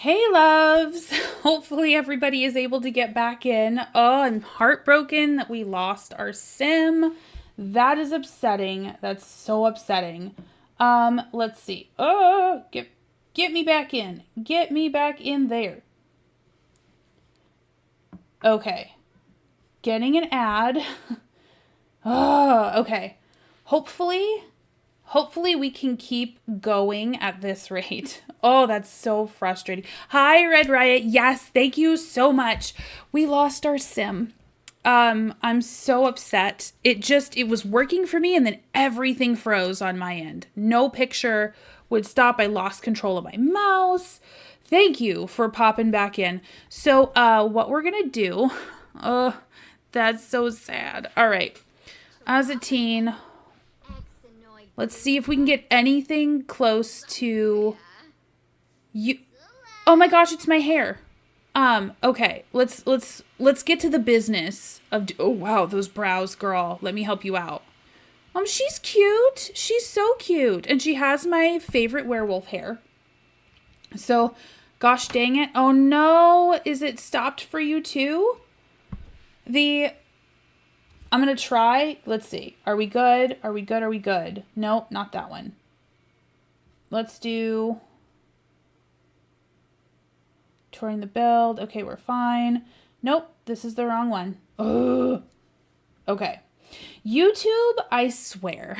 Hey, loves. Hopefully everybody is able to get back in. Oh, I'm heartbroken that we lost our sim. That is upsetting. That's so upsetting. Let's see. Oh, get me back in. Get me back in there. Okay. Getting an ad. Oh, okay. Hopefully we can keep going at this rate. Oh, that's so frustrating. Hi, Red Riot. Yes, thank you so much. We lost our sim. I'm so upset. It was working for me and then everything froze on my end. No picture would stop. I lost control of my mouse. Thank you for popping back in. So, what we're gonna do, oh, that's so sad. All right. As a teen, let's see if we can get anything close to you. Oh my gosh, it's my hair. Okay. Let's get to the business of oh wow, those brows, girl. Let me help you out. She's cute. She's so cute. And she has my favorite werewolf hair. So, gosh dang it. Oh no, is it stopped for you too? I'm going to try. Let's see. Are we good? Are we good? Are we good? Nope, not that one. Let's do touring the build. Okay, we're fine. Nope, this is the wrong one. Ugh. Okay. YouTube, I swear.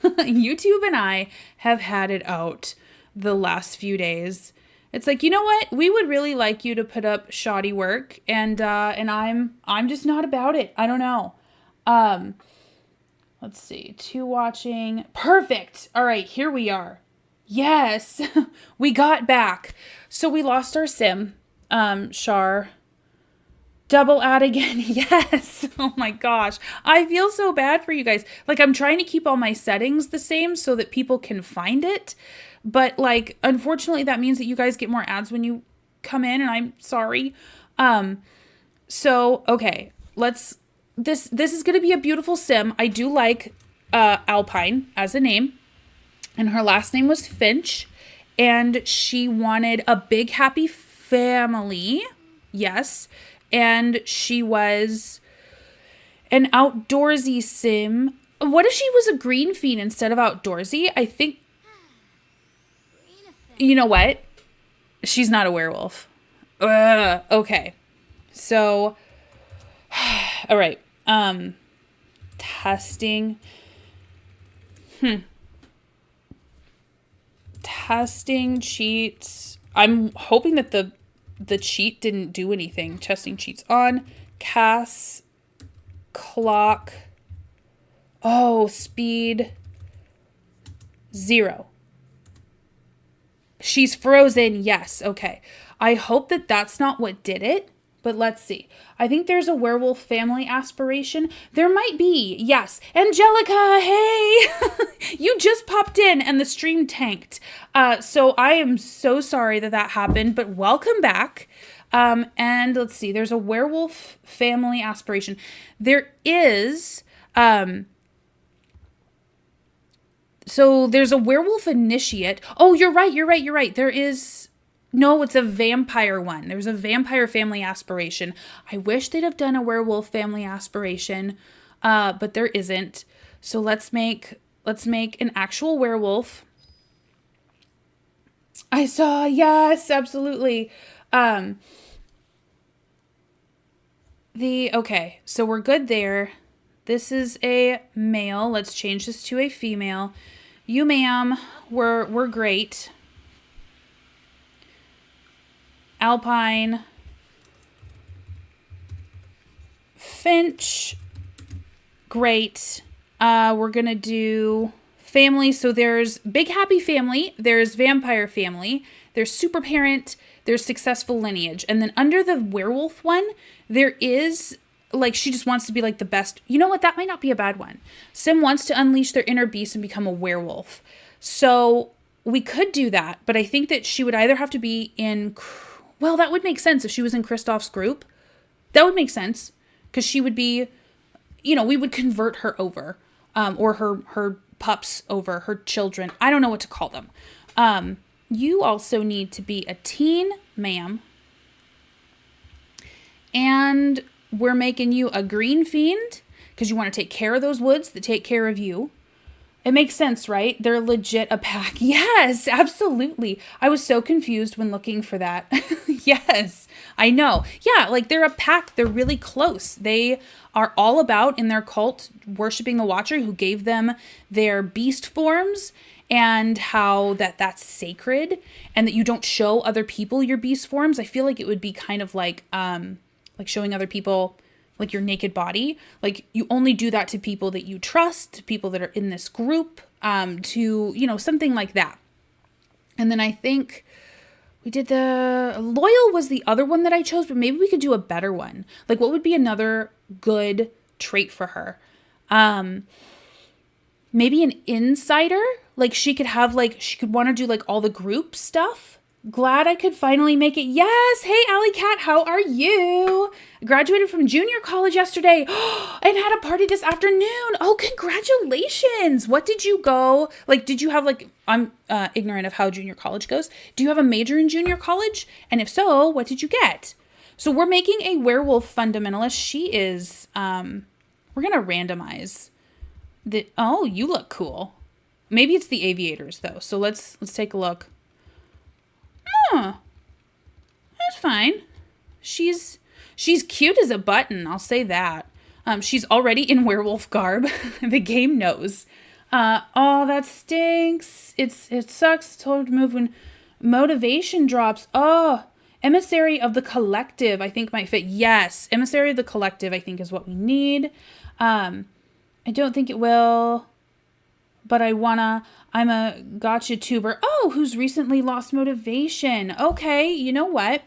YouTube and I have had it out the last few days. It's like, you know what? We would really like you to put up shoddy work, and I'm just not about it. I don't know. Let's see. 2 watching. Perfect. All right, here we are. Yes, we got back. So we lost our sim, Char. Double ad again. Yes. Oh my gosh. I feel so bad for you guys. Like, I'm trying to keep all my settings the same so that people can find it. But like, unfortunately, that means that you guys get more ads when you come in, and I'm sorry. So, okay, this is going to be a beautiful sim. I do like Alpine as a name, and her last name was Finch, and she wanted a big happy family. Yes, and she was an outdoorsy sim. What if she was a green fiend instead of outdoorsy? I think, you know what? She's not a werewolf. Okay. So, all right. Testing. Testing cheats. I'm hoping that the cheat didn't do anything. Testing cheats on. Cass. Clock. Oh, speed. 0. She's frozen. Yes. Okay. I hope that that's not what did it. But let's see. I think there's a werewolf family aspiration. There might be. Yes. Angelica, hey! You just popped in and the stream tanked. So I am so sorry that happened, but welcome back. And let's see. There's a werewolf family aspiration. There is... So there's a werewolf initiate. Oh, you're right. There is... No, it's a vampire one. There's a vampire family aspiration. I wish they'd have done a werewolf family aspiration, but there isn't. So let's make an actual werewolf. I saw, yes, absolutely. Okay, so we're good there. This is a male. Let's change this to a female. You, ma'am, we're great. Alpine, Finch, great. We're gonna do family. So there's big happy family, there's vampire family, there's super parent, there's successful lineage, and then under the werewolf one, there is like she just wants to be like the best. You know what? That might not be a bad one. Sim wants to unleash their inner beast and become a werewolf. So we could do that, but I think that she would either have to be in. Well, that would make sense if she was in Kristoff's group. That would make sense because she would be, we would convert her over, or her pups over, her children. I don't know what to call them. You also need to be a teen, ma'am. And we're making you a green fiend because you want to take care of those woods that take care of you. It makes sense, right? They're legit a pack. Yes, absolutely. I was so confused when looking for that. Yes, I know. Yeah, like they're a pack. They're really close. They are all about in their cult worshiping the Watcher who gave them their beast forms, and how that's sacred and that you don't show other people your beast forms. I feel like it would be kind of like showing other people like your naked body. Like you only do that to people that you trust, to people that are in this group, to, you know, something like that. And then I think we did the loyal was the other one that I chose, but maybe we could do a better one. Like what would be another good trait for her? Maybe an insider. Like she could have like, she could want to do like all the group stuff. Glad I could finally make it. Yes. Hey, Alley Cat, how are you? Graduated from junior college yesterday and had a party this afternoon. Oh, congratulations. What did you go? Like, did you have like, I'm ignorant of how junior college goes. Do you have a major in junior college? And if so, what did you get? So we're making a werewolf fundamentalist. She is, we're going to randomize the, oh, you look cool. Maybe it's the aviators though. So let's take a look. Huh. That's fine. She's cute as a button. I'll say that. She's already in werewolf garb. The game knows. Oh, that stinks. It sucks. Told her to move when motivation drops. Oh, emissary of the collective, I think might fit. Yes, emissary of the collective, I think is what we need. I don't think it will, but I'm a gotcha tuber. Oh, who's recently lost motivation. Okay, you know what?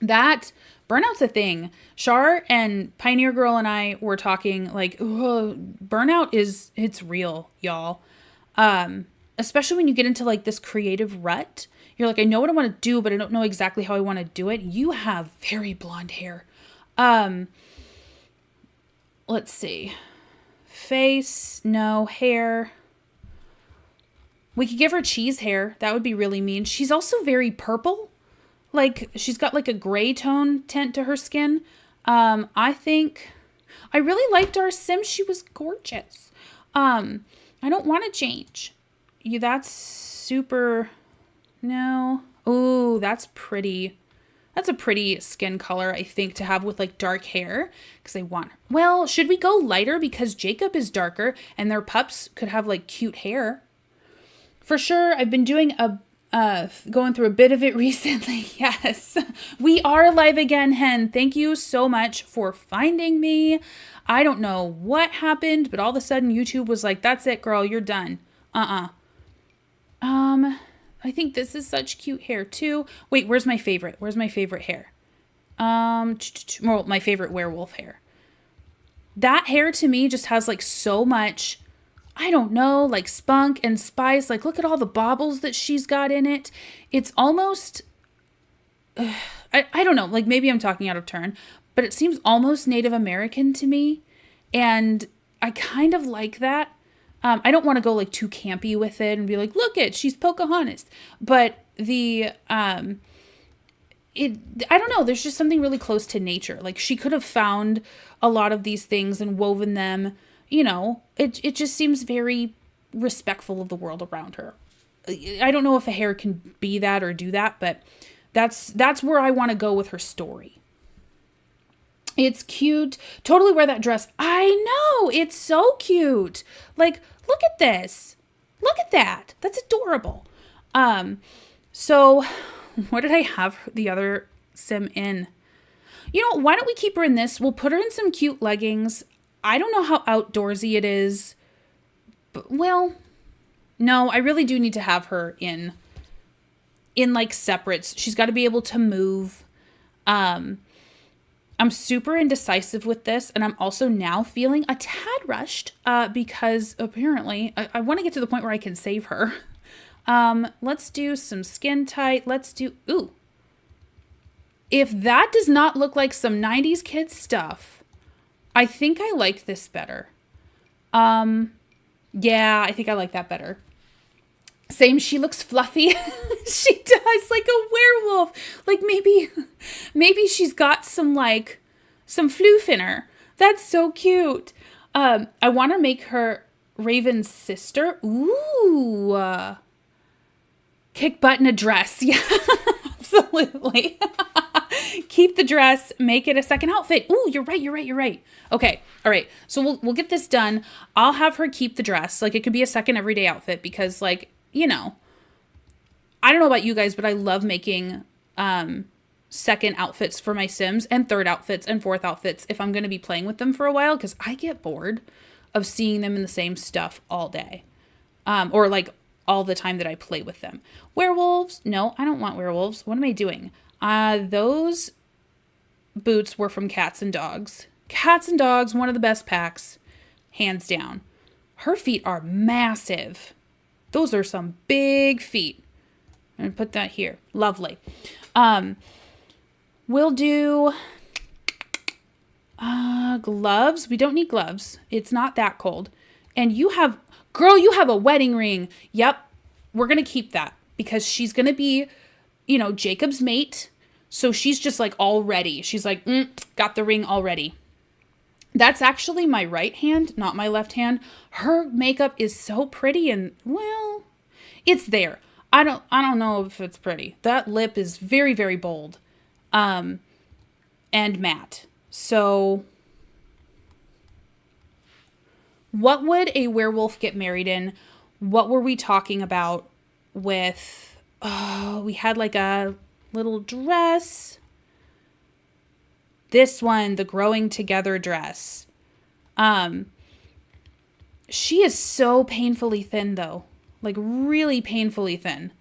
That burnout's a thing. Char and Pioneer Girl and I were talking like, burnout it's real, y'all. Especially when you get into like this creative rut. You're like, I know what I want to do, but I don't know exactly how I want to do it. You have very blonde hair. Let's see. Face, no. Hair. We could give her cheese hair. That would be really mean. She's also very purple. Like, she's got like a gray tone tint to her skin. I think I really liked our sim. She was gorgeous. I don't want to change. That's super, no. Oh, that's pretty. That's a pretty skin color, I think, to have with like dark hair. Because I want, well, should we go lighter? Because Jacob is darker and their pups could have like cute hair. For sure, I've been doing going through a bit of it recently. Yes, we are live again, Hen. Thank you so much for finding me. I don't know what happened, but all of a sudden YouTube was like, that's it, girl, you're done. I think this is such cute hair too. Wait, where's my favorite? Where's my favorite hair? Well, my favorite werewolf hair. That hair to me just has like so much, I don't know, like spunk and spice. Like, look at all the baubles that she's got in it. It's almost, I don't know, like maybe I'm talking out of turn, but it seems almost Native American to me. And I kind of like that. I don't want to go like too campy with it and be like, look she's Pocahontas. But I don't know, there's just something really close to nature. Like she could have found a lot of these things and woven them. You know, it just seems very respectful of the world around her. I don't know if a hair can be that or do that, but that's where I want to go with her story. It's cute. Totally wear that dress. I know. It's so cute. Like, look at this. Look at that. That's adorable. So what did I have the other sim in? You know, why don't we keep her in this? We'll put her in some cute leggings. I don't know how outdoorsy it is, but well, no, I really do need to have her in like separates. She's got to be able to move. I'm super indecisive with this, and I'm also now feeling a tad rushed because apparently I want to get to the point where I can save her. Let's do some skin tight. Let's do, ooh. If that does not look like some 90s kids stuff, I think I like this better. Yeah, I think I like that better. Same, she looks fluffy. She does, like a werewolf. Like maybe she's got some floof in her. That's so cute. I want to make her Raven's sister. Ooh. Kick butt in a dress. Yeah, absolutely. Keep the dress, make it a second outfit. Ooh, you're right. Okay, all right. So we'll get this done. I'll have her keep the dress. Like, it could be a second everyday outfit because, like, you know, I don't know about you guys, but I love making second outfits for my Sims and third outfits and fourth outfits if I'm going to be playing with them for a while, because I get bored of seeing them in the same stuff all day. Or like all the time that I play with them. Werewolves? No, I don't want werewolves. What am I doing? Those boots were from Cats and Dogs. Cats and Dogs, one of the best packs, hands down. Her feet are massive. Those are some big feet. I'm going to put that here. Lovely. We'll do gloves. We don't need gloves. It's not that cold. And you have a wedding ring. Yep. We're going to keep that because she's going to be, Jacob's mate. So she's just like all ready. She's like, got the ring already. That's actually my right hand, not my left hand. Her makeup is so pretty and, well, it's there. I don't know if it's pretty. That lip is very, very bold. And matte. So what would a werewolf get married in? What were we talking about with, we had like a little dress. This one, the growing together dress. She is so painfully thin though. Like really painfully thin.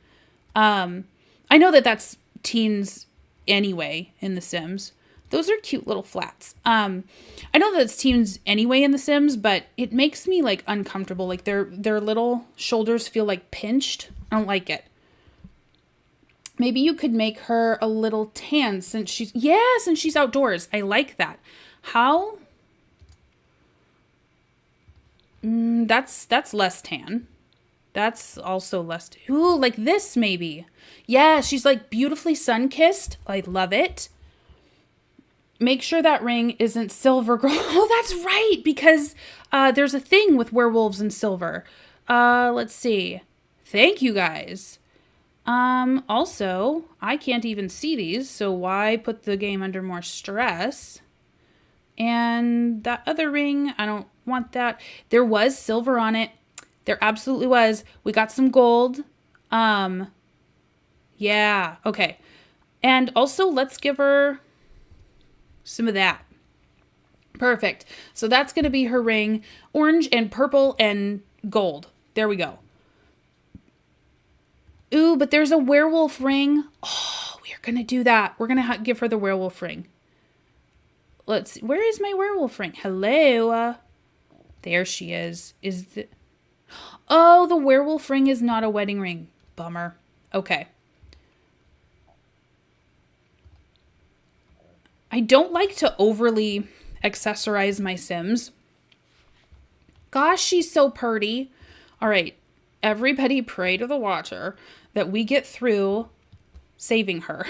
I know that that's teens anyway in The Sims. Those are cute little flats. I know that it's teens anyway in The Sims, but it makes me like uncomfortable. Like their little shoulders feel like pinched. I don't like it. Maybe you could make her a little tan since she's outdoors. I like that. How? That's less tan. That's also less. Ooh, like this maybe. Yeah, she's like beautifully sun-kissed. I love it. Make sure that ring isn't silver, girl. Oh, that's right, because there's a thing with werewolves and silver. Let's see. Thank you, guys. Also, I can't even see these, so why put the game under more stress? And that other ring, I don't want that. There was silver on it. There absolutely was. We got some gold. Yeah, okay. And also, let's give her some of that. Perfect. So that's going to be her ring. Orange and purple and gold. There we go. Ooh, but there's a werewolf ring. Oh, we're going to do that. We're going to give her the werewolf ring. Let's see. Where is my werewolf ring? Hello. There she is. Oh, the werewolf ring is not a wedding ring. Bummer. Okay. I don't like to overly accessorize my Sims. Gosh, she's so pretty. All right. Everybody pray to the Watcher that we get through saving her.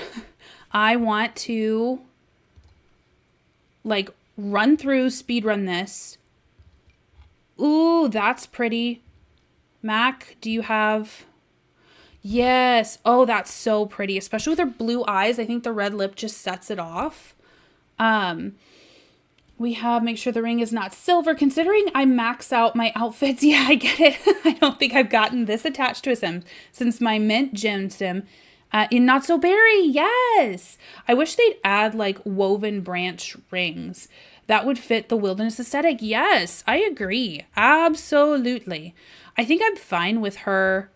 I want to like speed run this. Ooh, that's pretty. Mac, do you have? Yes. Oh, that's so pretty, especially with her blue eyes. I think the red lip just sets it off. We have make sure the ring is not silver. Considering I max out my outfits, yeah, I get it. I don't think I've gotten this attached to a Sim since my Mint Gem Sim in Not So Berry. Yes, I wish they'd add like woven branch rings that would fit the wilderness aesthetic. Yes, I agree. Absolutely. I think I'm fine with her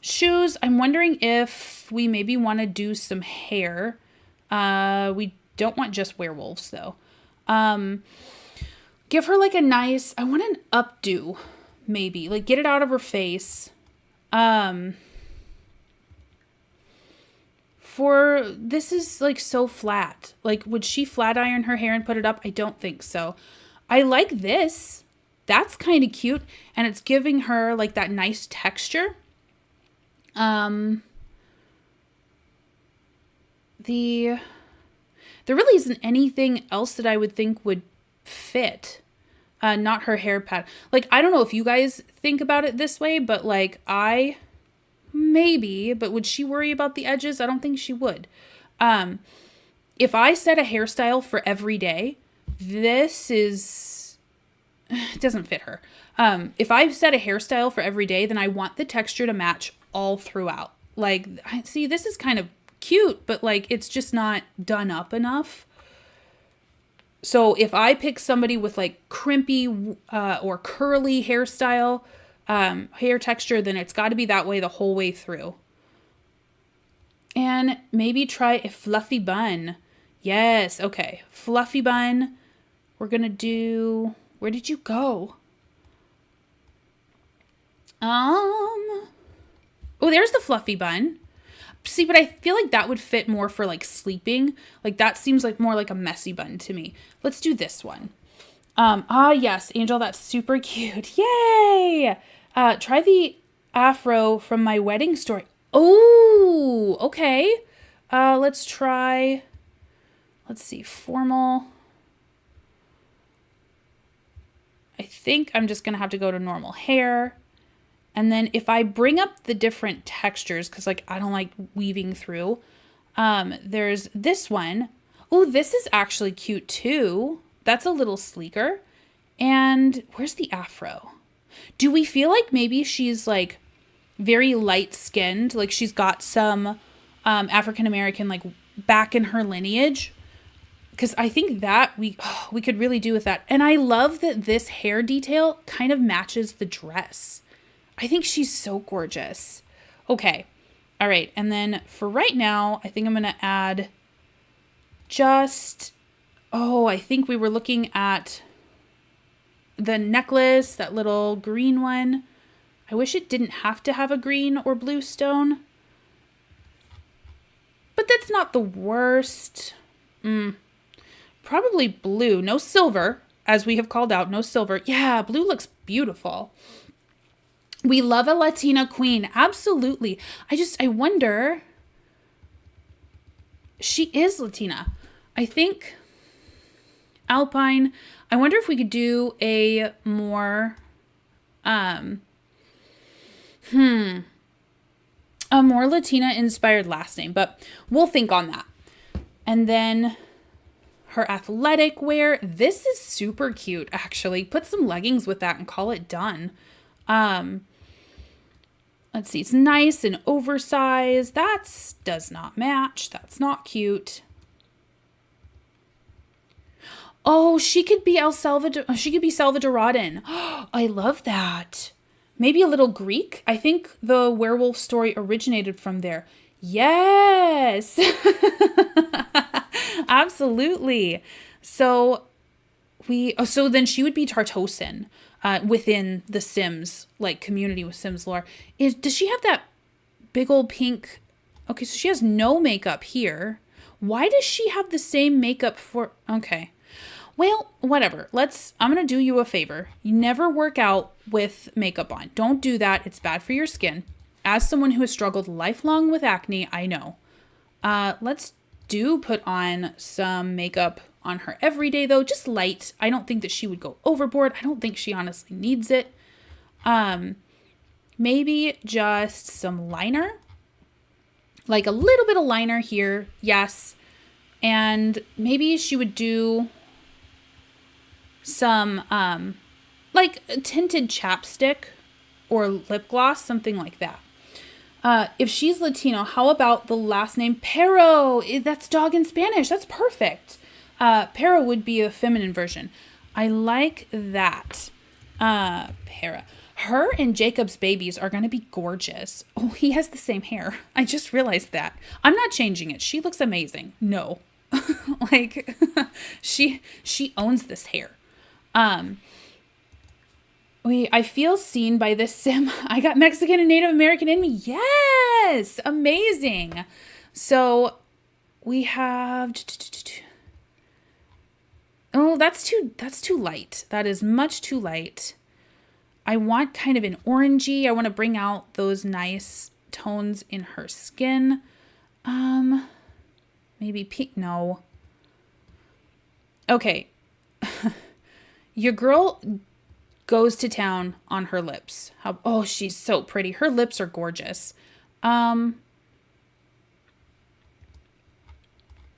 shoes. I'm wondering if we maybe want to do some hair. We don't want just werewolves though. Give her like a nice, I want an updo maybe, like get it out of her face. For this is like so flat. Like would she flat iron her hair and put it up? I don't think so. I like this. That's kind of cute and it's giving her like that nice texture. Um, the there really isn't anything else that I would think would fit. Not her hair pattern. Like, I don't know if you guys think about it this way, but like maybe, but would she worry about the edges? I don't think she would. If I set a hairstyle for every day, it doesn't fit her. If I set a hairstyle for every day, then I want the texture to match all throughout. Like, see, this is kind of cute, but like, it's just not done up enough. So if I pick somebody with like crimpy or curly hairstyle, hair texture, then it's got to be that way the whole way through. And maybe try a fluffy bun. Yes, okay. Fluffy bun. We're going to do... Where did you go? Oh, there's the fluffy bun. See, but I feel like that would fit more for like sleeping. Like that seems like more like a messy bun to me. Let's do this one. Yes, Angel, that's super cute. Yay! Try the afro from my wedding story. Oh, okay. Let's see, formal. I think I'm just going to have to go to normal hair. And then if I bring up the different textures, because like I don't like weaving through, there's this one. Oh, this is actually cute too. That's a little sleeker. And where's the afro? Do we feel like maybe she's like very light skinned? Like she's got some African American like back in her lineage? Because I think that we could really do with that. And I love that this hair detail kind of matches the dress. I think she's so gorgeous. Okay. All right. And then for right now, I think I'm going to add I think we were looking at the necklace, that little green one. I wish it didn't have to have a green or blue stone. But that's not the worst. Probably blue. No silver, as we have called out. No silver. Yeah, blue looks beautiful. We love a Latina queen. Absolutely. I wonder. She is Latina. I think Alpine. I wonder if we could do a more, a more Latina inspired last name, but we'll think on that. And then her athletic wear. This is super cute, actually. Put some leggings with that and call it done. Let's see. It's nice and oversized. Does not match. That's not cute. Oh, she could be She could be Salvadoran. I love that. Maybe a little Greek. I think the werewolf story originated from there. Yes. Absolutely. So then she would be Tartosan within the Sims like community with Sims lore. Does she have that big old pink? Okay, so she has no makeup here. Why does she have the same makeup for? Okay. Well, whatever. I'm going to do you a favor. You never work out with makeup on. Don't do that. It's bad for your skin. As someone who has struggled lifelong with acne, I know. Let's put on some makeup on her every day, though. Just light. I don't think that she would go overboard. I don't think she honestly needs it. Maybe just some liner. Like a little bit of liner here. Yes. And maybe she would do some like a tinted chapstick or lip gloss, something like that. If she's Latino, how about the last name Perro? That's dog in Spanish. That's perfect. Perro would be a feminine version. I like that. Perra. Her and Jacob's babies are going to be gorgeous. Oh, he has the same hair. I just realized that. I'm not changing it. She looks amazing. No. Like, she owns this hair. I feel seen by this sim. I got Mexican and Native American in me. Yes! Amazing. So we have... Oh, that's too light. That is much too light. I want kind of an orangey. I want to bring out those nice tones in her skin. Maybe pink. No. Okay. Your girl goes to town on her lips. Oh, she's so pretty. Her lips are gorgeous.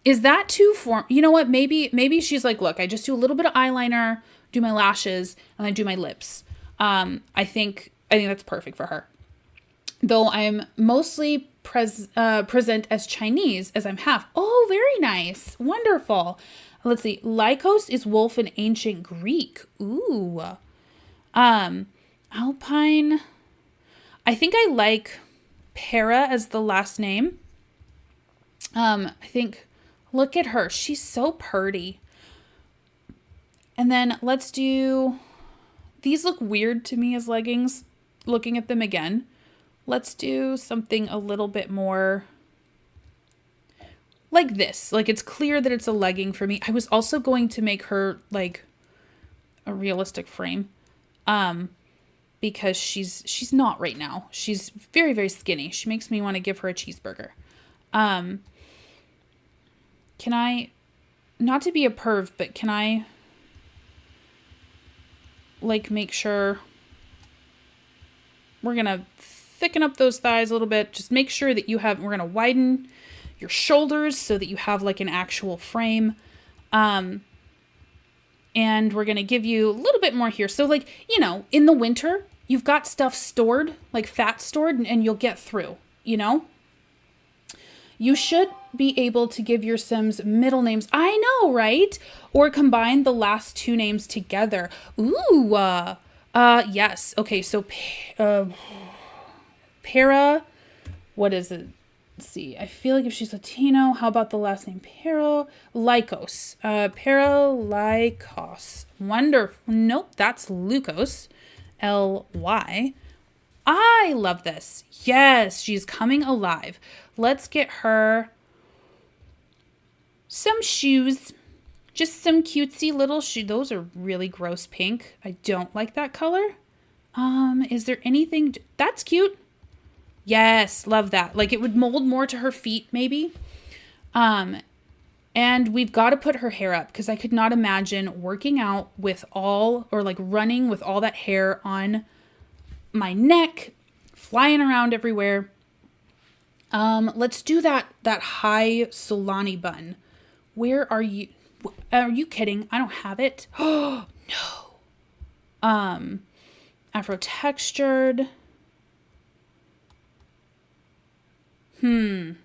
Is that too you know what? Maybe she's like, look, I just do a little bit of eyeliner, do my lashes, and then do my lips. I think that's perfect for her. Though I'm mostly present as Chinese, as I'm half. Oh, very nice. Wonderful. Let's see. Lycos is wolf in ancient Greek. Ooh. Alpine. I think I like Para as the last name. I think, look at her. She's so pretty. And then let's do, these look weird to me as leggings, looking at them again. Let's do something a little bit more like this. Like, it's clear that it's a legging for me. I was also going to make her like a realistic frame. Because she's not right now. She's very, very skinny. She makes me want to give her a cheeseburger. Can I, not to be a perv, but can I like make sure we're going to thicken up those thighs a little bit. Just make sure that we're going to widen your shoulders so that you have like an actual frame. And we're going to give you a little bit more here. So like, you know, in the winter, you've got stuff stored, like fat stored, and you'll get through, you know? You should be able to give your Sims middle names. I know, right? Or combine the last two names together. Ooh, yes. Okay, so Para, what is it? Let's see. I feel like if she's Latino, how about the last name? Lycos. Lycos. Wonderful. Nope, that's Lucos. Ly. I love this. Yes, she's coming alive. Let's get her some shoes. Just some cutesy little shoes. Those are really gross pink. I don't like that color. Is there anything? That's cute. Yes, love that. Like, it would mold more to her feet, maybe. And we've got to put her hair up because I could not imagine working out with running with all that hair on my neck, flying around everywhere. Let's do that high Solani bun. Where are you? Are you kidding? I don't have it. Oh, no. Afro textured. We're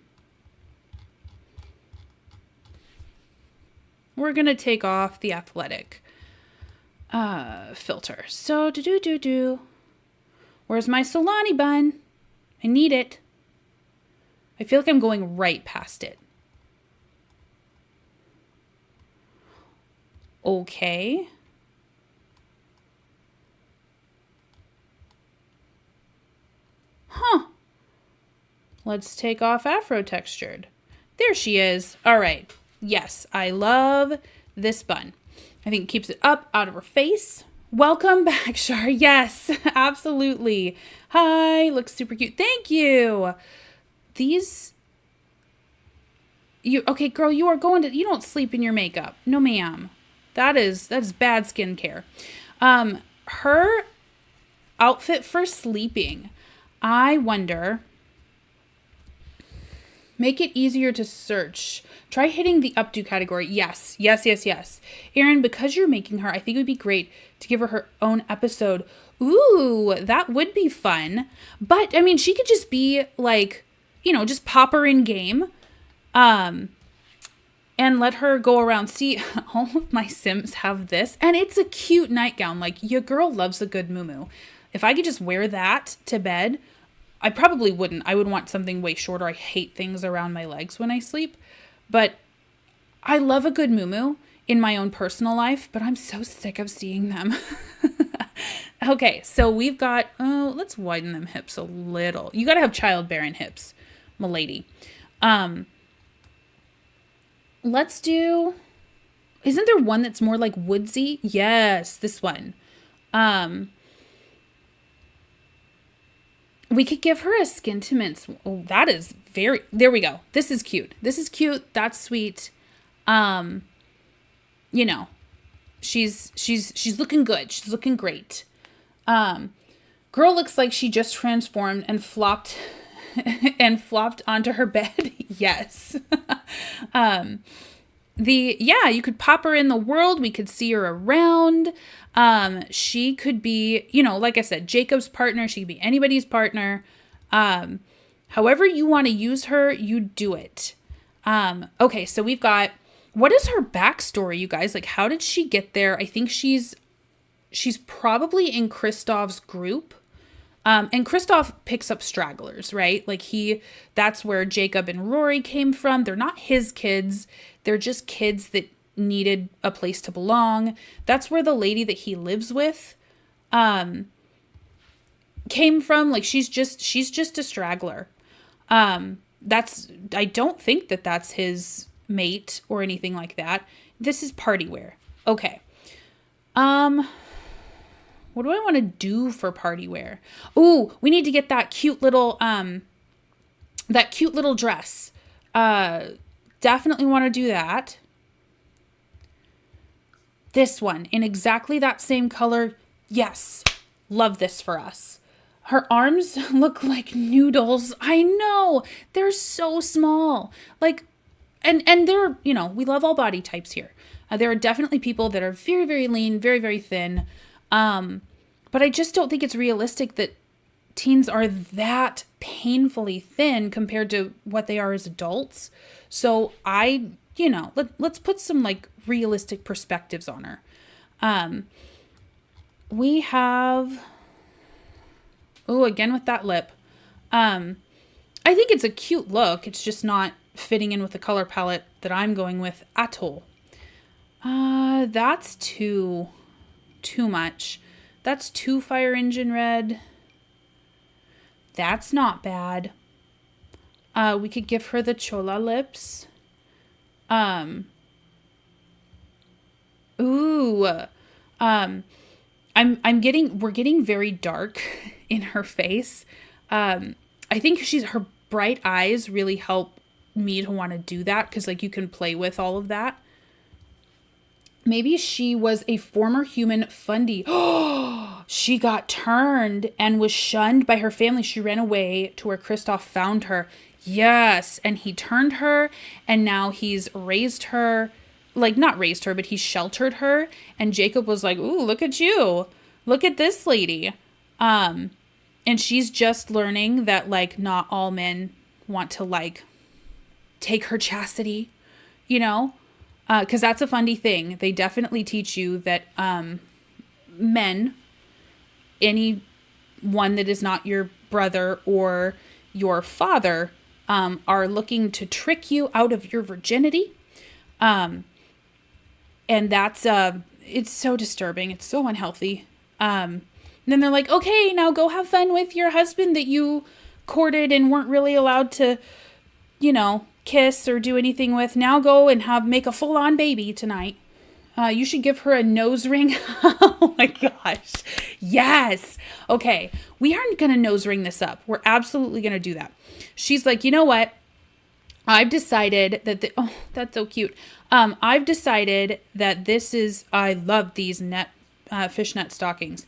going to take off the athletic filter. So, where's my Solani bun? I need it. I feel like I'm going right past it. Okay. Huh. Let's take off Afro textured. There she is. All right. Yes, I love this bun. I think it keeps it up out of her face. Welcome back, Char. Yes, absolutely. Hi, looks super cute. Thank you. Okay, girl, you don't sleep in your makeup. No, ma'am. That is bad skincare. Her outfit for sleeping. I wonder, make it easier to search. Try hitting the updo category. Yes. Erin, because you're making her, I think it would be great to give her own episode. Ooh, that would be fun. But, I mean, she could just be like, you know, just pop her in game. And let her go around. See, all of my Sims have this. And it's a cute nightgown. Like, your girl loves a good muumuu. If I could just wear that to bed, I probably wouldn't. I would want something way shorter. I hate things around my legs when I sleep. But I love a good muumuu in my own personal life, but I'm so sick of seeing them. Okay, so we've got, let's widen them hips a little. You got to have childbearing hips, m'lady. Let's do, isn't there one that's more like woodsy? Yes, this one. We could give her a skin to mince. Oh, that is very, there we go. This is cute. This is cute. That's sweet. You know, she's looking good. She's looking great. Girl looks like she just transformed and flopped onto her bed. Yes. You could pop her in the world. We could see her around. She could be, like I said, Jacob's partner. She could be anybody's partner. However you want to use her, you do it. Okay, so we've got, what is her backstory, you guys? Like, how did she get there? I think she's probably in Kristoff's group. And Kristoff picks up stragglers, right? Like that's where Jacob and Rory came from. They're not his kids. They're just kids that needed a place to belong. That's where the lady that he lives with, came from. Like she's just a straggler. I don't think that that's his mate or anything like that. This is party wear. Okay. What do I want to do for party wear? Ooh, we need to get that cute little dress. Definitely want to do that. This one in exactly that same color. Yes. Love this for us. Her arms look like noodles. I know. They're so small. Like, and they're, we love all body types here. There are definitely people that are very, very lean, very, very thin. But I just don't think it's realistic that teens are that painfully thin compared to what they are as adults. So let's put some like realistic perspectives on her. We have, again with that lip. I think it's a cute look. It's just not fitting in with the color palette that I'm going with at all. That's too much. That's too fire engine red. That's not bad. We could give her the Chola lips. We're getting very dark in her face. I think her bright eyes really help me to want to do that, because like you can play with all of that. Maybe she was a former human Fundie. Oh, she got turned and was shunned by her family. She ran away to where Kristoff found her. Yes. And he turned her, and now he's raised her. Like, not raised her, but he sheltered her. And Jacob was like, ooh, look at you. Look at this lady. And she's just learning that, like, not all men want to, like, take her chastity, because that's a Fundie thing. They definitely teach you that men, anyone that is not your brother or your father, are looking to trick you out of your virginity. And that's, it's so disturbing. It's so unhealthy. And then they're like, okay, now go have fun with your husband that you courted and weren't really allowed to, kiss or do anything with. Now go and make a full-on baby tonight. You should give her a nose ring. Oh my gosh. Yes. Okay. We aren't going to nose ring this up. We're absolutely going to do that. She's like, you know what? I've decided that oh, that's so cute. I've decided that I love these fishnet stockings.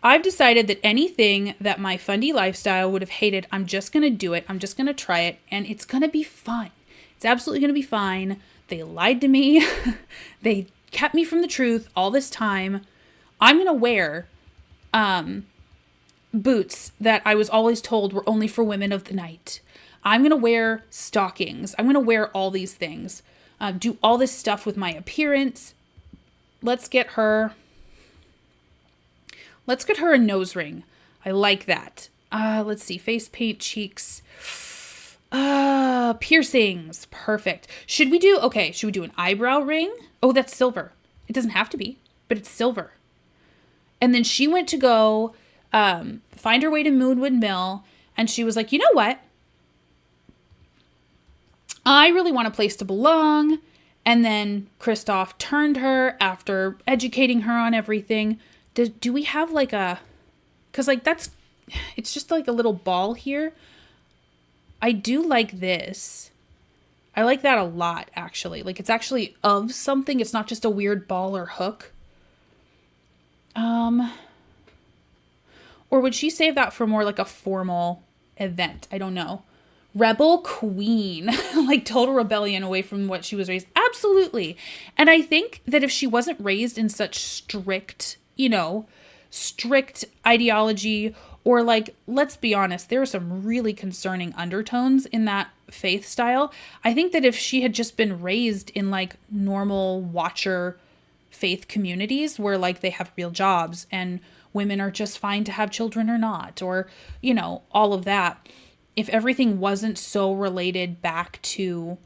I've decided that anything that my Fundie lifestyle would have hated, I'm just going to do it. I'm just going to try it, and it's going to be fun. It's absolutely going to be fine. They lied to me. They kept me from the truth all this time. I'm going to wear boots that I was always told were only for women of the night. I'm going to wear stockings. I'm going to wear all these things. Do all this stuff with my appearance. Let's get her a nose ring. I like that. Let's see. Face paint, cheeks. Piercings. Perfect. Should we do an eyebrow ring? Oh, that's silver. It doesn't have to be, but it's silver. And then she went to go find her way to Moonwood Mill, and she was like, you know what? I really want a place to belong. And then Kristoff turned her after educating her on everything. Do we have like because like that's it's just like a little ball here. I do like this. I like that a lot, actually. Like, it's actually of something. It's not just a weird ball or hook. Or would she save that for more like a formal event? I don't know. Rebel queen, like total rebellion away from what she was raised. Absolutely. And I think that if she wasn't raised in such strict, strict ideology, or like, let's be honest, there are some really concerning undertones in that faith style. I think that if she had just been raised in like normal Watcher faith communities where like they have real jobs and women are just fine to have children or not, or, all of that. If everything wasn't so related back to,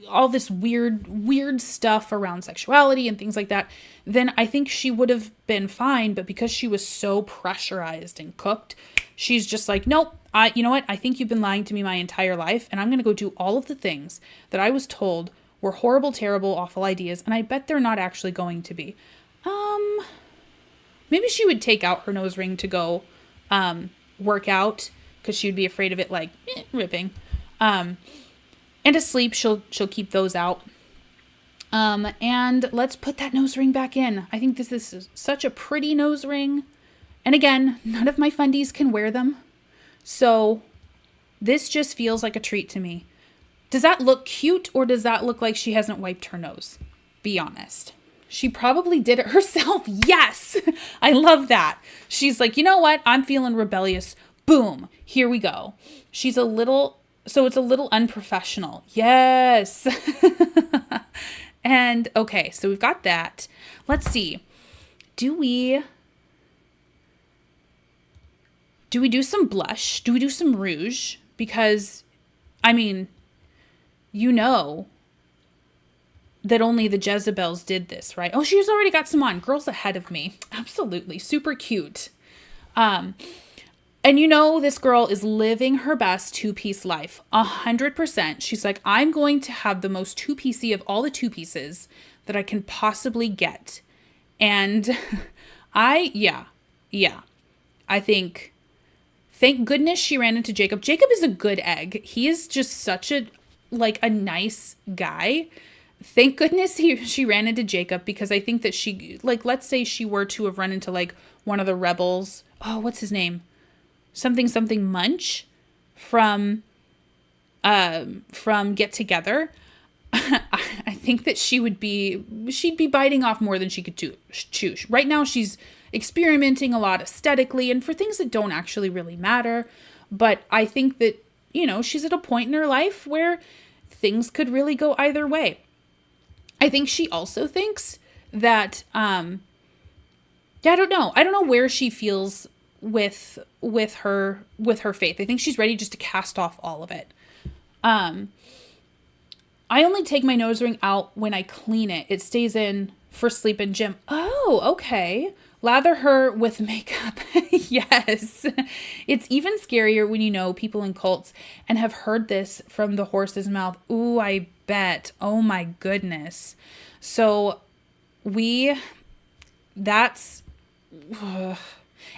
all this weird stuff around sexuality and things like that, then I think she would have been fine. But because she was so pressurized and cooked, she's just like, nope, you know what? I think you've been lying to me my entire life, and I'm going to go do all of the things that I was told were horrible, terrible, awful ideas, and I bet they're not actually going to be. Maybe she would take out her nose ring to go work out because she would be afraid of it like ripping. And to sleep, she'll keep those out. And let's put that nose ring back in. I think this is such a pretty nose ring. And again, none of my fundies can wear them. So this just feels like a treat to me. Does that look cute, or does that look like she hasn't wiped her nose? Be honest. She probably did it herself. Yes. I love that. She's like, you know what? I'm feeling rebellious. Boom. Here we go. It's a little unprofessional. Yes. And okay, so we've got that. Let's see. Do we do some blush? Do we do some rouge? Because, that only the Jezebels did this, right? Oh, she's already got some on. Girl's ahead of me. Absolutely. Super cute. And this girl is living her best two-piece life. 100%. She's like, I'm going to have the most two-piecey of all the two-pieces that I can possibly get. And I think, thank goodness she ran into Jacob. Jacob is a good egg. He is just such a nice guy. Thank goodness she ran into Jacob, because I think that she, let's say she were to have run into one of the rebels. Oh, what's his name? Something Munch from Get Together. I think that she'd be biting off more than she could chew. Right now she's experimenting a lot aesthetically and for things that don't actually really matter. But I think that, she's at a point in her life where things could really go either way. I think she also thinks that, I don't know where she feels with her faith. I think she's ready just to cast off all of it. I only take my nose ring out when I clean it. It stays in for sleep and gym. Oh, okay. Lather her with makeup. Yes. It's even scarier when people in cults and have heard this from the horse's mouth. Ooh, I bet. Oh my goodness. So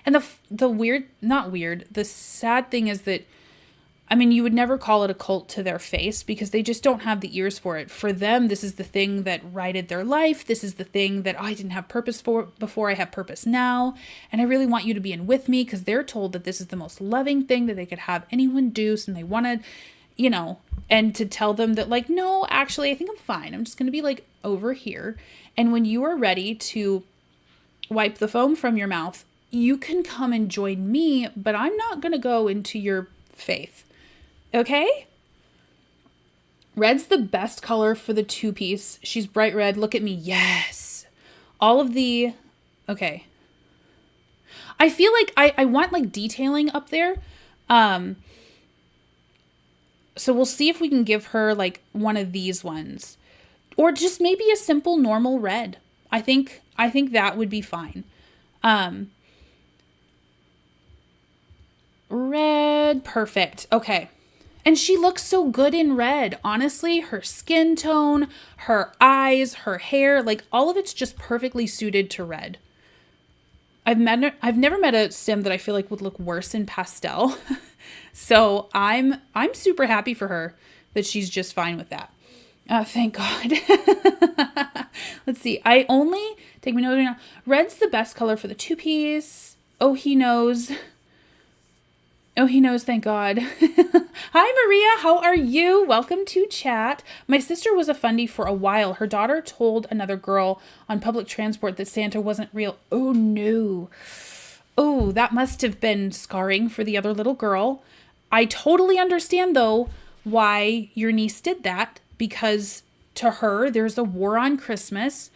and the sad thing is that, you would never call it a cult to their face because they just don't have the ears for it. For them, this is the thing that righted their life. This is the thing that I didn't have purpose for before. I have purpose now. And I really want you to be in with me, because they're told that this is the most loving thing that they could have anyone do. And they wanted, and to tell them that no, actually, I think I'm fine. I'm just going to be over here. And when you are ready to wipe the foam from your mouth, you can come and join me, but I'm not going to go into your faith. Okay? Red's the best color for the two-piece. She's bright red. Look at me. Yes. Okay. I feel like I want detailing up there. So we'll see if we can give her one of these ones, or just maybe a simple normal red. I think that would be fine. Red. Perfect. Okay. And she looks so good in red. Honestly, her skin tone, her eyes, her hair, all of it's just perfectly suited to red. I've never met a sim that I feel like would look worse in pastel. So I'm super happy for her that she's just fine with that. Thank God. Let's see. I only take my nose right now. Red's the best color for the 2-piece. Oh, he knows. Oh, he knows, thank God. Hi, Maria. How are you? Welcome to chat. My sister was a fundie for a while. Her daughter told another girl on public transport that Santa wasn't real. Oh, no. Oh, that must have been scarring for the other little girl. I totally understand, though, why your niece did that, because to her, there's a war on Christmas,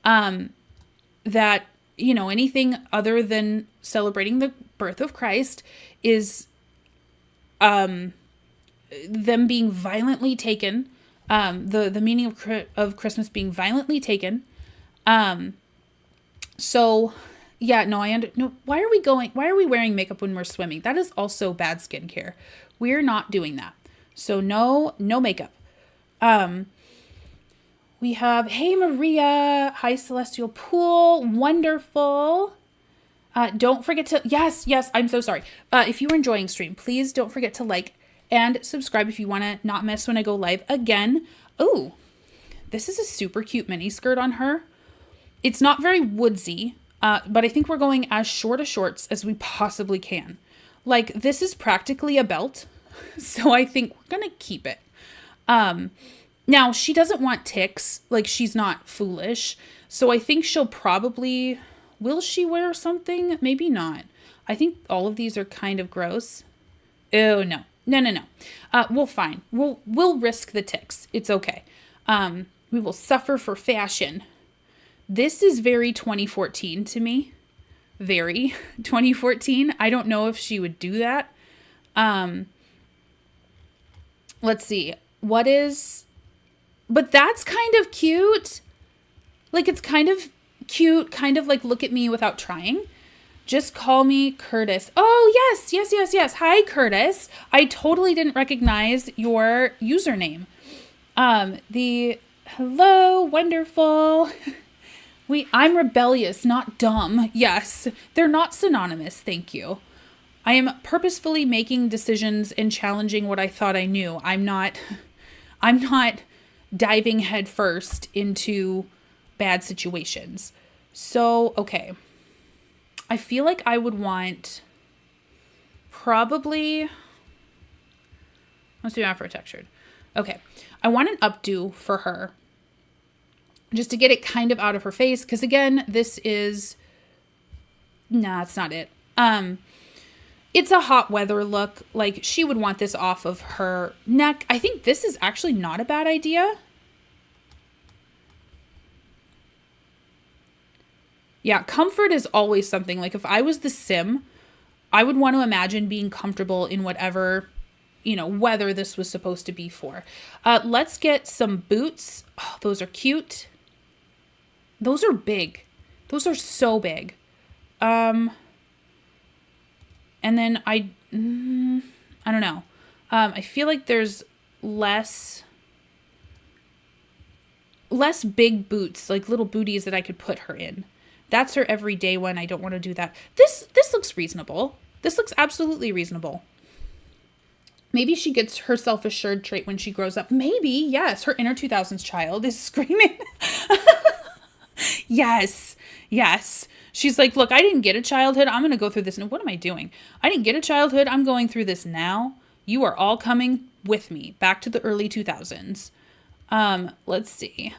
that, you know, anything other than celebrating the birth of Christ is them being violently taken, the meaning of Christmas being violently taken. So yeah, no, no. Why are we wearing makeup when we're swimming? That is also bad skincare. We're not doing that. So no makeup. We have, hey Maria, hi Celestial Pool, wonderful. Don't forget to, yes, I'm so sorry. If you were enjoying stream, please don't forget to like and subscribe if you want to not miss when I go live again. Oh, this is a super cute mini skirt on her. It's not very woodsy, but I think we're going as short a shorts as we possibly can. Like, this is practically a belt, so I think we're going to keep it. Now, she doesn't want ticks, like, she's not foolish, so I think she'll probably, will she wear something? Maybe not. I think all of these are kind of gross. Oh, no. We'll fine. We'll risk the ticks. It's okay. We will suffer for fashion. This is very 2014 to me. Very 2014. I don't know if she would do that. Let's see. But that's kind of cute. Like, it's kind of cute, kind of like look at me without trying. Just call me Curtis. Oh, yes. Hi, Curtis. I totally didn't recognize your username. Hello, wonderful. I'm rebellious, not dumb. Yes, they're not synonymous, thank you. I am purposefully making decisions and challenging what I thought I knew. I'm not diving headfirst into bad situations. So, okay. I feel like I would want probably, let's do Afro textured. Okay. I want an updo for her just to get it kind of out of her face. Cause again, this is, it's not it. It's a hot weather look. Like, she would want this off of her neck. I think this is actually not a bad idea. Yeah, comfort is always something. Like, if I was the sim, I would want to imagine being comfortable in whatever, weather this was supposed to be for. Let's get some boots. Oh, those are cute. Those are big. Those are so big. And then I don't know. I feel like there's less big boots, like little booties that I could put her in. That's her everyday one. I don't want to do that. This looks reasonable. This looks absolutely reasonable. Maybe she gets her self-assured trait when she grows up. Maybe, yes. Her inner 2000s child is screaming. Yes. She's like, look, I didn't get a childhood. I'm going to go through this. And what am I doing? I didn't get a childhood. I'm going through this now. You are all coming with me back to the early 2000s. Let's see.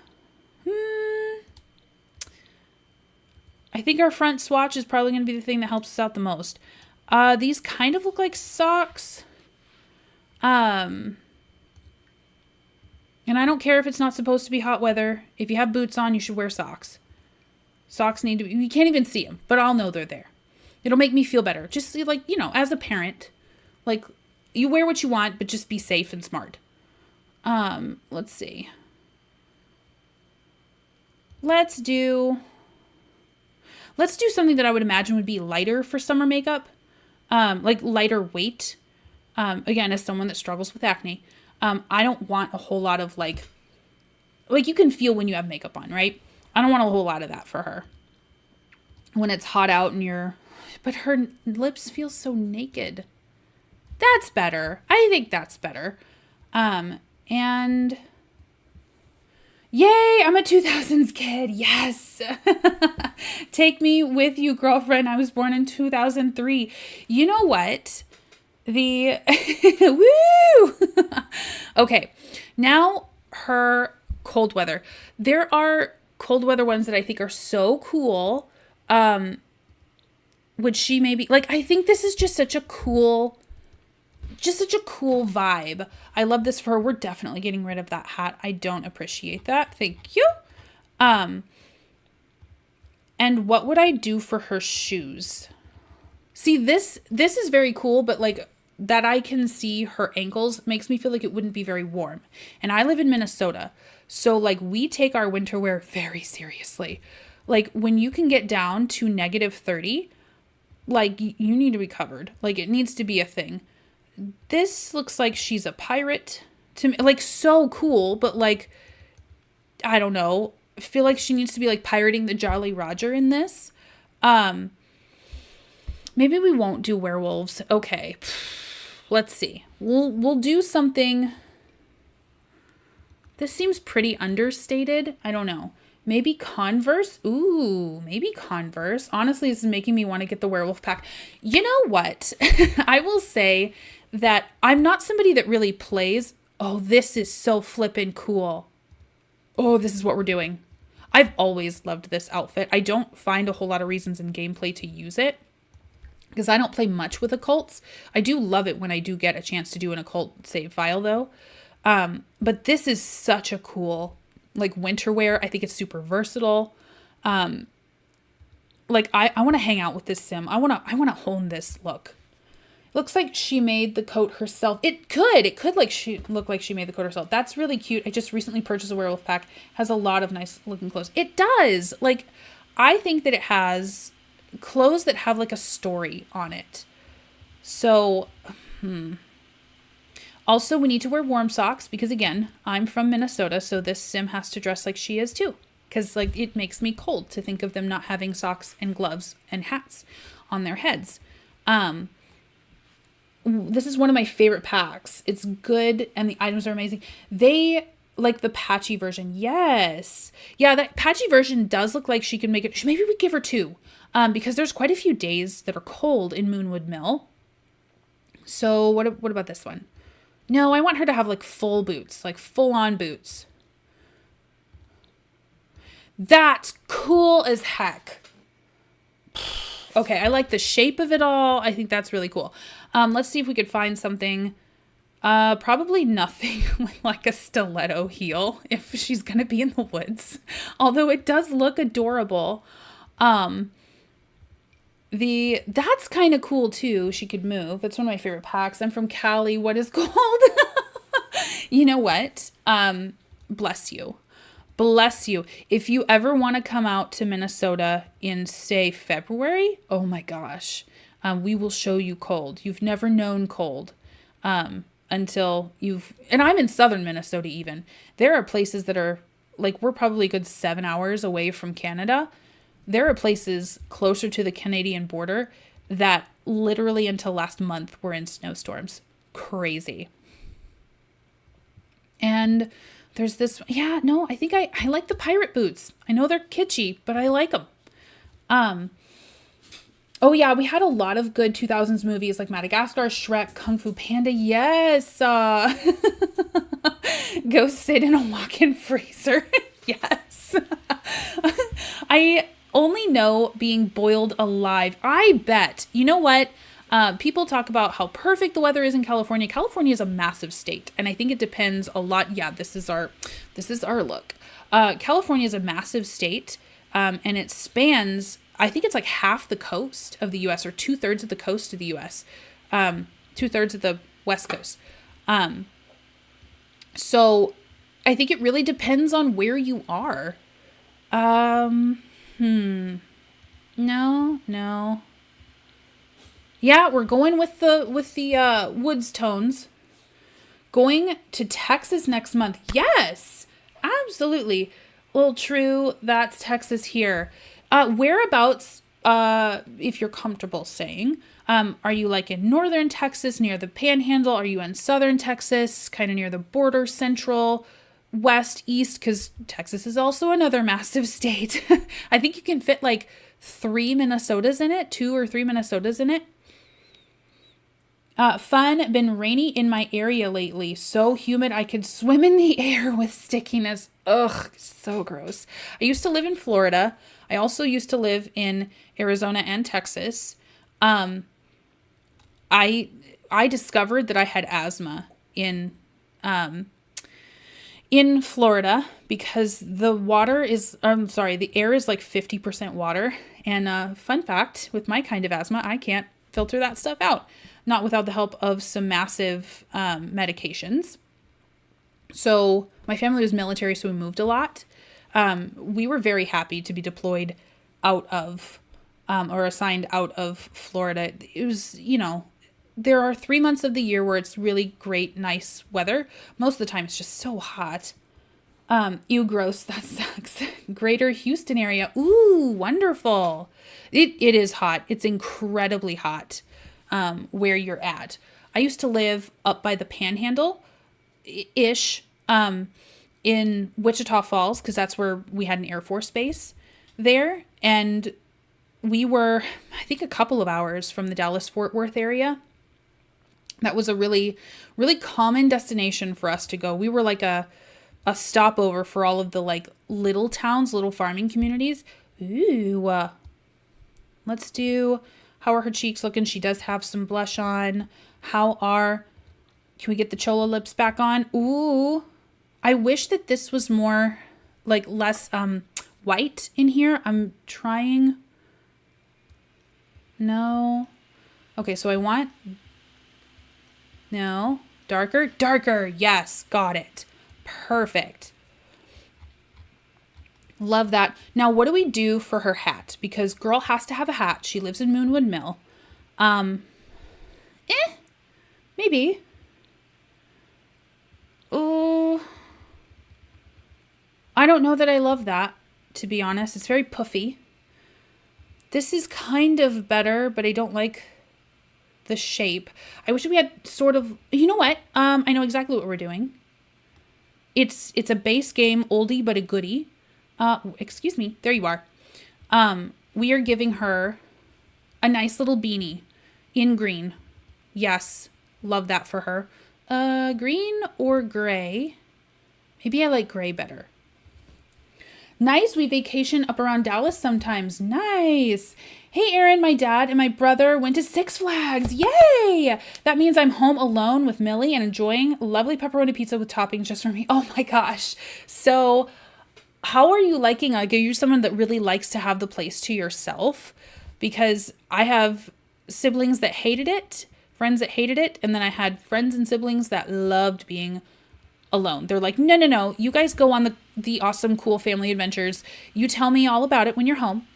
I think our front swatch is probably going to be the thing that helps us out the most. These kind of look like socks. And I don't care if it's not supposed to be hot weather. If you have boots on, you should wear socks. Socks need to be, you can't even see them, but I'll know they're there. It'll make me feel better. Just like, as a parent, like, you wear what you want, but just be safe and smart. Let's see. Let's do something that I would imagine would be lighter for summer makeup. Like lighter weight. Again, as someone that struggles with acne, I don't want a whole lot of like you can feel when you have makeup on, right? I don't want a whole lot of that for her. when it's hot out and but her lips feel so naked. That's better. I think that's better. And yay, I'm a 2000s kid. Yes. Take me with you, girlfriend. I was born in 2003. You know what? Woo! Okay. Now her cold weather. There are cold weather ones that I think are so cool. Would she maybe, like, I think this is just such a cool vibe. I love this for her. We're definitely getting rid of that hat. I don't appreciate that. Thank you. And what would I do for her shoes? See, this is very cool, but like that I can see her ankles makes me feel like it wouldn't be very warm. And I live in Minnesota. So like we take our winter wear very seriously. Like when you can get down to -30, like you need to be covered. Like it needs to be a thing. This looks like she's a pirate to me. Like so cool, but like, I don't know. I feel like she needs to be like pirating the Jolly Roger in this. Maybe we won't do werewolves. Okay. Let's see. We'll do something. This seems pretty understated. I don't know. Maybe Converse. Ooh, maybe Converse. Honestly, this is making me want to get the werewolf pack. You know what? I will say that I'm not somebody that really plays. Oh, this is so flippin' cool. Oh, this is what we're doing. I've always loved this outfit. I don't find a whole lot of reasons in gameplay to use it because I don't play much with occults. I do love it when I do get a chance to do an occult save file though. But this is such a cool like winter wear. I think it's super versatile. Like I want to hang out with this sim. I want to hone this look. Looks like she made the coat herself. It could like she look like she made the coat herself. That's really cute. I just recently purchased a werewolf pack. Has a lot of nice looking clothes. It does. Like I think that it has clothes that have like a story on it. So, Also, we need to wear warm socks because again, I'm from Minnesota, so this sim has to dress like she is too. Because like it makes me cold to think of them not having socks and gloves and hats on their heads. This is one of my favorite packs. It's good and the items are amazing. They like the patchy version. Yes. Yeah, that patchy version does look like she can make it. Maybe we give her 2. Because there's quite a few days that are cold in Moonwood Mill. So what about this one? No, I want her to have like full boots, like full on boots. That's cool as heck. Okay, I like the shape of it all. I think that's really cool. Let's see if we could find something. Probably nothing like a stiletto heel if she's going to be in the woods. Although it does look adorable. That's kind of cool too. She could move. That's one of my favorite packs. I'm from Cali. What is called? You know what? Bless you. Bless you. If you ever want to come out to Minnesota in, say, February, oh my gosh, we will show you cold. You've never known cold until and I'm in southern Minnesota even. There are places that are, like, we're probably a good 7 hours away from Canada. There are places closer to the Canadian border that literally until last month were in snowstorms. Crazy. And there's this, yeah, no, I think I like the pirate boots. I know they're kitschy, but I like them. Oh yeah, we had a lot of good 2000s movies like Madagascar, Shrek, Kung Fu Panda. Yes. Go sit in a walk-in freezer. Yes. I only know being boiled alive. I bet. You know what? People talk about how perfect the weather is in California. California is a massive state, and I think it depends a lot. Yeah, this is our look. California is a massive state, and it spans, I think it's like half the coast of the U.S. or 2/3 of the coast of the U.S., 2/3 of the West Coast. So I think it really depends on where you are. No. Yeah, we're going with the woods tones. Going to Texas next month. Yes, absolutely. Well, true. That's Texas here. Whereabouts if you're comfortable saying. Are you like in northern Texas near the Panhandle? Are you in southern Texas, kind of near the border, central, west, east? Because Texas is also another massive state. I think you can fit like 3 Minnesotas in it, 2 or 3 Minnesotas in it. Fun, been rainy in my area lately. So humid I could swim in the air with stickiness. Ugh, so gross. I used to live in Florida. I also used to live in Arizona and Texas. I discovered that I had asthma in Florida because the air is like 50% water. And fun fact, with my kind of asthma, I can't filter that stuff out, not without the help of some massive medications. So my family was military, so we moved a lot. We were very happy to be deployed out of or assigned out of Florida. It was, there are 3 months of the year where it's really great, nice weather. Most of the time it's just so hot. Ew, gross. That sucks. Greater Houston area. Ooh, wonderful. It is hot. It's incredibly hot where you're at. I used to live up by the Panhandle-ish in Wichita Falls because that's where we had an Air Force base there. And we were, I think, a couple of hours from the Dallas-Fort Worth area. That was a really, really common destination for us to go. We were like a stopover for all of the like little towns, little farming communities. Ooh. Let's do, how are her cheeks looking? She does have some blush on. Can we get the Cholo lips back on? Ooh. I wish that this was more like less white in here. I'm trying. No. Okay, so I want, no, darker. Yes, got it. Perfect. Love that. Now, what do we do for her hat? Because girl has to have a hat. She lives in Moonwood Mill. Maybe. Oh, I don't know that I love that, to be honest. It's very puffy. This is kind of better, but I don't like the shape. I wish we had sort of, you know what? I know exactly what we're doing. It's a base game, oldie but a goodie. Excuse me. There you are. We are giving her a nice little beanie in green. Yes. Love that for her. Green or gray? Maybe I like gray better. Nice. We vacation up around Dallas sometimes. Nice. Hey, Erin, my dad and my brother went to Six Flags. Yay! That means I'm home alone with Millie and enjoying lovely pepperoni pizza with toppings just for me. Oh my gosh. So how are you liking? Like, are you someone that really likes to have the place to yourself? Because I have siblings that hated it, friends that hated it, and then I had friends and siblings that loved being alone. They're like, no, you guys go on the awesome, cool family adventures. You tell me all about it when you're home.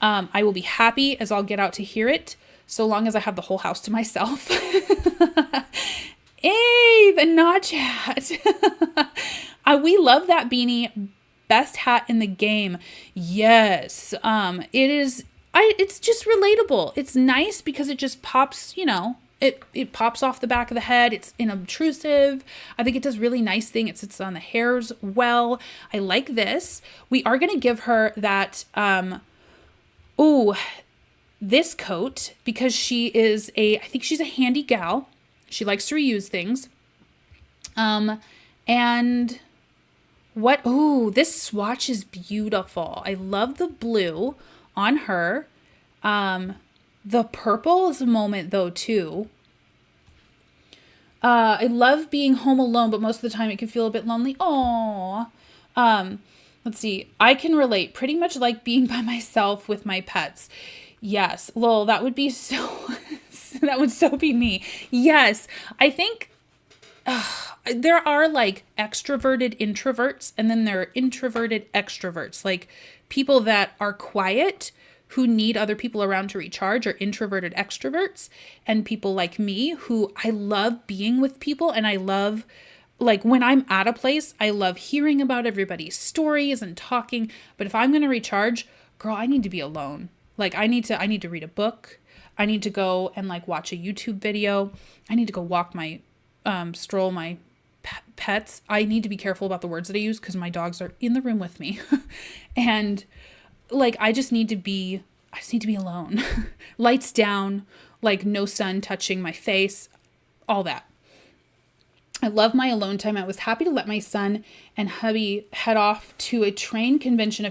I will be happy as I'll get out to hear it, so long as I have the whole house to myself. Hey, the Notch hat. We love that beanie. Best hat in the game. Yes. It is. It's just relatable. It's nice because it just pops, it pops off the back of the head. It's inobtrusive. I think it does really nice thing. It sits on the hairs well. I like this. We are going to give her that, this coat because I think she's a handy gal. She likes to reuse things. And this swatch is beautiful. I love the blue on her. The purple is a moment though too. I love being home alone, but most of the time it can feel a bit lonely. Aww. Let's see. I can relate. Pretty much like being by myself with my pets. Yes. Lol, that would be that would so be me. Yes. I think there are like extroverted introverts and then there are introverted extroverts. Like people that are quiet who need other people around to recharge are introverted extroverts, and people like me who I love being with people and I love, like when I'm at a place, I love hearing about everybody's stories and talking. But if I'm going to recharge, girl, I need to be alone. Like I need to read a book. I need to go and like watch a YouTube video. I need to go walk my, stroll my pets. I need to be careful about the words that I use because my dogs are in the room with me. And like, I just need to be alone. Lights down, like no sun touching my face, all that. I love my alone time. I was happy to let my son and hubby head off to a train convention a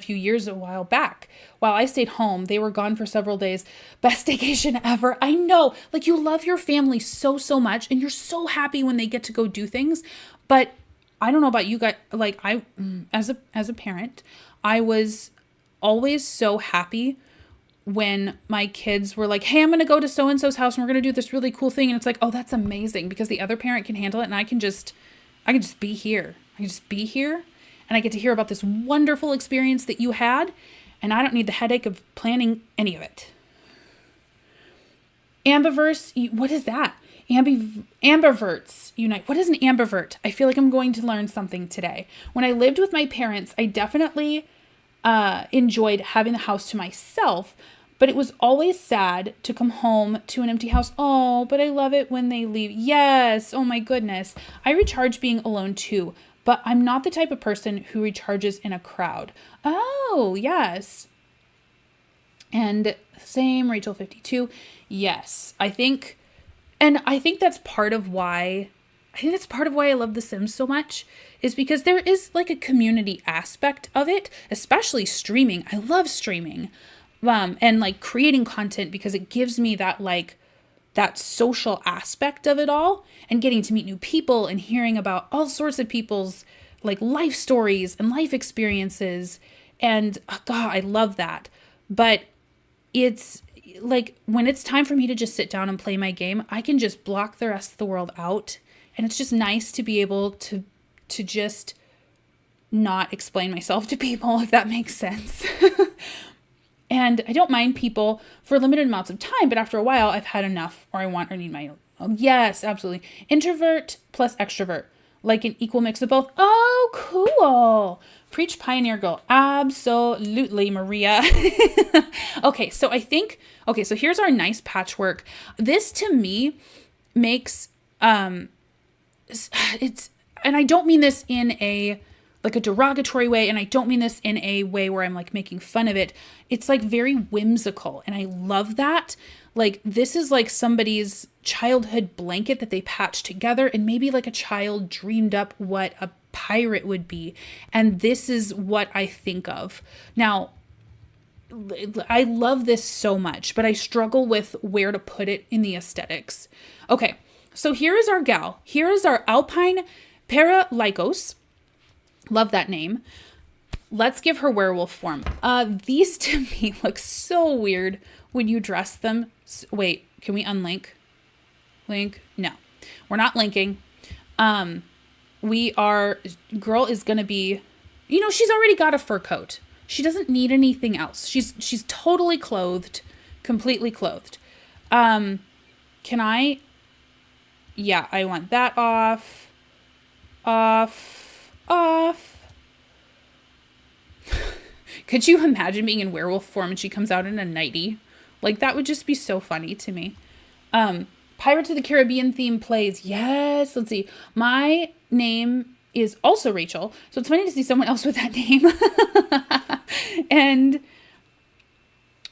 while back. While I stayed home, they were gone for several days. Best vacation ever. I know, like you love your family so, so much and you're so happy when they get to go do things. But I don't know about you guys. Like as a parent, I was always so happy when my kids were like, hey, I'm going to go to so-and-so's house and we're going to do this really cool thing. And it's like, oh, that's amazing because the other parent can handle it. And I can just be here. I can just be here and I get to hear about this wonderful experience that you had. And I don't need the headache of planning any of it. Ambiverse, what is that? Ambiverts unite. What is an ambivert? I feel like I'm going to learn something today. When I lived with my parents, I definitely enjoyed having the house to myself, but it was always sad to come home to an empty house. Oh, but I love it when they leave. Yes. Oh my goodness. I recharge being alone too, but I'm not the type of person who recharges in a crowd. Oh, yes. And same, Rachel 52. Yes. I think that's part of why I love The Sims so much is because there is like a community aspect of it, especially streaming. I love streaming. And like creating content because it gives me that that social aspect of it all and getting to meet new people and hearing about all sorts of people's like life stories and life experiences. And God, I love that. But it's like when it's time for me to just sit down and play my game, I can just block the rest of the world out. And it's just nice to be able to just not explain myself to people, if that makes sense. And I don't mind people for limited amounts of time, but after a while I've had enough or I want or need my own. Oh, yes, absolutely. Introvert plus extrovert, like an equal mix of both. Oh, cool. Preach pioneer girl. Absolutely, Maria. Okay, so so here's our nice patchwork. This to me makes, and I don't mean this in a derogatory way. And I don't mean this in a way where I'm like making fun of it. It's like very whimsical. And I love that. Like this is like somebody's childhood blanket that they patched together. And maybe like a child dreamed up what a pirate would be. And this is what I think of. Now, I love this so much, but I struggle with where to put it in the aesthetics. Okay. So here is our gal. Here is our Alpine Paralycos. Love that name. Let's give her werewolf form. These to me look so weird when you dress them. Wait, can we unlink? Link? No, we're not linking. Girl is going to be, she's already got a fur coat. She doesn't need anything else. She's totally clothed, completely clothed. Can I? Yeah, I want that off. Could you imagine being in werewolf form and she comes out in a nightie? Like that would just be so funny to me. Pirates of the Caribbean theme plays. Yes. Let's see. My name is also Rachel. So it's funny to see someone else with that name.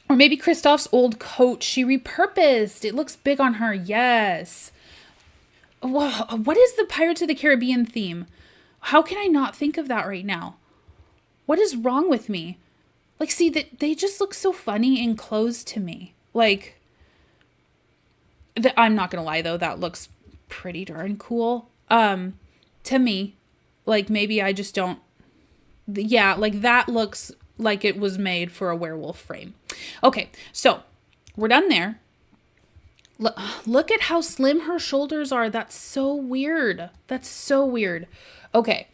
Or maybe Kristoff's old coat she repurposed. It looks big on her. Yes. Whoa, what is the Pirates of the Caribbean theme? How can I not think of that right now? What is wrong with me? Like, see, that they just look so funny in clothes to me. Like, I'm not going to lie, though. That looks pretty darn cool. To me, like, maybe I just don't. Yeah, like, that looks like it was made for a werewolf frame. Okay, so we're done there. Look at how slim her shoulders are. That's so weird. That's so weird. Okay.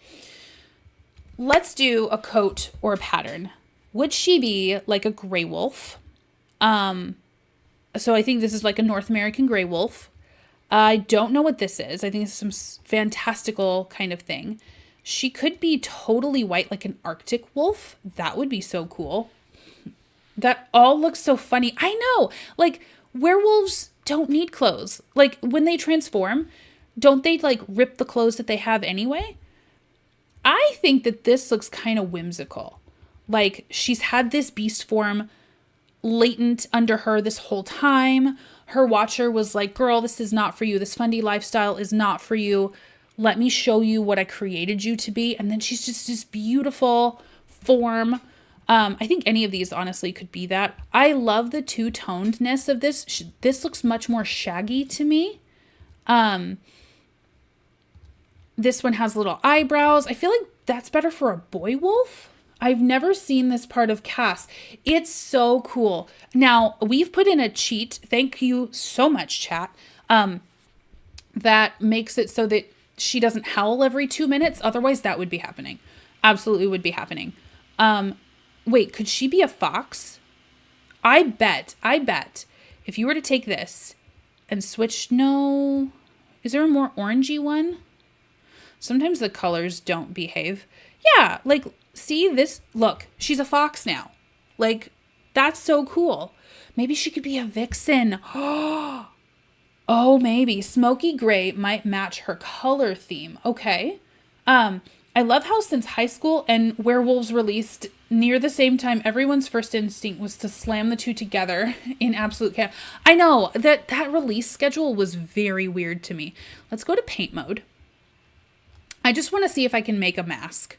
Let's do a coat or a pattern. Would she be like a gray wolf? So I think this is like a North American gray wolf. I don't know what this is. I think it's some fantastical kind of thing. She could be totally white, like an Arctic wolf. That would be so cool. That all looks so funny. I know. Like, werewolves don't need clothes. Like, when they transform, don't they, like, rip the clothes that they have anyway? I think that this looks kind of whimsical. Like, she's had this beast form latent under her this whole time. Her watcher was like, girl, this is not for you. This Fundie lifestyle is not for you. Let me show you what I created you to be. And then she's just this beautiful form. I think any of these honestly could be that. I love the two-tonedness of this. This looks much more shaggy to me. This one has little eyebrows. I feel like that's better for a boy wolf. I've never seen this part of Cass. It's so cool. Now, we've put in a cheat. Thank you so much, chat. That makes it so that she doesn't howl every 2 minutes. Otherwise, that would be happening. Absolutely would be happening. Wait, could she be a fox? I bet if you were to take this and switch, no, is there a more orangey one? Sometimes the colors don't behave. Yeah, like, see this? Look, she's a fox now. Like, that's so cool. Maybe she could be a vixen. Oh, maybe. Smoky gray might match her color theme. Okay. I love how since high school and werewolves released near the same time, everyone's first instinct was to slam the two together in absolute chaos. I know that release schedule was very weird to me. Let's go to paint mode. I just want to see if I can make a mask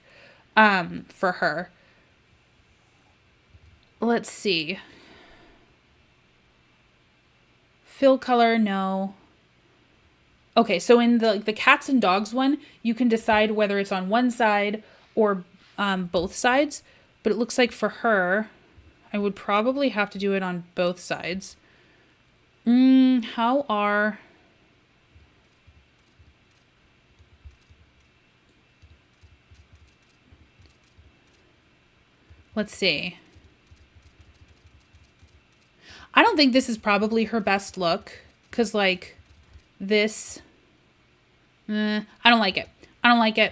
for her. Let's see. Fill color, no. Okay, so in the cats and dogs one, you can decide whether it's on one side or both sides. But it looks like for her, I would probably have to do it on both sides. How are... Let's see. I don't think this is probably her best look. Because, like, this... I don't like it. I don't like it.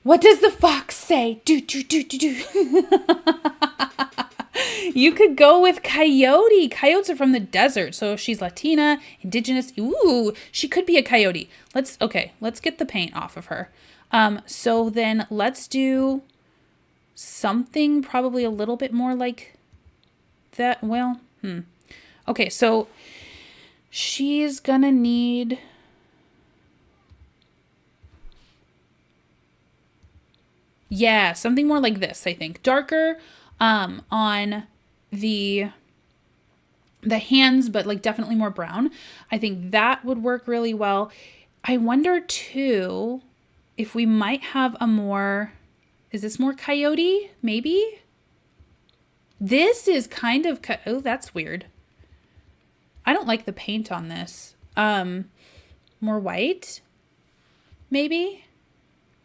What does the fox say? Do. You could go with coyote. Coyotes are from the desert. So if she's Latina, indigenous, ooh, she could be a coyote. Let's get the paint off of her. So then let's do something probably a little bit more like that. Well, Okay, so she's gonna need... Yeah, something more like this, I think. Darker on the hands, but like definitely more brown. I think that would work really well. I wonder too if we might have a more... Is this more coyote? Maybe? This is kind of... Oh, that's weird. I don't like the paint on this. More white? Maybe?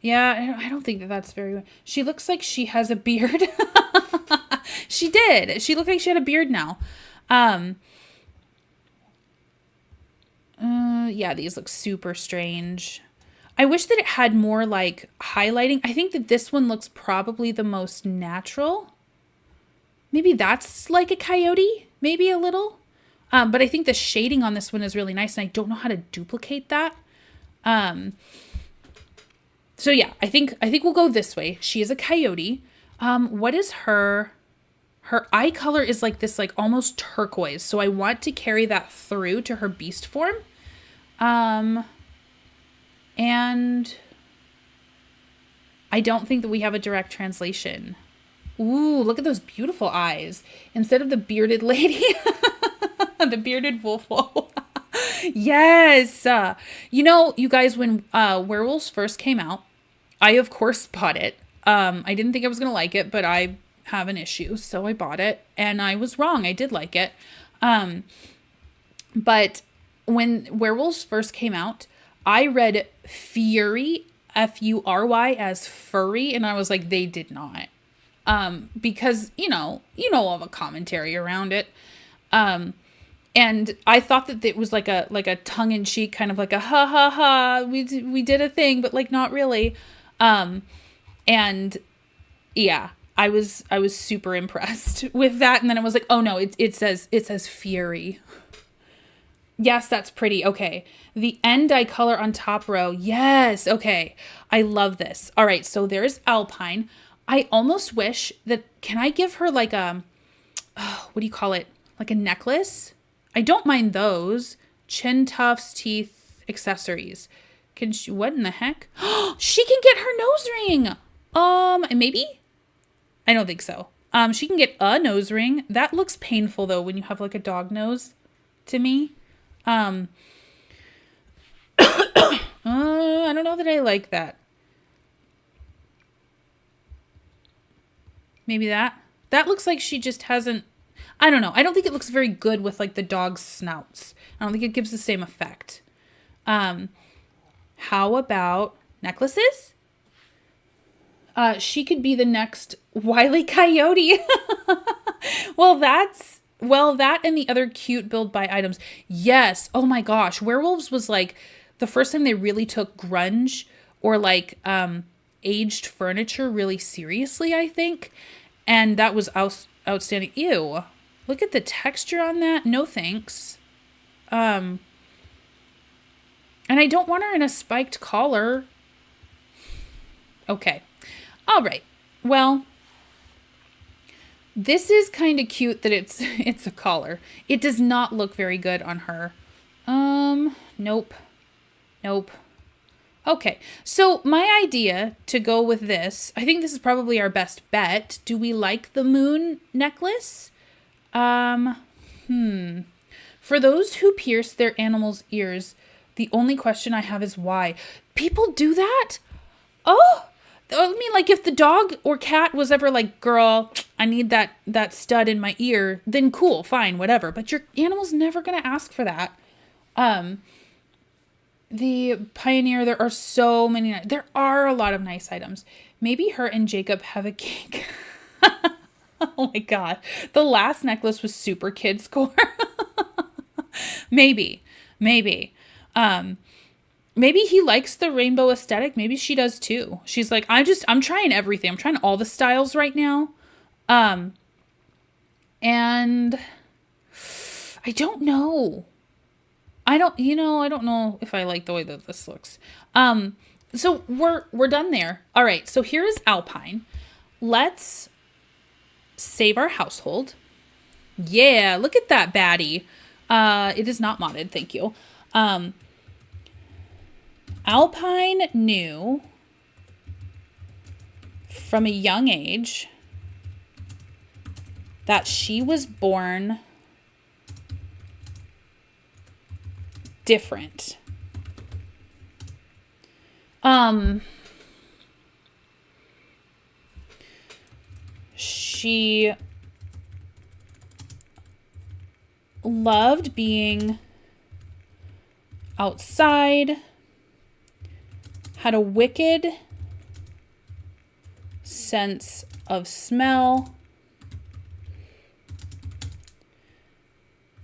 Yeah, I don't think that that's very... She looks like she has a beard. She did. She looked like she had a beard now. Yeah, these look super strange. I wish that it had more, like, highlighting. I think that this one looks probably the most natural. Maybe that's like a coyote. Maybe a little. But I think the shading on this one is really nice, and I don't know how to duplicate that. So yeah, I think we'll go this way. She is a coyote. What is her eye color is like this, like almost turquoise. So I want to carry that through to her beast form. And I don't think that we have a direct translation. Ooh, look at those beautiful eyes. Instead of the bearded lady, the bearded wolf. Yes. You know, you guys, when Werewolves first came out, I, of course, bought it. I didn't think I was going to like it, but I have an issue, so I bought it. And I was wrong. I did like it. But when Werewolves first came out, I read Fury, Fury, as furry, and I was like, they did not. Because, you know all the commentary around it. And I thought that it was like a tongue-in-cheek, kind of like a ha ha ha, we did a thing, but like not really. And yeah, I was super impressed with that. And then it was like, oh no, it says Fury. Yes, that's pretty. Okay. The end eye color on top row. Yes. Okay. I love this. All right. So there's Alpine. I almost wish that, can I give her like a, what do you call it? Like a necklace? I don't mind those. Chin tufts, teeth, accessories. Can she, what in the heck? She can get her nose ring. Maybe? I don't think so. She can get a nose ring. That looks painful though when you have like a dog nose to me. I don't know that I like that. Maybe that looks like she just hasn't, I don't know. I don't think it looks very good with like the dog's snouts. I don't think it gives the same effect. How about necklaces? She could be the next Wile E. Coyote. That and the other cute build by items. Yes. Oh my gosh. Werewolves was like the first time they really took grunge or like aged furniture really seriously, I think. And that was outstanding. Ew. Look at the texture on that. No thanks. And I don't want her in a spiked collar. Okay. All right. Well, this is kind of cute that it's a collar. It does not look very good on her. Nope. Okay. So my idea to go with this, I think this is probably our best bet. Do we like the moon necklace? For those who pierce their animals' ears, the only question I have is why. People do that? Oh, I mean, like if the dog or cat was ever like, girl, I need that stud in my ear, then cool, fine, whatever. But your animal's never going to ask for that. The Pioneer, there are so many. There are a lot of nice items. Maybe her and Jacob have a cake. Oh my God. The last necklace was super kid score. Maybe. Maybe he likes the rainbow aesthetic. Maybe she does too. She's like, I'm trying everything. I'm trying all the styles right now. And I don't know. I don't know if I like the way that this looks. So we're done there. All right. So here is Alpine. Let's save our household. Yeah. Look at that baddie. It is not modded. Thank you. Alpine knew from a young age that she was born different. She loved being outside, had a wicked sense of smell,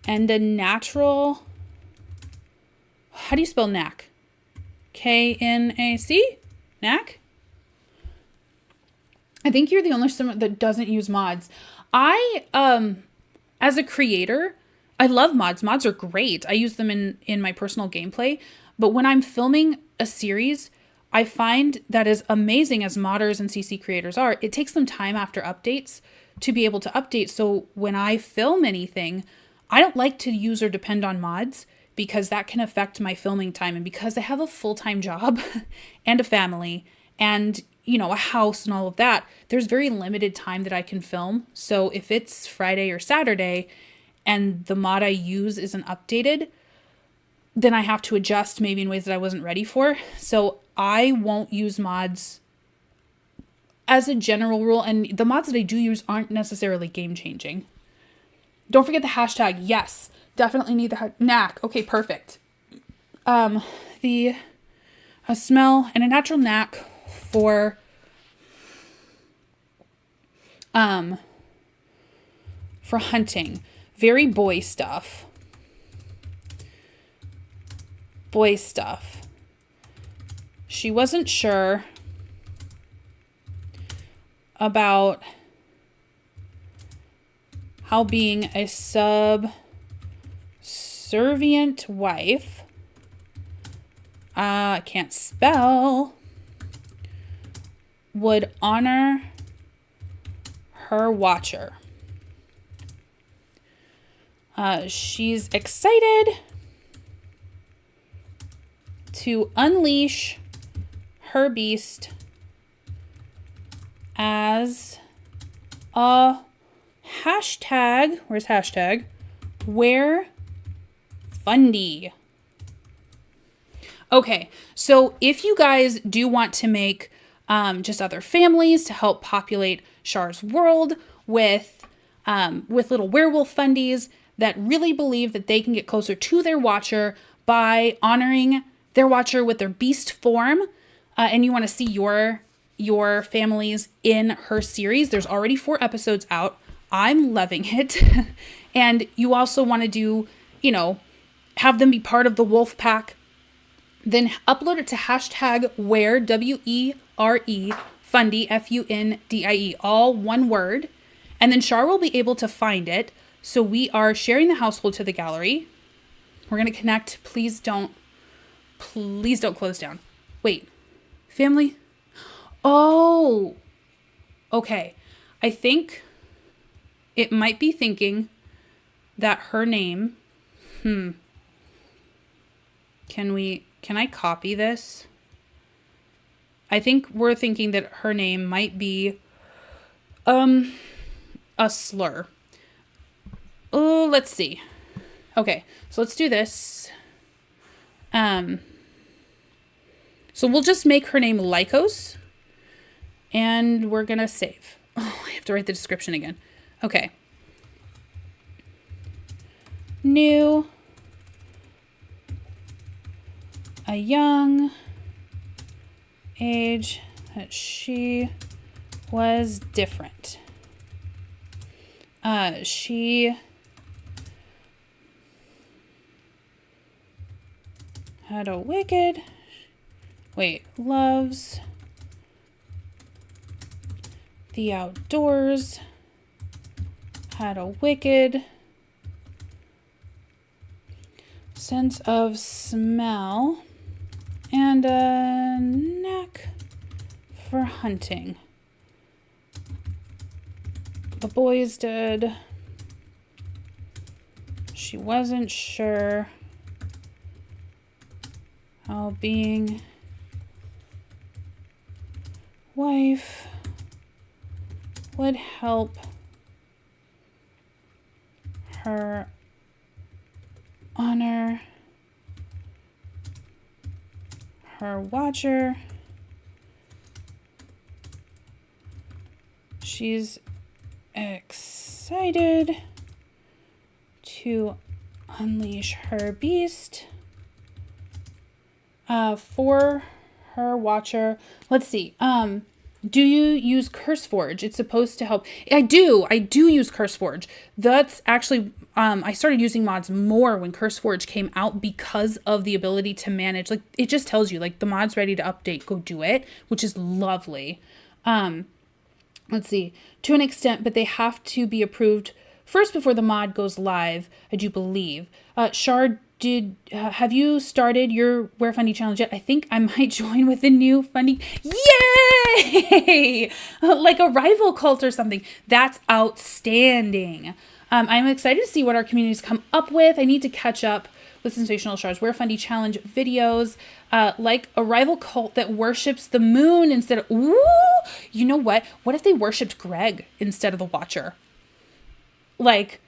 and a natural, how do you spell knack? K-N-A-C? Knack? I think you're the only someone that doesn't use mods. I, as a creator, I love mods. Mods are great. I use them in my personal gameplay. But when I'm filming a series, I find that as amazing as modders and CC creators are, it takes them time after updates to be able to update. So when I film anything, I don't like to use or depend on mods because that can affect my filming time. And because I have a full-time job and a family and, a house and all of that, there's very limited time that I can film. So if it's Friday or Saturday and the mod I use isn't updated, then I have to adjust maybe in ways that I wasn't ready for. So I won't use mods as a general rule. And the mods that I do use aren't necessarily game changing. Don't forget the hashtag. Yes, definitely need the knack. Okay, perfect. A smell and a natural knack for hunting. Very boy stuff. She wasn't sure about how being a subservient wife, I can't spell, would honor her watcher. She's excited to unleash her beast as a hashtag, where's hashtag? Were-Fundie. Okay, so if you guys do want to make just other families to help populate Char's world with little werewolf fundies that really believe that they can get closer to their watcher by honoring their watcher with their beast form, and you want to see your families in her series, there's already 4 episodes out. I'm loving it. And you also want to do, have them be part of the wolf pack, then upload it to hashtag Were, W-E-R-E, Fundie, F-U-N-D-I-E, all one word. And then Char will be able to find it. So we are sharing the household to the gallery. We're going to connect. Please don't close down. Wait, family? Oh, okay. I think it might be thinking that her name, can I copy this? I think we're thinking that her name might be a slur. Oh, let's see. Okay, so let's do this. So we'll just make her name Lycos, and we're gonna save. Oh, I have to write the description again. Okay. New, a young age that she was different. She had a loves the outdoors, had a wicked sense of smell, and a knack for hunting. The boys did. She wasn't sure how being wife would help her honor her watcher. She's excited to unleash her beast for her watcher. Let's see. Do you use CurseForge? It's supposed to help. I do use CurseForge. That's actually, I started using mods more when CurseForge came out because of the ability to manage. Like, it just tells you, like, the mod's ready to update, go do it, which is lovely. Let's see. To an extent, but they have to be approved first before the mod goes live, I do believe. Char, have you started your Were-Fundie challenge yet? I think I might join with the new Fundie. Yay! Like a rival cult or something. That's outstanding. I'm excited to see what our communities come up with. I need to catch up with Sensational Char's Were-Fundie challenge videos. Like a rival cult that worships the moon instead of... Ooh! You know what? What if they worshipped Greg instead of the Watcher? Like,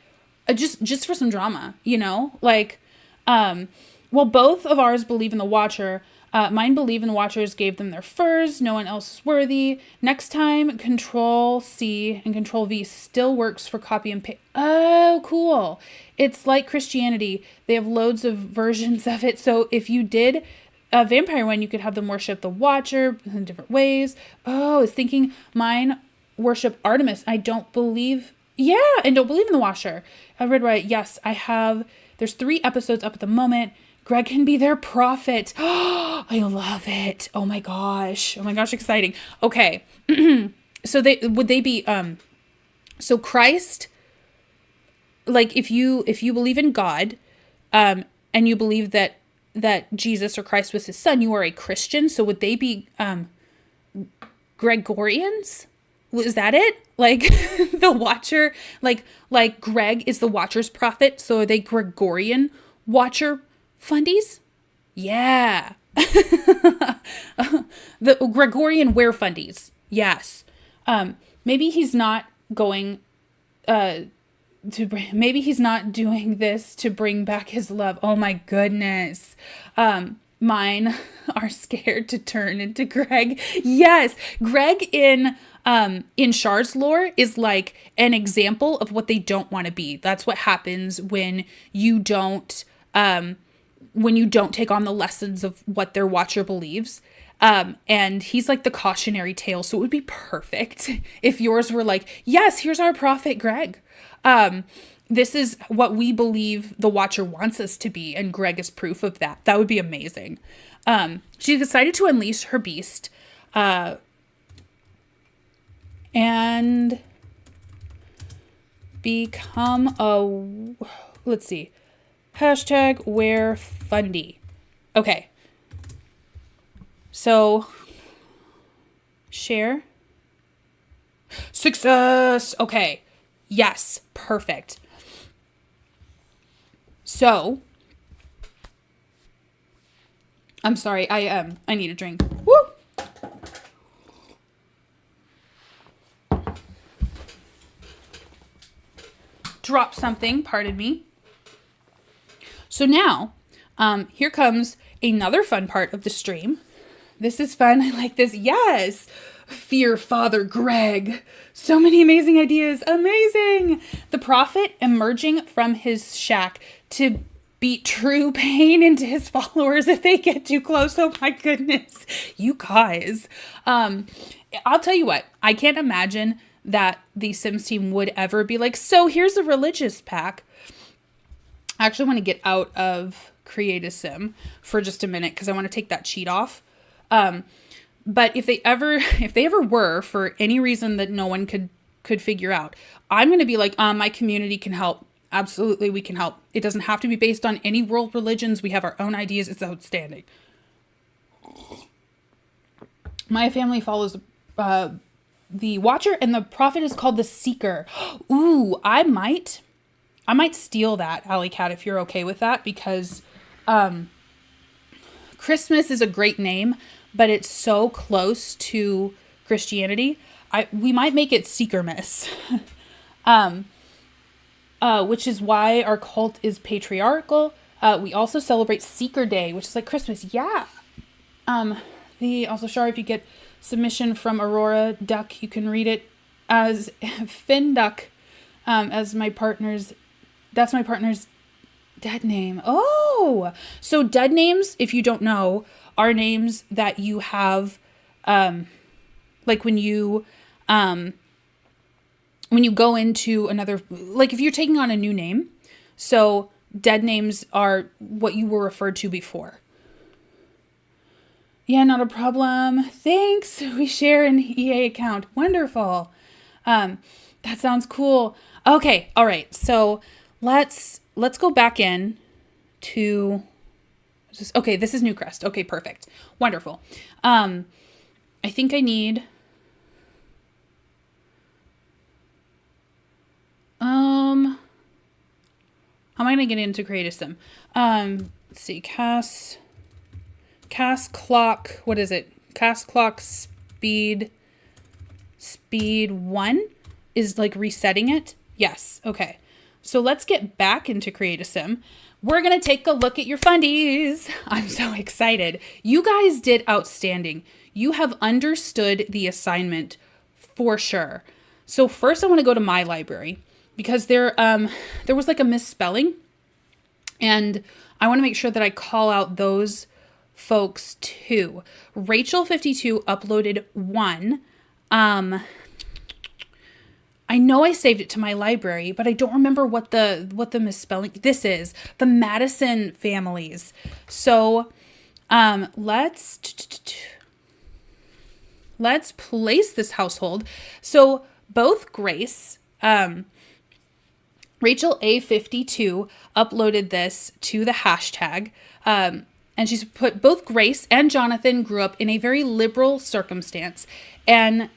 just for some drama, Like... well, both of ours believe in the Watcher. Mine believe in the Watchers gave them their furs. No one else is worthy. Next time, Control-C and Control-V still works for copy and paste. Oh, cool. It's like Christianity. They have loads of versions of it. So if you did a vampire one, you could have them worship the Watcher in different ways. Oh, I was thinking mine worship Artemis. I don't believe... Yeah, and don't believe in the Watcher. I read right. Yes, I have... There's 3 episodes up at the moment. Greg can be their prophet. Oh, I love it. Oh my gosh, exciting. Okay. So so Christ like if you believe in God, and you believe that Jesus or Christ was his son, you are a Christian. So would they be Gregorians? Was that it? Like the Watcher, like Greg is the Watcher's prophet. So are they Gregorian Watcher Fundies? Yeah. The Gregorian Were-Fundies. Yes. Maybe he's not going maybe he's not doing this to bring back his love. Oh my goodness. Mine are scared to turn into Greg. Yes, Greg in Char's lore is like an example of what they don't want to be. That's what happens when you don't take on the lessons of what their Watcher believes. And he's like the cautionary tale. So it would be perfect if yours were like, yes, here's our prophet Greg. This is what we believe the Watcher wants us to be, and Greg is proof of that. That would be amazing. She decided to unleash her beast, and become let's see, hashtag Were-Fundie. Okay. So, share. Success! Okay. Yes, perfect. So, I'm sorry, I need a drink. Woo! Drop something, pardon me. So now, here comes another fun part of the stream. This is fun. I like this. Yes! Fear Father Greg. So many amazing ideas. Amazing. The prophet emerging from his shack to beat true pain into his followers if they get too close. Oh my goodness. You guys. I'll tell you what. I can't imagine that the Sims team would ever be like, so here's a religious pack. I actually want to get out of Create a Sim for just a minute because I want to take that cheat off. But if they ever were, for any reason that no one could figure out, I'm going to be like, my community can help. Absolutely, we can help. It doesn't have to be based on any world religions. We have our own ideas. It's outstanding. My family follows the Watcher, and the prophet is called the Seeker. Ooh, I might steal that, Alley Cat, if you're okay with that, because Christmas is a great name, but it's so close to Christianity. We might make it Seekermas, which is why our cult is patriarchal. We also celebrate Seeker Day, which is like Christmas. Yeah. Also, Char, if you get submission from Aurora Duck, you can read it as Finn Duck, as my partner's. That's my partner's dead name. Oh, so dead names, if you don't know, are names that you have, like when you go into another, like if you're taking on a new name. So dead names are what you were referred to before. Yeah, not a problem. Thanks. We share an EA account. Wonderful. That sounds cool. Okay. All right. So let's go back in to okay, this is Newcrest. Okay, perfect. Wonderful. I think I need how am I gonna get into Create a Sim? Let's see, cast clock, what is it? Cast clock speed 1 is like resetting it. Yes, okay. So let's get back into Create a Sim. We're going to take a look at your fundies. I'm so excited. You guys did outstanding. You have understood the assignment for sure. So first I want to go to my library because there was like a misspelling, and I want to make sure that I call out those folks too. Rachel52 uploaded 1. I know I saved it to my library, but I don't remember what the misspelling. This is the Madison families. So let's place this household. So both Grace Rachel A52 uploaded this to the hashtag, and she's put both Grace and Jonathan grew up in a very liberal circumstance, and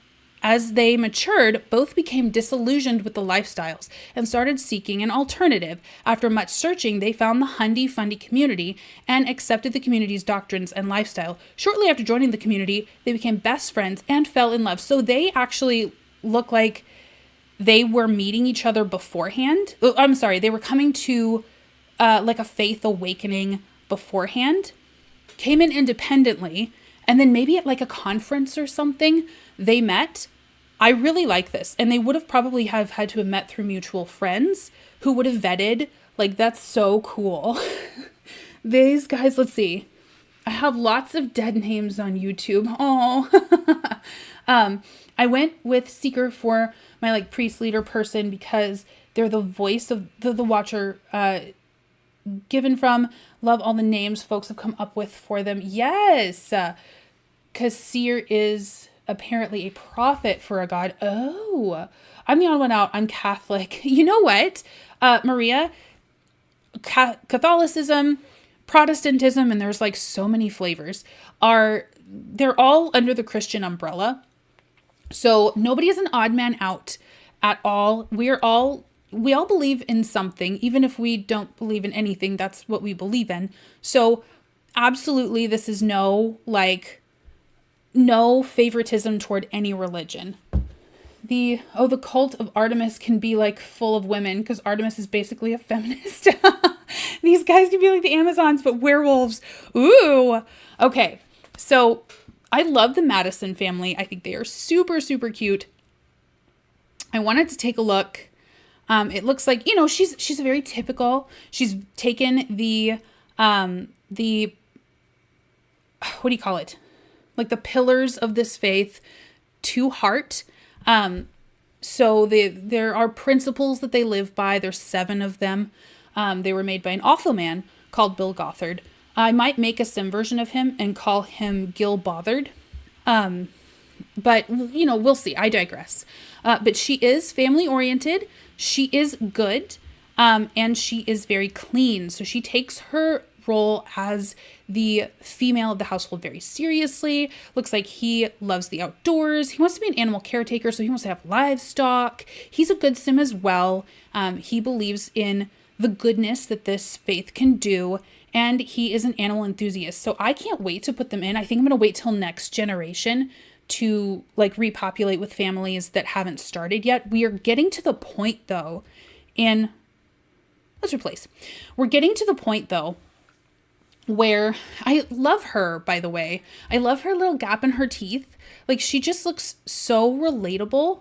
as they matured, both became disillusioned with the lifestyles and started seeking an alternative. After much searching, they found the Fundie community and accepted the community's doctrines and lifestyle. Shortly after joining the community, they became best friends and fell in love. So they actually look like they were meeting each other beforehand. Oh, I'm sorry, they were coming to like a faith awakening beforehand, came in independently, and then maybe at like a conference or something, they met. I really like this. And they would have probably have had to have met through mutual friends who would have vetted. Like, that's so cool. These guys, let's see. I have lots of dead names on YouTube. Oh, I went with Seeker for my like priest leader person because they're the voice of the watcher, given from. Love all the names folks have come up with for them. Yes. Because Seer is apparently a prophet for a god. Oh, I'm the odd one out. I'm Catholic. You know what, Maria? Catholicism, Protestantism, and there's like so many flavors, they're all under the Christian umbrella. So nobody is an odd man out at all. We all believe in something, even if we don't believe in anything. That's what we believe in. So absolutely, this is no favoritism toward any religion. The cult of Artemis can be like full of women because Artemis is basically a feminist. These guys can be like the Amazons, but werewolves. Ooh. Okay. So I love the Madison family. I think they are super, super cute. I wanted to take a look. It looks like, she's a very typical. She's taken the what do you call it? Like the pillars of this faith to heart. So there are principles that they live by. There's 7 of them. They were made by an awful man called Bill Gothard. I might make a sim version of him and call him Gil Bothered. But we'll see. I digress. But she is family oriented. She is good. And she is very clean. So she takes her role as the female of the household very seriously. Looks like he loves the outdoors. He wants to be an animal caretaker, so he wants to have livestock. He's a good sim as well. He believes in the goodness that this faith can do, and he is an animal enthusiast. So I can't wait to put them in. I think I'm going to wait till next generation to like repopulate with families that haven't started yet. We are getting to the point though, We're getting to the point though where I love her, by the way. I love her little gap in her teeth. Like, she just looks so relatable.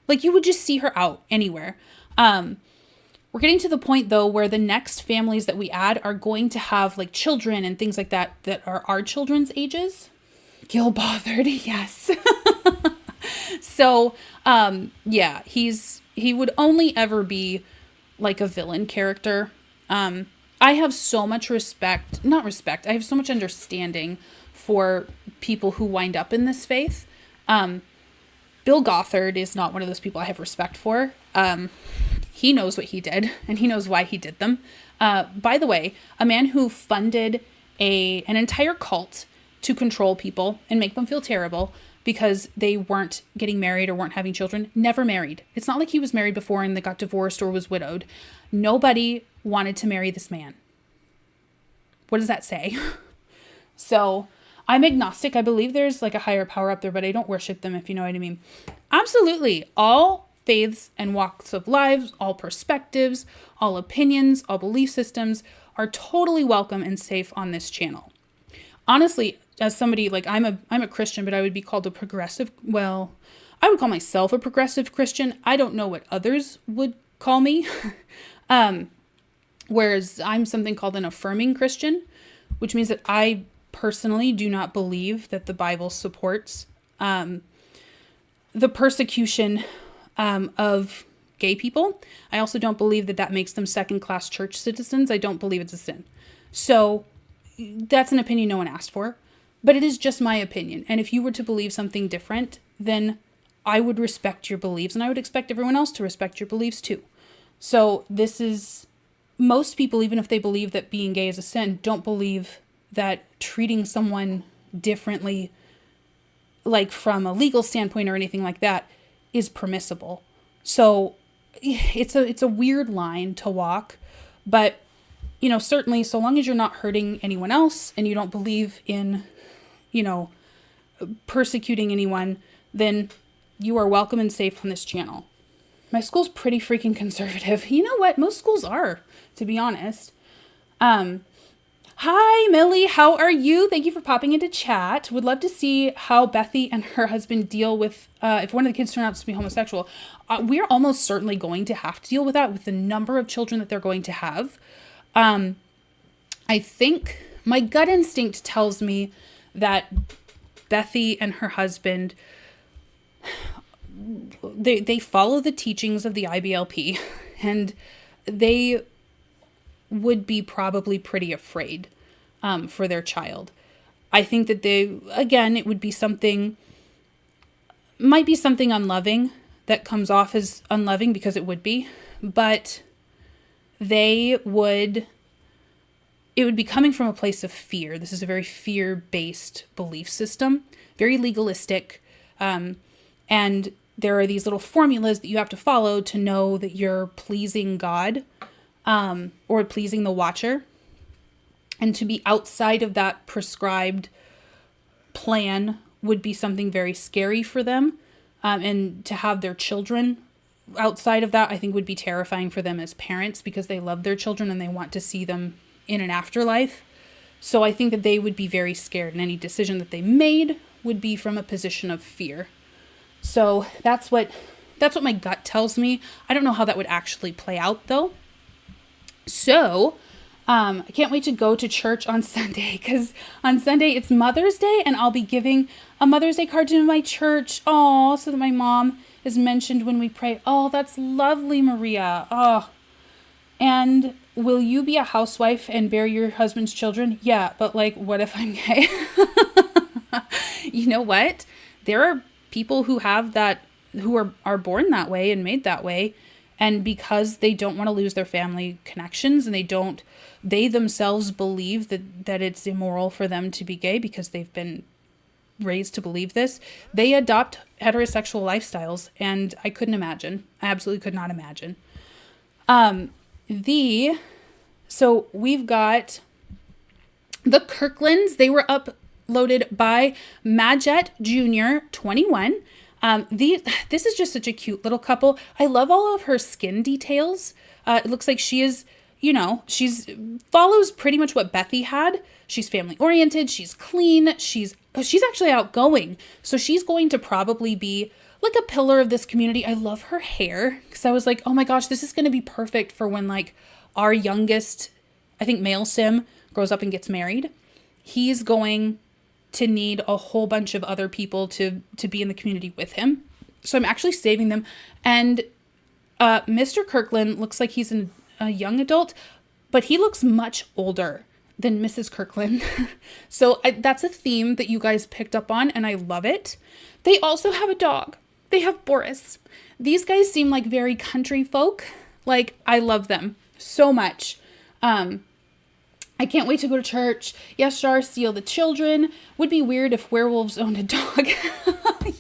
Like, you would just see her out anywhere. We're getting to the point, though, where the next families that we add are going to have, like, children and things like that are our children's ages. Gil Bothered, yes. So, yeah, he would only ever be, like, a villain character. I have so much I have so much understanding for people who wind up in this faith. Bill Gothard is not one of those people I have respect for. He knows what he did, and he knows why he did them. By the way, a man who funded an entire cult to control people and make them feel terrible because they weren't getting married or weren't having children, never married. It's not like he was married before and they got divorced or was widowed. Nobody wanted to marry this man. What does that say? So I'm agnostic. I believe there's like a higher power up there, but I don't worship them, if you know what I mean. Absolutely. All faiths and walks of lives, all perspectives, all opinions, all belief systems are totally welcome and safe on this channel. Honestly, as somebody, like I'm a Christian, but I would be called a progressive. Well, I would call myself a progressive Christian. I don't know what others would call me. Whereas I'm something called an affirming Christian, which means that I personally do not believe that the Bible supports the persecution of gay people. I also don't believe that makes them second-class church citizens. I don't believe it's a sin. So that's an opinion no one asked for, but it is just my opinion. And if you were to believe something different, then I would respect your beliefs, and I would expect everyone else to respect your beliefs too. So this is, most people, even if they believe that being gay is a sin, don't believe that treating someone differently, like from a legal standpoint or anything like that, is permissible. So it's a weird line to walk, but certainly so long as you're not hurting anyone else and you don't believe in, persecuting anyone, then you are welcome and safe on this channel. My school's pretty freaking conservative. You know what? Most schools are, to be honest. Hi, Millie. How are you? Thank you for popping into chat. Would love to see how Bethy and her husband deal with, if one of the kids turn out to be homosexual. We're almost certainly going to have to deal with that with the number of children that they're going to have. I think my gut instinct tells me that Bethy and her husband, they follow the teachings of the IBLP, and they would be probably pretty afraid for their child. I think that it would be might be something unloving that comes off as unloving, because it would be, but it would be coming from a place of fear. This is a very fear-based belief system, very legalistic. And there are these little formulas that you have to follow to know that you're pleasing God, or pleasing the watcher. And to be outside of that prescribed plan would be something very scary for them. And to have their children outside of that, I think would be terrifying for them as parents, because they love their children and they want to see them in an afterlife. So I think that they would be very scared, and any decision that they made would be from a position of fear. So that's what my gut tells me. I don't know how that would actually play out though. So I can't wait to go to church on Sunday, because on Sunday it's Mother's Day, and I'll be giving a Mother's Day card to my church. Oh, so that my mom is mentioned when we pray. Oh, that's lovely, Maria. Oh, and will you be a housewife and bear your husband's children? Yeah, but what if I'm gay? You know what? There are people who have that, who are born that way and made that way. And because they don't want to lose their family connections, and they themselves believe that it's immoral for them to be gay because they've been raised to believe this, they adopt heterosexual lifestyles. And I couldn't imagine. I absolutely could not imagine. So we've got the Kirklands. They were uploaded by Majet Jr. 21. This is just such a cute little couple. I love all of her skin details. It looks like she is, she's follows pretty much what Bethy had. She's family oriented. She's clean. She's actually outgoing. So she's going to probably be like a pillar of this community. I love her hair, because I was like, oh my gosh, this is going to be perfect for when our youngest, I think male sim, grows up and gets married. He's going to need a whole bunch of other people to be in the community with him. So I'm actually saving them. And Mr. Kirkland looks like he's a young adult, but he looks much older than Mrs. Kirkland. So that's a theme that you guys picked up on, and I love it. They also have a dog. They have Boris. These guys seem like very country folk. I love them so much. I can't wait to go to church. Yes, Char, steal the children. Would be weird if werewolves owned a dog.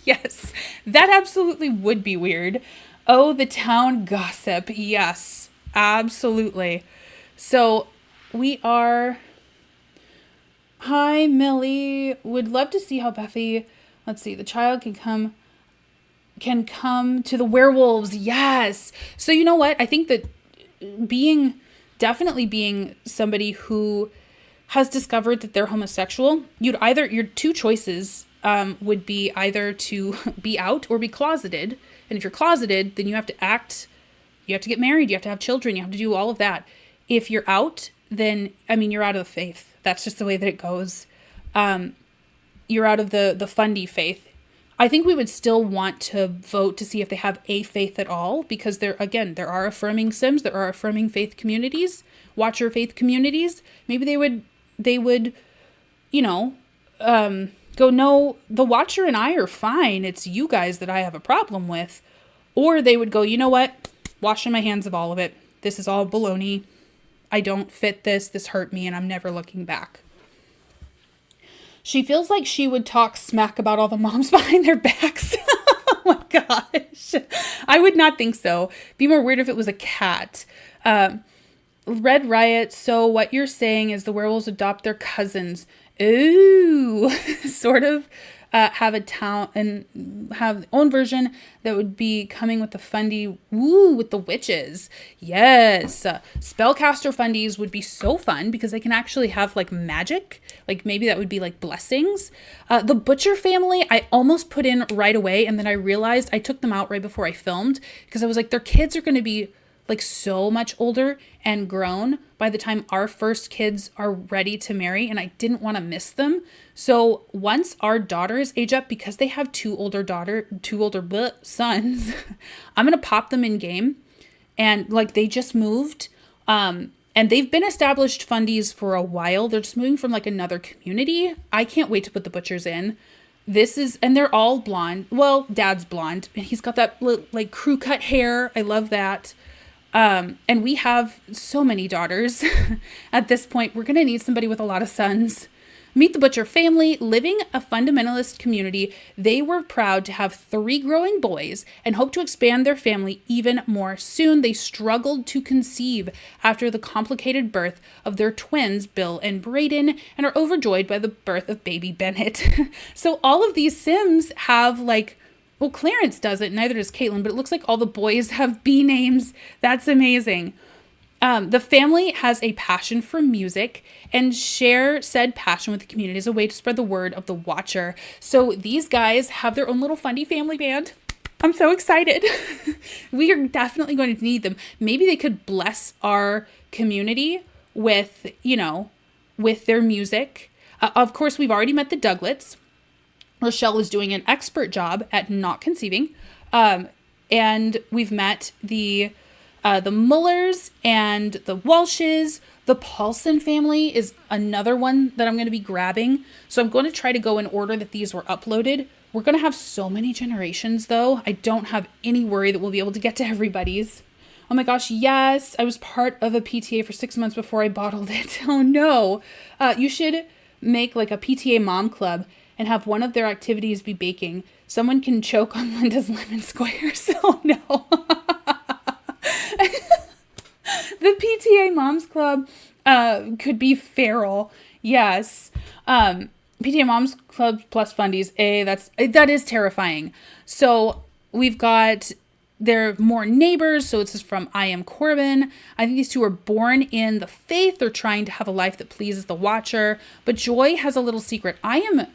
Yes, that absolutely would be weird. Oh, the town gossip. Yes, absolutely. So we are... Hi, Millie. Would love to see how Bethy... Let's see. The child can come to the werewolves. Yes. So you know what? I think that definitely being somebody who has discovered that they're homosexual, your two choices would be either to be out or be closeted. And if you're closeted, then you have to get married, you have to have children, you have to do all of that. If you're out, then, you're out of the faith. That's just the way that it goes. You're out of the Fundie faith. I think we would still want to vote to see if they have a faith at all, because there are affirming Sims, there are affirming faith communities, watcher faith communities. Maybe they would, go, no, the watcher and I are fine. It's you guys that I have a problem with. Or they would go, you know what? washing my hands of all of it. This is all baloney. I don't fit this. This hurt me and I'm never looking back. She feels like she would talk smack about all the moms behind their backs. Oh my gosh. I would not think so. Be more weird if it was a cat. Red Riot, so what you're saying is the werewolves adopt their cousins. Ooh, sort of have a town and have their own version that would be coming with the Fundie. Woo, with the witches. Yes. Spellcaster Fundies would be so fun because they can actually have like magic. Like maybe that would be like blessings. The Butcher family, I almost put in right away. And then I realized I took them out right before I filmed because I was like, their kids are going to be like so much older and grown by the time our first kids are ready to marry, and I didn't want to miss them. So once our daughters age up, because they have two older sons, I'm gonna pop them in game, and like they just moved, and they've been established fundies for a while. They're just moving from like another community. I can't wait to put the Butchers in. And they're all blonde. Well, Dad's blonde, and he's got that like crew cut hair. I love that. And we have so many daughters at this point. We're going to need somebody with a lot of sons. Meet the Butcher family, living a fundamentalist community. They were proud to have 3 growing boys and hope to expand their family even more soon. They struggled to conceive after the complicated birth of their twins, Bill and Brayden, and are overjoyed by the birth of baby Bennett. So all of these Sims have like, well, Clarence doesn't, neither does Caitlin, but it looks like all the boys have B names. That's amazing. The family has a passion for music and share said passion with the community as a way to spread the word of the Watcher. So these guys have their own little Fundie family band. I'm so excited. We are definitely going to need them. Maybe they could bless our community with, with their music. Of course, we've already met the Douglets. Rochelle is doing an expert job at not conceiving. And we've met the Mullers and the Walshes. The Paulson family is another one that I'm going to be grabbing. So I'm going to try to go in order that these were uploaded. We're going to have so many generations, though. I don't have any worry that we'll be able to get to everybody's. Oh my gosh, yes. I was part of a PTA for 6 months before I bottled it. Oh no. You should make like a PTA mom club and have one of their activities be baking. Someone can choke on Linda's lemon squares. Oh no. The PTA Moms Club could be feral. Yes. PTA Moms Club plus Fundies. That is terrifying. So we've got their more neighbors. So this is from I Am Corbin. I think these two are born in the faith. They're trying to have a life that pleases the Watcher. But Joy has a little secret. I am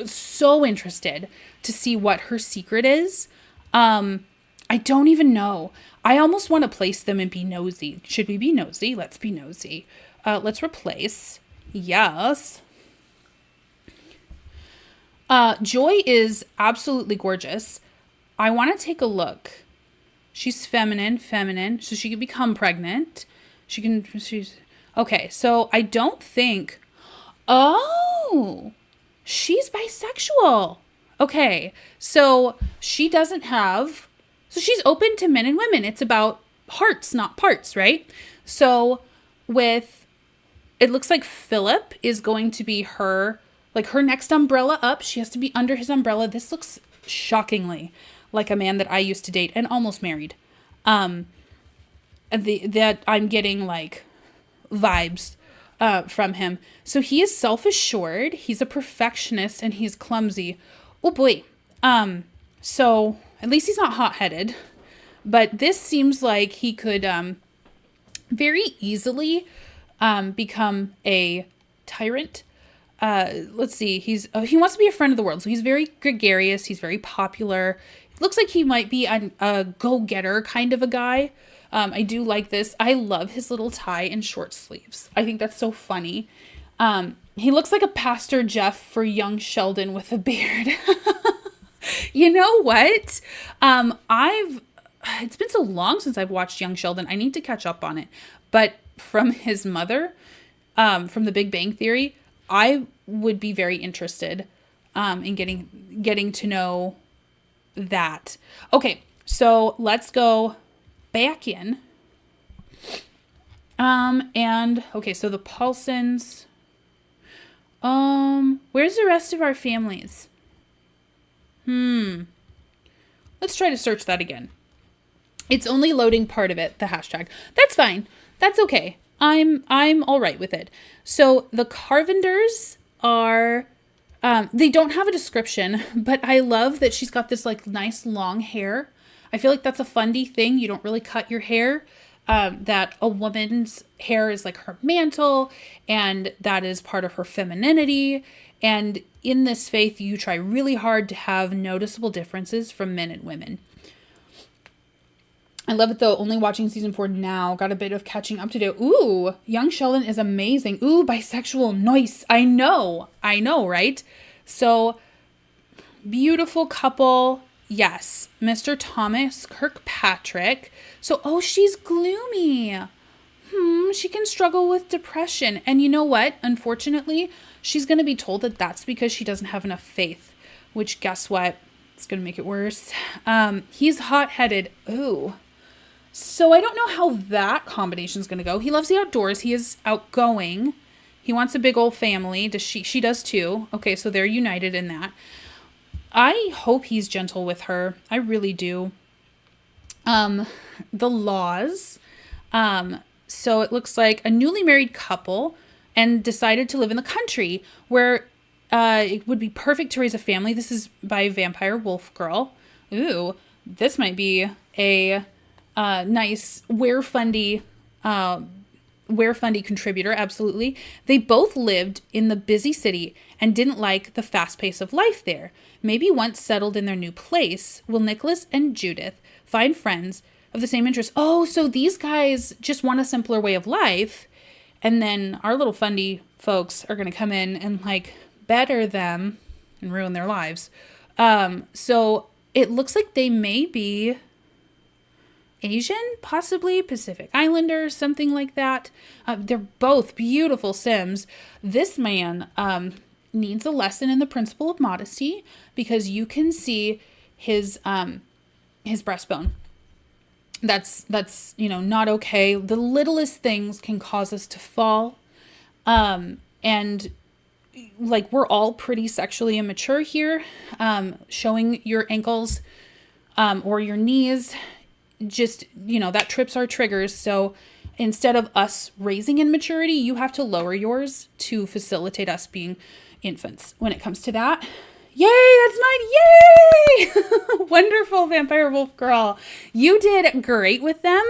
so interested to see what her secret is. I don't even know. I almost want to place them and be nosy. Should we be nosy? Let's be nosy. Let's replace. Yes. Joy is absolutely gorgeous. I want to take a look. She's feminine, so she can become pregnant. She's okay. So I don't think, oh, she's bisexual. Okay. So she doesn't have, so she's open to men and women. It's about hearts, not parts, right? So it looks like Philip is going to be her next umbrella up. She has to be under his umbrella. This looks shockingly like a man that I used to date and almost married. That I'm getting like vibes from him. So he is self-assured, he's a perfectionist, and he's clumsy. Oh boy. So at least he's not hot-headed. But this seems like he could very easily become a tyrant. Let's see. He wants to be a friend of the world. So he's very gregarious. He's very popular. It looks like he might be a go-getter kind of a guy. I do like this. I love his little tie and short sleeves. I think that's so funny. He looks like a Pastor Jeff for young Sheldon with a beard. You know what? It's been so long since I've watched Young Sheldon. I need to catch up on it. But from his mother, from The Big Bang Theory, I would be very interested in getting to know that. Okay, so let's go back in. And okay, so the Paulsons. Where's the rest of our families? Let's try to search that again. It's only loading part of it, the hashtag. That's fine. That's okay. I'm all right with it. So the Carvenders are, they don't have a description, but I love that she's got this like nice long hair. I feel like that's a Fundie thing. You don't really cut your hair. That a woman's hair is like her mantle, and that is part of her femininity. And in this faith, you try really hard to have noticeable differences from men and women. I love it though. Only watching season 4 now. Got a bit of catching up to do. Ooh, young Sheldon is amazing. Ooh, bisexual. Nice. I know, right? So, beautiful couple. Yes. Mr. Thomas Kirkpatrick. So, oh, she's gloomy. She can struggle with depression. And you know what? Unfortunately, she's going to be told that that's because she doesn't have enough faith. Which, guess what? It's going to make it worse. He's hot-headed. Ooh. So I don't know how that combination is going to go. He loves the outdoors. He is outgoing. He wants a big old family. She does too. Okay, so they're united in that. I hope he's gentle with her. I really do. The Laws. So it looks like a newly married couple and decided to live in the country where it would be perfect to raise a family. This is by Vampire Wolf Girl. Ooh, this might be a nice Were-Fundie contributor. Absolutely. They both lived in the busy city and didn't like the fast pace of life there. Maybe once settled in their new place, will Nicholas and Judith find friends of the same interests? Oh, so these guys just want a simpler way of life. And then our little Fundie folks are going to come in and like better them and ruin their lives. So it looks like they may be Asian, possibly Pacific Islanders, something like that. They're both beautiful Sims. This man needs a lesson in the principle of modesty because you can see his breastbone. That's not okay. The littlest things can cause us to fall. And like we're all pretty sexually immature here. Showing your ankles or your knees, just, that trips our triggers. So instead of us raising in maturity, you have to lower yours to facilitate us being infants when it comes to that. Yay, that's mine. Yay! Wonderful Vampire Wolf Girl. You did great with them.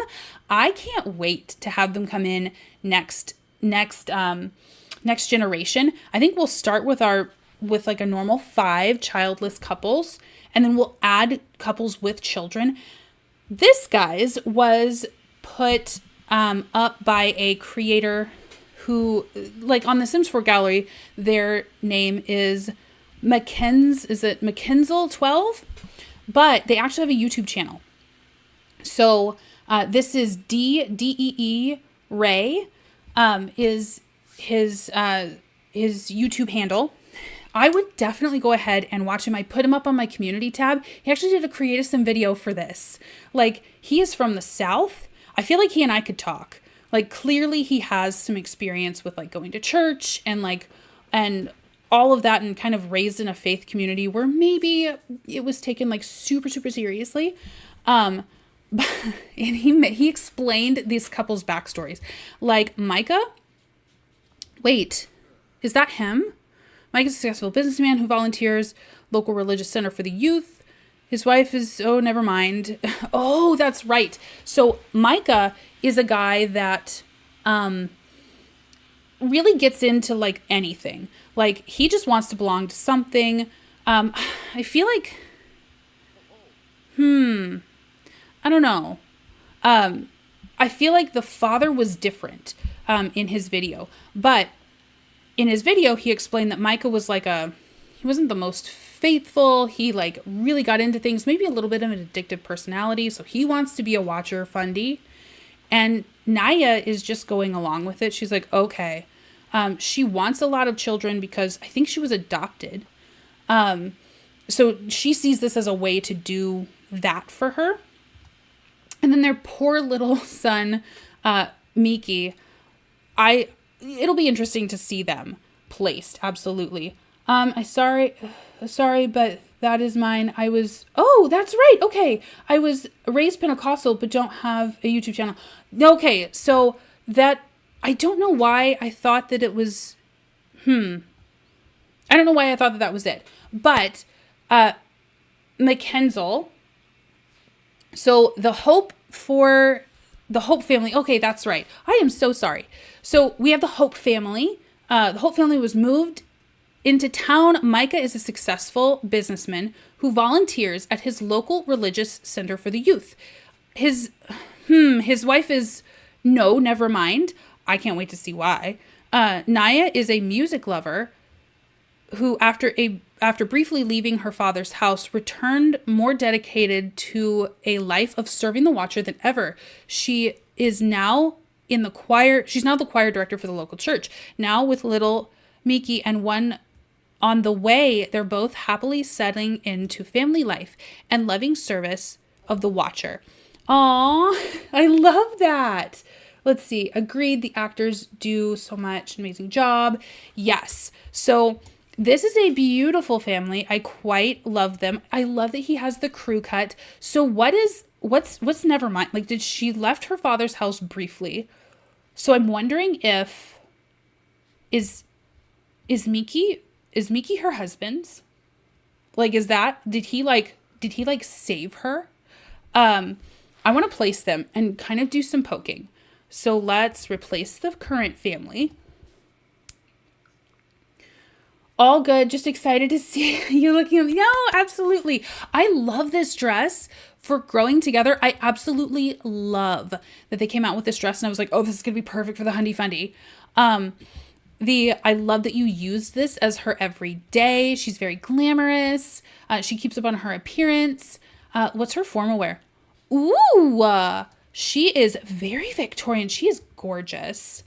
I can't wait to have them come in next generation. I think we'll start with like a normal 5 childless couples, and then we'll add couples with children. This, guys, was put up by a creator who, like on the Sims 4 gallery, their name is McKenzel12? But they actually have a YouTube channel. So this is DEE Ray is his YouTube handle. I would definitely go ahead and watch him. I put him up on my community tab. He actually did a Create a Sim video for this. Like, he is from the South. I feel like he and I could talk. Like, clearly he has some experience with like going to church and all of that, and kind of raised in a faith community where maybe it was taken like super, super seriously. And he explained these couples' backstories. Like Micah. Wait, is that him? Mike is a successful businessman who volunteers local religious center for the youth. His wife is, never mind. Oh, that's right. So Micah is a guy that really gets into like anything. Like he just wants to belong to something. I feel like, I don't know. I feel like the father was different in his video, but in his video, he explained that Micah was he wasn't the most faithful. He like really got into things, maybe a little bit of an addictive personality. So he wants to be a watcher Fundie. And Naya is just going along with it. She's like, okay. She wants a lot of children because I think she was adopted. So she sees this as a way to do that for her. And then their poor little son, Miki. It'll be interesting to see them placed. Absolutely. Sorry, but that is mine. Oh, that's right. Okay. I was raised Pentecostal, but don't have a YouTube channel. Okay. So I don't know why I thought that it was, I don't know why I thought that was it, but, Mackenzel. So the Hope family. Okay, that's right. I am so sorry. So we have the Hope family. The Hope family was moved into town. Micah is a successful businessman who volunteers at his local religious center for the youth. His wife is, no, never mind. I can't wait to see why. Naya is a music lover who, after briefly leaving her father's house, returned more dedicated to a life of serving the Watcher than ever. She is now in the choir. She's now the choir director for the local church. Now with little Miki and one on the way, they're both happily settling into family life and loving service of the Watcher. Aw, I love that. Let's see. Agreed. The actors do so much. Amazing job. Yes. So this is a beautiful family. I quite love them. I love that he has the crew cut. So what's never mind? Like, did she left her father's house briefly? So I'm wondering if is Miki her husband's? Like, did he save her? I want to place them and kind of do some poking. So let's replace the current family. All good. Just excited to see you looking at me. No, absolutely. I love this dress for growing together. I absolutely love that they came out with this dress and I was like, oh, this is going to be perfect for the Hundie Fundie. I love that you use this as her everyday. She's very glamorous. She keeps up on her appearance. What's her formal wear? Ooh, she is very Victorian. She is gorgeous.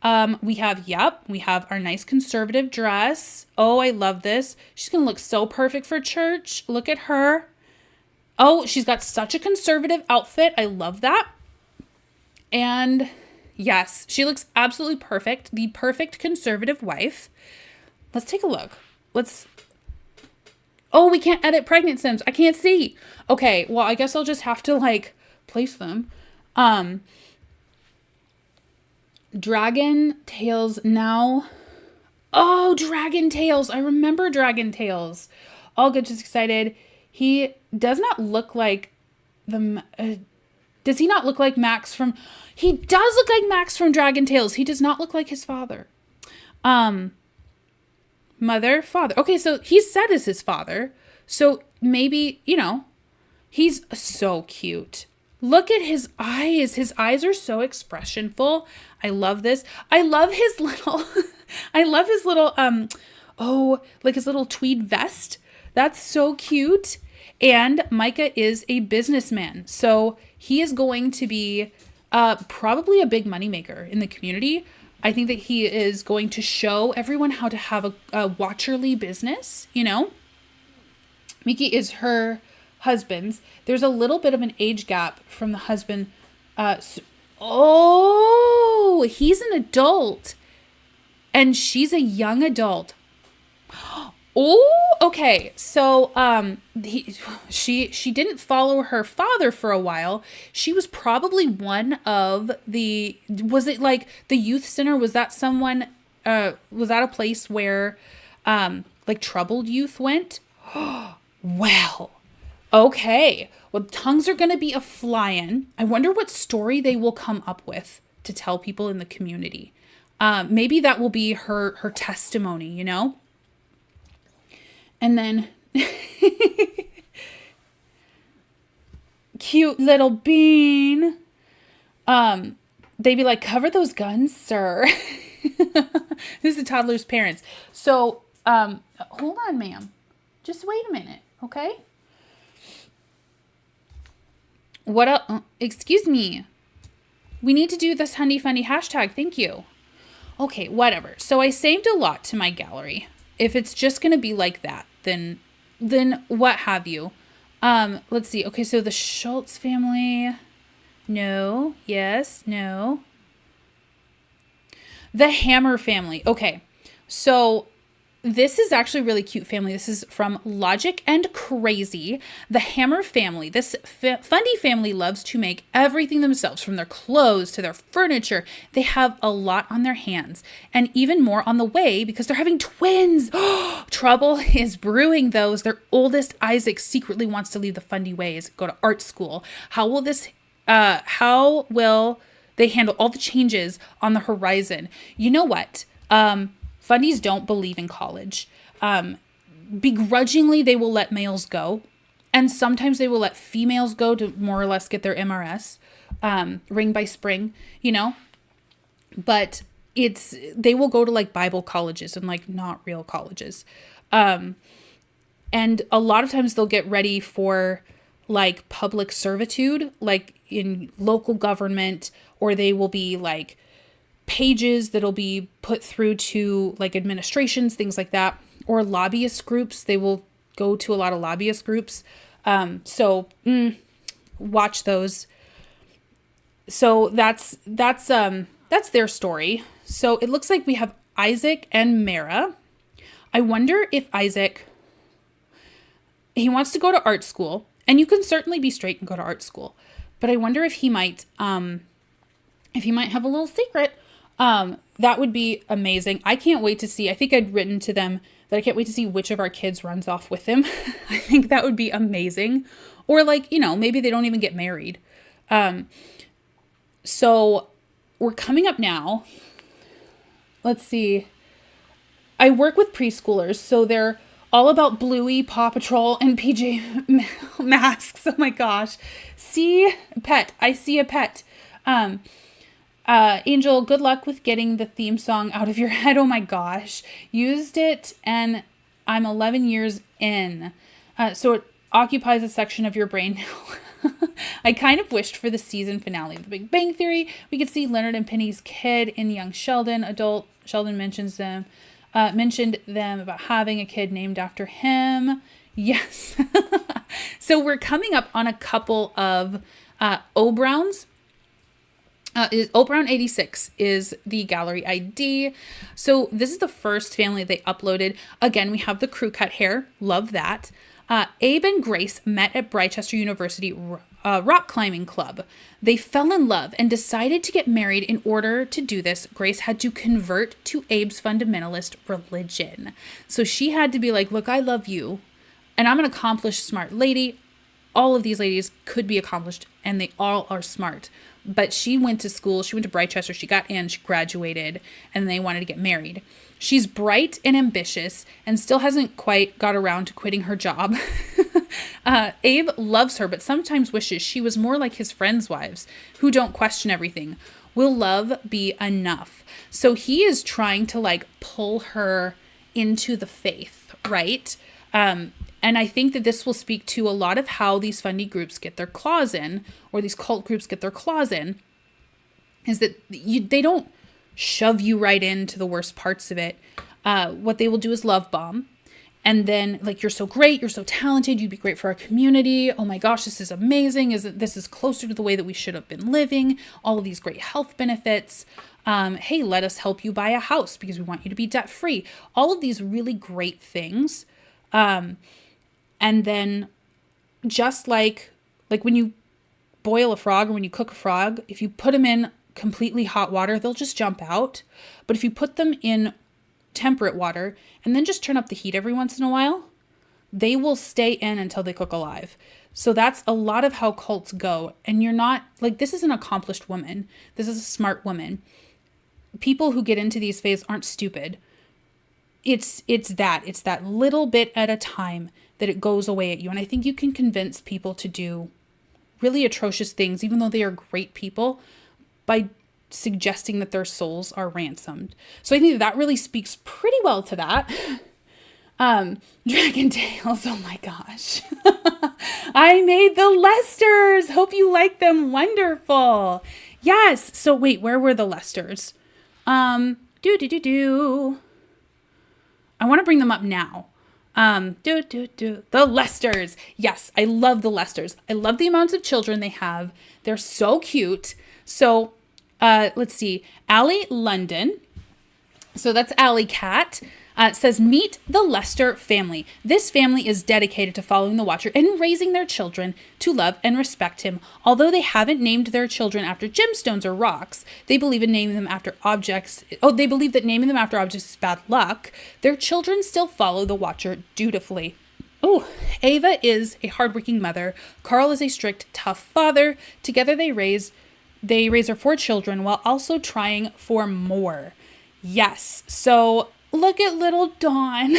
We have our nice conservative dress. Oh, I love this. She's going to look so perfect for church. Look at her. Oh, she's got such a conservative outfit. I love that. And yes, she looks absolutely perfect. The perfect conservative wife. Let's take a look. Oh, we can't edit pregnant Sims. I can't see. Okay, well, I guess I'll just have to place them. Dragon Tails now. Oh, Dragon Tails. I remember Dragon Tails. All good, just excited. He does not look like does he not look like Max from... He does look like Max from Dragon Tales. He does not look like his father. Mother, father. Okay, so he's said as his father. So maybe, he's so cute. Look at his eyes. His eyes are so expressionful. I love this. I love his little, his little tweed vest. That's so cute. And Micah is a businessman. So he is going to be probably a big moneymaker in the community. I think that he is going to show everyone how to have a watcherly business, Miki is her husband's. There's a little bit of an age gap from the husband. He's an adult and she's a young adult. Oh, okay. So, she didn't follow her father for a while. She was probably one of was it like the youth center? Was that someone, was that a place where, troubled youth went? Well, okay. Well, tongues are going to be a-flying. I wonder what story they will come up with to tell people in the community. Maybe that will be her testimony, And then cute little bean. They'd be like, cover those guns, sir. This is the toddler's parents. So, hold on, ma'am. Just wait a minute, okay? What else? Excuse me. We need to do this Hundie Fundie hashtag. Thank you. Okay, whatever. So I saved a lot to my gallery. If it's just going to be like that, then what have you. Let's see. Okay, so the Schultz family. No. Yes. No. The Hammer family. Okay. So this is actually a really cute family. This is from Logic and Crazy. The Hammer family. This Fundie family loves to make everything themselves, from their clothes to their furniture. They have a lot on their hands, and even more on the way because they're having twins. Trouble is brewing, though, as their oldest, Isaac, secretly wants to leave the Fundie ways, go to art school. How will they handle all the changes on the horizon? You know what? Fundies don't believe in college. Begrudgingly, they will let males go. And sometimes they will let females go to more or less get their MRS, ring by spring, But they will go to like Bible colleges and like not real colleges. And a lot of times they'll get ready for like public servitude, like in local government, or they will be like pages that'll be put through to like administrations, things like that, or lobbyist groups. They will go to a lot of lobbyist groups. So watch those. So that's their story. So it looks like we have Isaac and Mara. I wonder if Isaac, he wants to go to art school, and you can certainly be straight and go to art school, but I wonder if he might have a little secret. That would be amazing. I can't wait to see. I think I'd written to them that I can't wait to see which of our kids runs off with him. I think that would be amazing. Or like, maybe they don't even get married. So we're coming up now. Let's see. I work with preschoolers, so they're all about Bluey, Paw Patrol, and PJ Masks. Oh my gosh. See pet. I see a pet. Angel, good luck with getting the theme song out of your head. Oh my gosh. Used it and I'm 11 years in. So it occupies a section of your brain now. I kind of wished for the season finale of The Big Bang Theory. We could see Leonard and Penny's kid in young Sheldon. Adult Sheldon mentioned them about having a kid named after him. Yes. So we're coming up on a couple of O-Browns. O-Brown 86 is the gallery ID. So this is the first family they uploaded. Again, we have the crew cut hair. Love that. Abe and Grace met at Britechester University rock climbing club. They fell in love and decided to get married. In order to do this, Grace had to convert to Abe's fundamentalist religion. So she had to be like, look, I love you, and I'm an accomplished, smart lady. All of these ladies could be accomplished, and they all are smart. But she went to school. She went to Britechester. She got in. She graduated, and they wanted to get married. She's bright and ambitious and still hasn't quite got around to quitting her job. Abe loves her, but sometimes wishes she was more like his friends' wives who don't question everything. Will love be enough? So he is trying to like pull her into the faith, right? And I think that this will speak to a lot of how these Fundie groups get their claws in, or these cult groups get their claws in, is that they don't shove you right into the worst parts of it. What they will do is love bomb. And then like, you're so great, you're so talented, you'd be great for our community. Oh my gosh, this is amazing. This is closer to the way that we should have been living. All of these great health benefits. Hey, let us help you buy a house because we want you to be debt free. All of these really great things. And then just like when you boil a frog or when you cook a frog, if you put them in completely hot water, they'll just jump out. But if you put them in temperate water and then just turn up the heat every once in a while, they will stay in until they cook alive. So that's a lot of how cults go. And you're not like, this is an accomplished woman. This is a smart woman. People who get into these phases aren't stupid. It's that little bit at a time that it goes away at you. And I think you can convince people to do really atrocious things, even though they are great people, by suggesting that their souls are ransomed. So I think that really speaks pretty well to that. Dragon Tales, oh my gosh. I made the Lesters. Hope you like them. Wonderful. Yes. So wait, where were the Lesters? I want to bring them up now. The Lesters. Yes, I love the Lesters. I love the amounts of children they have. They're so cute. So, let's see. Allie London. So that's Alley Cat. Says, meet the Lester family. This family is dedicated to following the Watcher and raising their children to love and respect him. Although they haven't named their children after gemstones or rocks, they believe in naming them after objects. They believe that naming them after objects is bad luck. Their children still follow the Watcher dutifully. Oh, Ava is a hardworking mother. Carl is a strict, tough father. Together they raise their 4 children while also trying for more. Yes. So look at little Dawn.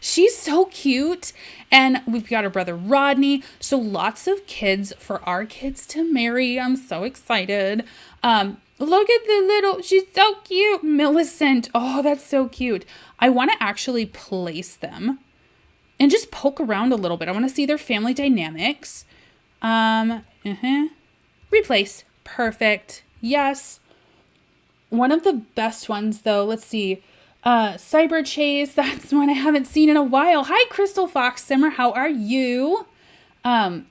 She's so cute. And we've got her brother Rodney. So lots of kids for our kids to marry. I'm so excited. Look at the little, she's so cute. Millicent. Oh, that's so cute. I want to actually place them and just poke around a little bit. I want to see their family dynamics. Replace. Perfect. Yes. One of the best ones, though, let's see. Cyber Chase, that's one I haven't seen in a while. Hi, Crystal Fox Simmer, how are you? I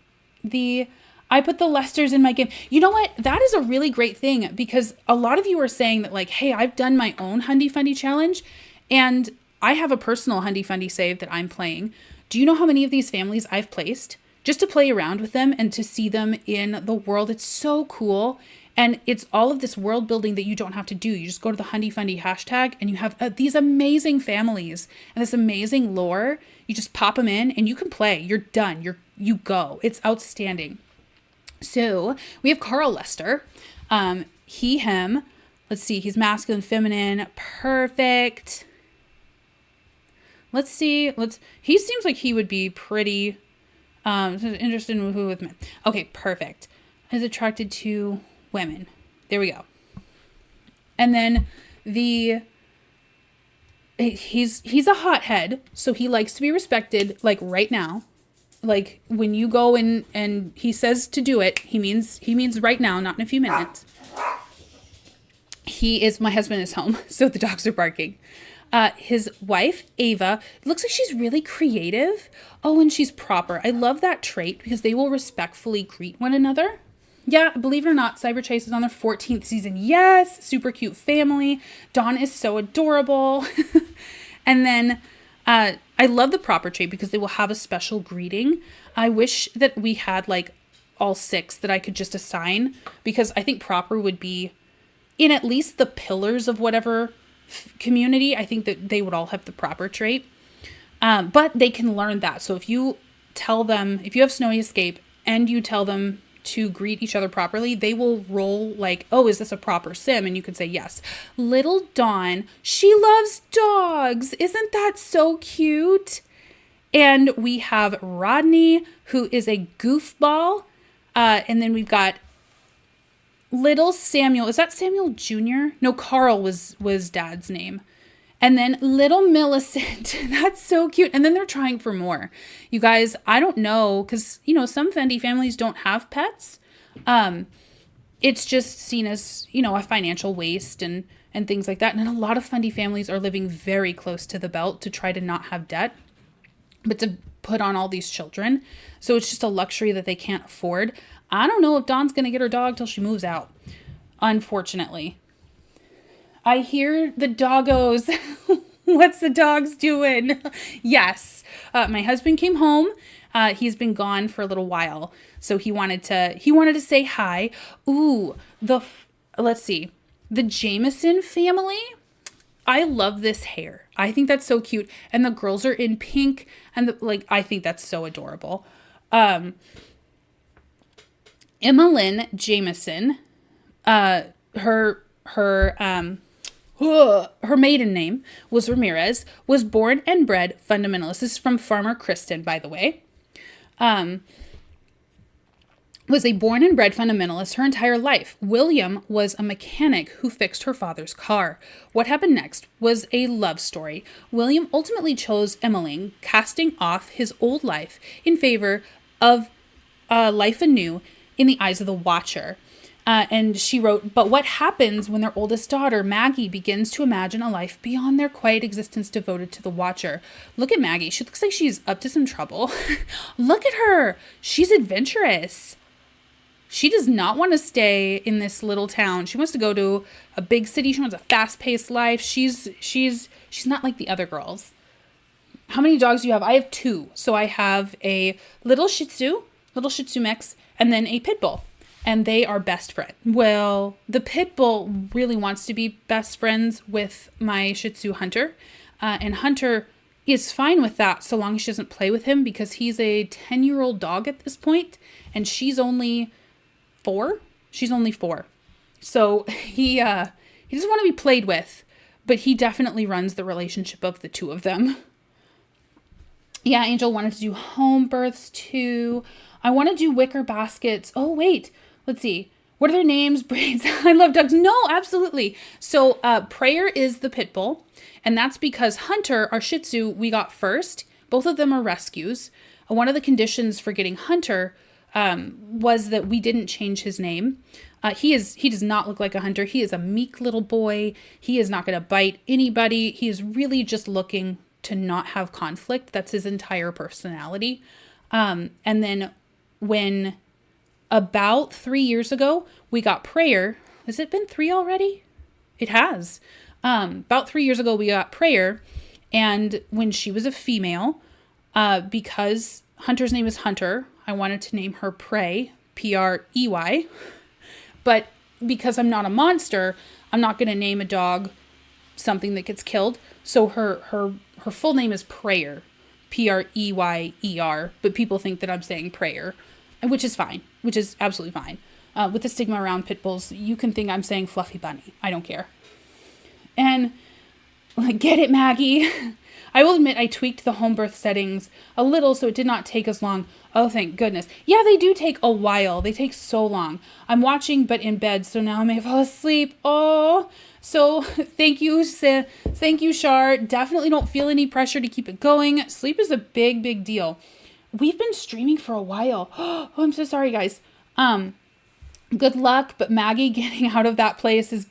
put the Lesters in my game. You know what? That is a really great thing because a lot of you are saying that, like, hey, I've done my own Fundie Fundie challenge and I have a personal Fundie Fundie save that I'm playing. Do you know how many of these families I've placed just to play around with them and to see them in the world? It's so cool. And it's all of this world building that you don't have to do. You just go to the Fundie Fundie hashtag and you have these amazing families and this amazing lore. You just pop them in and you can play. You're done. You go. It's outstanding. So we have Carl Lester. He, him. Let's see. He's masculine, feminine. Perfect. Let's see. He seems like he would be pretty interested in who with men. Okay, perfect. Is attracted to women. There we go. And then he's a hothead, so he likes to be respected, like right now. Like when you go in and he says to do it, he means right now, not in a few minutes. My husband is home, so the dogs are barking. His wife, Ava, looks like she's really creative. Oh, and she's proper. I love that trait because they will respectfully greet one another. Yeah, believe it or not, Cyber Chase is on their 14th season. Yes, super cute family. Dawn is so adorable. And then I love the proper trait because they will have a special greeting. I wish that we had like all 6 that I could just assign because I think proper would be in at least the pillars of whatever community. I think that they would all have the proper trait. But they can learn that. So if you tell them, if you have Snowy Escape and you tell them to greet each other properly, they will roll like, oh, is this a proper sim? And you could say yes. Little Dawn, she loves dogs. Isn't that so cute? And we have Rodney, who is a goofball. And then we've got little Samuel. Is that Samuel Jr.? No, Carl was dad's name. And then little Millicent. That's so cute. And then they're trying for more. You guys, I don't know, because, some Fundie families don't have pets. It's just seen as, a financial waste and things like that. And a lot of Fundie families are living very close to the belt to try to not have debt, but to put on all these children. So it's just a luxury that they can't afford. I don't know if Dawn's going to get her dog till she moves out, unfortunately. I hear the doggos. What's the dogs doing? Yes. My husband came home. He's been gone for a little while. So he wanted to say hi. Ooh, let's see. The Jameson family. I love this hair. I think that's so cute. And the girls are in pink and I think that's so adorable. Emmeline Jameson, her maiden name was Ramirez, was born and bred fundamentalist. This is from Farmer Kristen, by the way. Was a born and bred fundamentalist her entire life. William was a mechanic who fixed her father's car. What happened next was a love story. William ultimately chose Emmeline, casting off his old life in favor of life anew in the eyes of the Watcher. And she wrote, but what happens when their oldest daughter, Maggie, begins to imagine a life beyond their quiet existence devoted to the watcher? Look at Maggie. She looks like she's up to some trouble. Look at her. She's adventurous. She does not want to stay in this little town. She wants to go to a big city. She wants a fast-paced life. She's not like the other girls. How many dogs do you have? I have 2. So I have a little Shih Tzu mix, and then a pit bull. And they are best friends. Well, the pit bull really wants to be best friends with my Shih Tzu Hunter. And Hunter is fine with that so long as she doesn't play with him, because he's a 10-year-old dog at this point, and she's only 4. She's only 4. So he doesn't want to be played with, but he definitely runs the relationship of the 2 of them. Yeah, Angel wanted to do home births too. I want to do wicker baskets. Oh, wait. Let's see. What are their names? Braids. I love dogs. No, absolutely. So Prayer is the pit bull. And that's because Hunter, our Shih Tzu, we got first. Both of them are rescues. One of the conditions for getting Hunter was that we didn't change his name. He does not look like a hunter. He is a meek little boy. He is not going to bite anybody. He is really just looking to not have conflict. That's his entire personality. And then when about 3 years ago, we got Prayer. Has it been 3 already? It has. About 3 years ago, we got Prayer. And when she was a female, because Hunter's name is Hunter, I wanted to name her Prey, Prey. But because I'm not a monster, I'm not going to name a dog something that gets killed. So her full name is Prayer, Preyer. But people think that I'm saying Prayer, which is fine, which is absolutely fine. With the stigma around pit bulls, you can think I'm saying Fluffy Bunny. I don't care. And get it, Maggie. I will admit I tweaked the home birth settings a little so it did not take as long. Oh, thank goodness. Yeah, they do take a while. They take so long. I'm watching but in bed, so now I may fall asleep. Oh, so thank you, Char. Definitely don't feel any pressure to keep it going. Sleep is a big, big deal. We've been streaming for a while. Oh, I'm so sorry, guys. Good luck, but Maggie getting out of that place is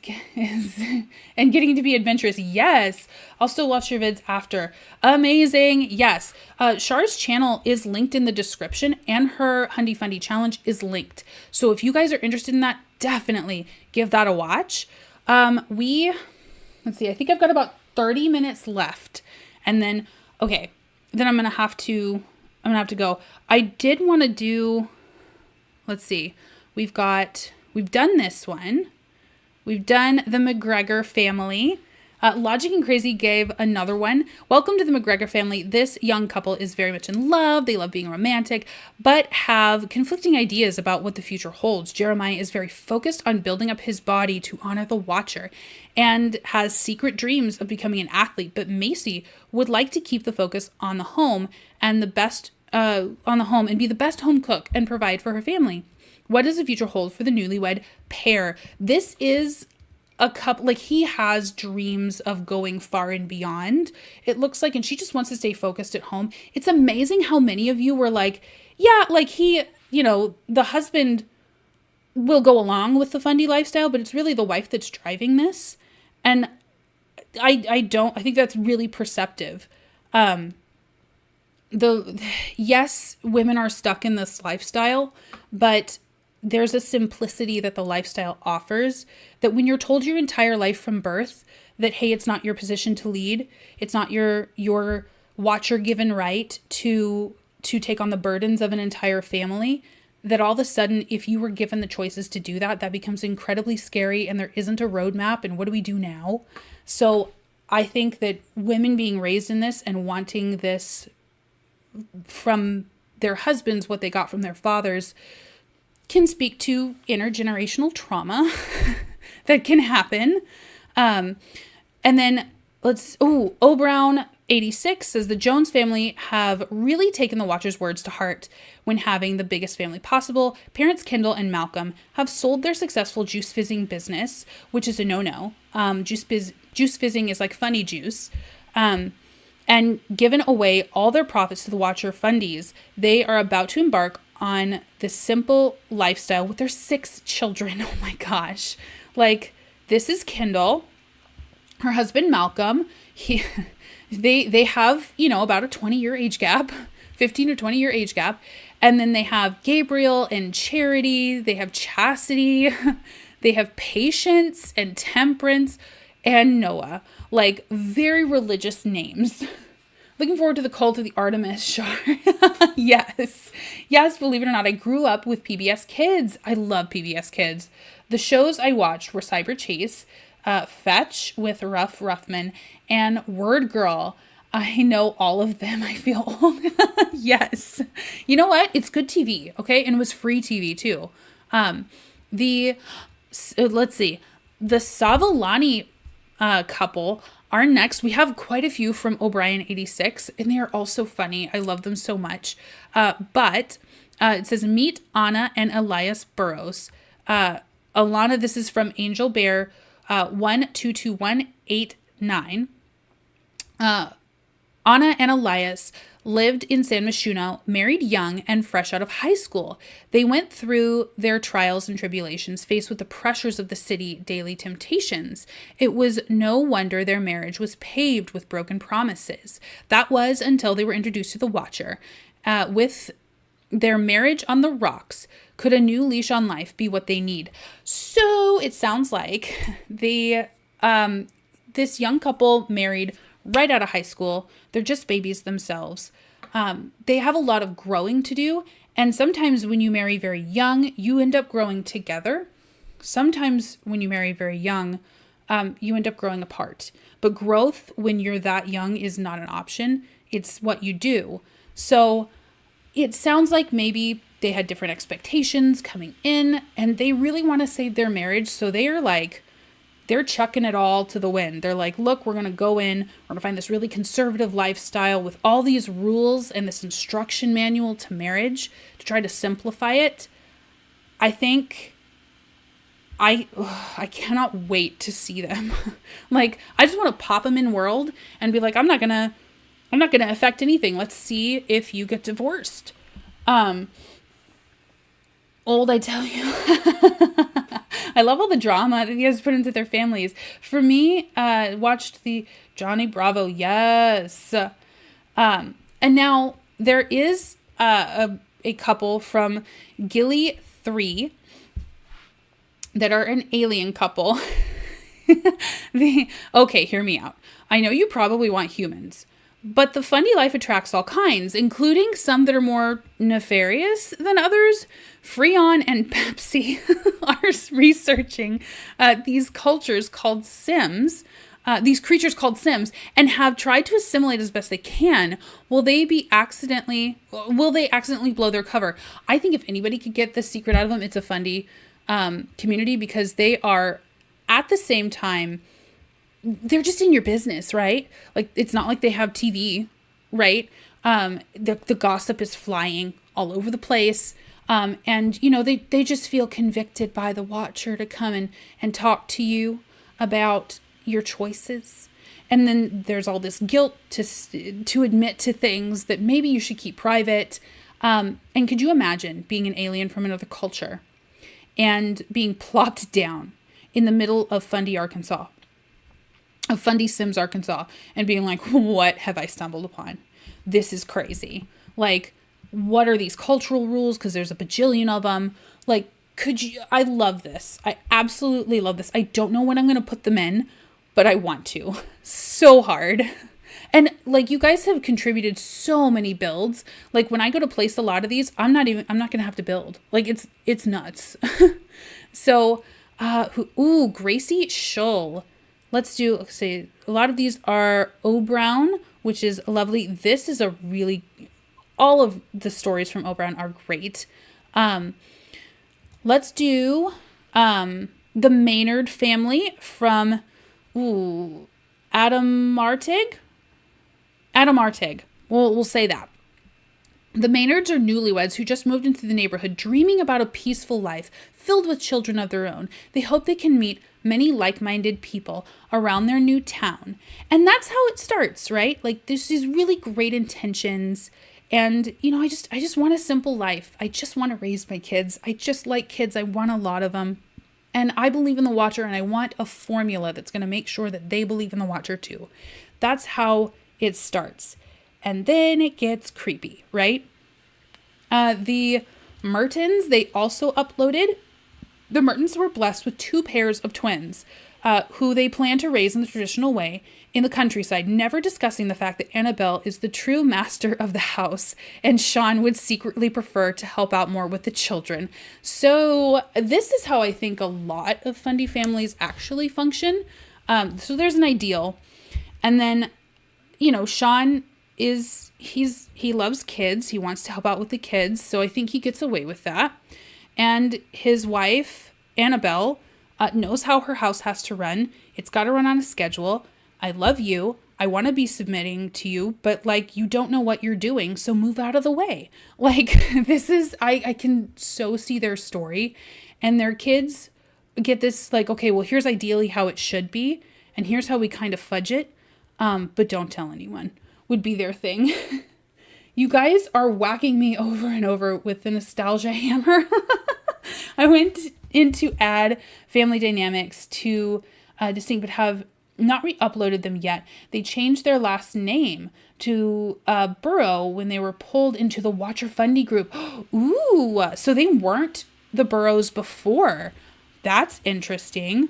and getting to be adventurous. Yes, I'll still watch your vids after. Amazing. Yes, Char's channel is linked in the description, and her YOUR Fundie challenge is linked. So if you guys are interested in that, definitely give that a watch. Let's see. I think I've got about 30 minutes left, and then then I'm gonna have to go. I did want to do. Let's see. We've done this one. We've done the McGregor family. Logic and Crazy gave another one. Welcome to the McGregor family. This young couple is very much in love. They love being romantic, but have conflicting ideas about what the future holds. Jeremiah is very focused on building up his body to honor the watcher and has secret dreams of becoming an athlete. But Macy would like to keep the focus on the home and be the best home cook and provide for her family. What does the future hold for the newlywed pair? This is a couple, he has dreams of going far and beyond, it looks like, and she just wants to stay focused at home. It's amazing how many of you were like, yeah, the husband will go along with the Fundie lifestyle, but it's really the wife that's driving this. And I think that's really perceptive. Yes, women are stuck in this lifestyle, but there's a simplicity that the lifestyle offers that when you're told your entire life from birth that, hey, it's not your position to lead, it's not your watcher given right to take on the burdens of an entire family, that all of a sudden, if you were given the choices to do that, that becomes incredibly scary and there isn't a roadmap. And what do we do now? So I think that women being raised in this and wanting this from their husbands, what they got from their fathers, can speak to intergenerational trauma that can happen. And then O Brown 86 says the Jones family have really taken the watcher's words to heart when having the biggest family possible. Parents Kendall and Malcolm have sold their successful juice fizzing business, which is a no-no. Juice fizzing is like funny juice. And given away all their profits to the Watcher Fundies. They are about to embark on this simple lifestyle with their 6 children. Oh my gosh. Like, this is Kendall, her husband Malcolm. They have, about a 20-year age gap, 15 or 20-year age gap. And then they have Gabriel and Charity. They have Chastity. They have Patience and Temperance and Noah. Like, very religious names. Looking forward to the cult of the Artemis, Char. Yes. Yes, believe it or not, I grew up with PBS Kids. I love PBS Kids. The shows I watched were Cyber Chase, Fetch with Ruff Ruffman, and Word Girl. I know all of them. I feel old. Yes. You know what? It's good TV, okay? And it was free TV too. Let's see. The Savolani couple are next. We have quite a few from O'Brien 86, and they are all so funny. I love them so much. But it says, meet Anna and Elias Burrows. Alana, this is from Angel Bear 122189. Anna and Elias lived in San Myshuno, married young and fresh out of high school. They went through their trials and tribulations, faced with the pressures of the city daily temptations. It was no wonder their marriage was paved with broken promises. That was until they were introduced to the Watcher. With their marriage on the rocks, could a new leash on life be what they need? So it sounds like this young couple married right out of high school. They're just babies themselves. They have a lot of growing to do. And sometimes when you marry very young, you end up growing together. Sometimes when you marry very young, you end up growing apart. But growth when you're that young is not an option. It's what you do. So it sounds like maybe they had different expectations coming in and they really want to save their marriage. So they are like, they're chucking it all to the wind. They're like, look, we're going to go in, we're going to find this really conservative lifestyle with all these rules and this instruction manual to marriage to try to simplify it. I think I cannot wait to see them. Like, I just want to pop them in World and be like, I'm not going to affect anything. Let's see if you get divorced. Old, I tell you. I love all the drama that you guys put into their families. For me, watched the Johnny Bravo. Yes. And now there is a couple from Gilly 3 that are an alien couple. Okay, hear me out. I know you probably want humans, but the Fundie life attracts all kinds, including some that are more nefarious than others. Freon and Pepsi are researching these cultures called Sims, these creatures called Sims, and have tried to assimilate as best they can. Will they accidentally blow their cover? I think if anybody could get the secret out of them, it's a Fundie community, because they are at the same time, they're just in your business, right? Like, it's not like they have TV, right? The gossip is flying all over the place. And, they just feel convicted by the Watcher to come and talk to you about your choices. And then there's all this guilt to admit to things that maybe you should keep private. And could you imagine being an alien from another culture and being plopped down in the middle of Fundie, Arkansas, of Fundie Sims, Arkansas, and being like, what have I stumbled upon? This is crazy. Like, what are these cultural rules? Because there's a bajillion of them. Like, I love this. I absolutely love this. I don't know when I'm going to put them in, but I want to so hard. And like, you guys have contributed so many builds. Like, when I go to place a lot of these, I'm not going to have to build. Like, it's nuts. So, Gracie Shull. Let's say a lot of these are O Brown, which is lovely. This is all of the stories from O Brown are great. Let's do the Maynard family from Adam Artig. We'll say that. The Maynards are newlyweds who just moved into the neighborhood, dreaming about a peaceful life filled with children of their own. They hope they can meet many like-minded people around their new town. And that's how it starts, right? Like, there's these really great intentions, And, I just want a simple life. I just want to raise my kids. I just like kids. I want a lot of them. And I believe in the Watcher, and I want a formula that's going to make sure that they believe in the Watcher too. That's how it starts. And then it gets creepy, right? The Mertens, they also uploaded. The Mertens were blessed with 2 pairs of twins, who they plan to raise in the traditional way in the countryside, never discussing the fact that Annabelle is the true master of the house and Sean would secretly prefer to help out more with the children. So this is how I think a lot of Fundie families actually function. So there's an ideal. And then, Sean he loves kids. He wants to help out with the kids. So I think he gets away with that. And his wife, Annabelle, knows how her house has to run. It's got to run on a schedule. I love you. I want to be submitting to you, but you don't know what you're doing. So move out of the way. I can so see their story, and their kids get this okay, well, here's ideally how it should be. And here's how we kind of fudge it. But don't tell anyone would be their thing. You guys are whacking me over and over with the nostalgia hammer. I went in to add family dynamics to Distinct, but have not re-uploaded them yet. They changed their last name to Burrow when they were pulled into the Watcher Fundie group. Ooh, so they weren't the Burrows before. That's interesting.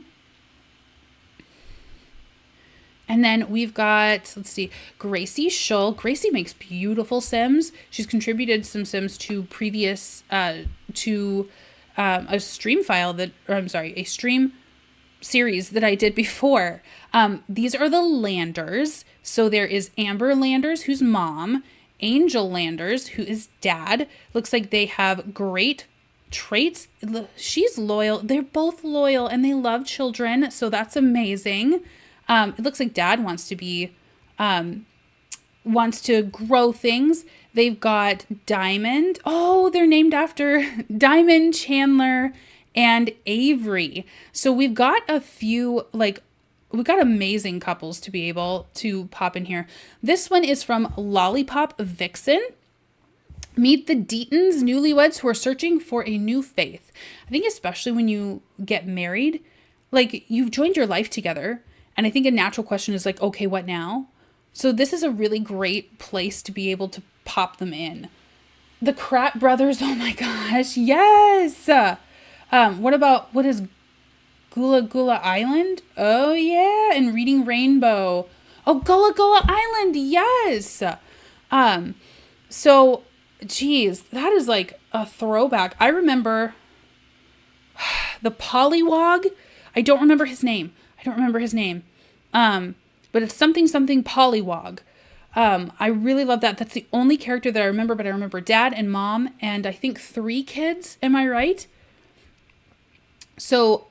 And then we've got, let's see, Gracie Shull. Gracie makes beautiful Sims. She's contributed some Sims to previous, a stream series that I did before. These are the Landers. So there is Amber Landers, who's mom, Angel Landers, who is dad. Looks like they have great traits. She's loyal. They're both loyal and they love children. So that's amazing. It looks like dad wants to grow things. They've got Diamond. Oh, they're named after Diamond, Chandler, and Avery. So we've got a few, we've got amazing couples to be able to pop in here. This one is from Lollipop Vixen. Meet the Deatons, newlyweds who are searching for a new faith. I think especially when you get married, you've joined your life together. And I think a natural question is okay, what now? So this is a really great place to be able to pop them in. The Krat brothers, oh my gosh, yes! What is Gula Gula Island? Oh yeah, and Reading Rainbow. Oh, Gullah Gullah Island, yes! So, geez, that is a throwback. I remember the Pollywog. I don't remember his name. But it's something Pollywog. I really love that. That's the only character that I remember, but I remember dad and mom and I think 3 kids. Am I right? So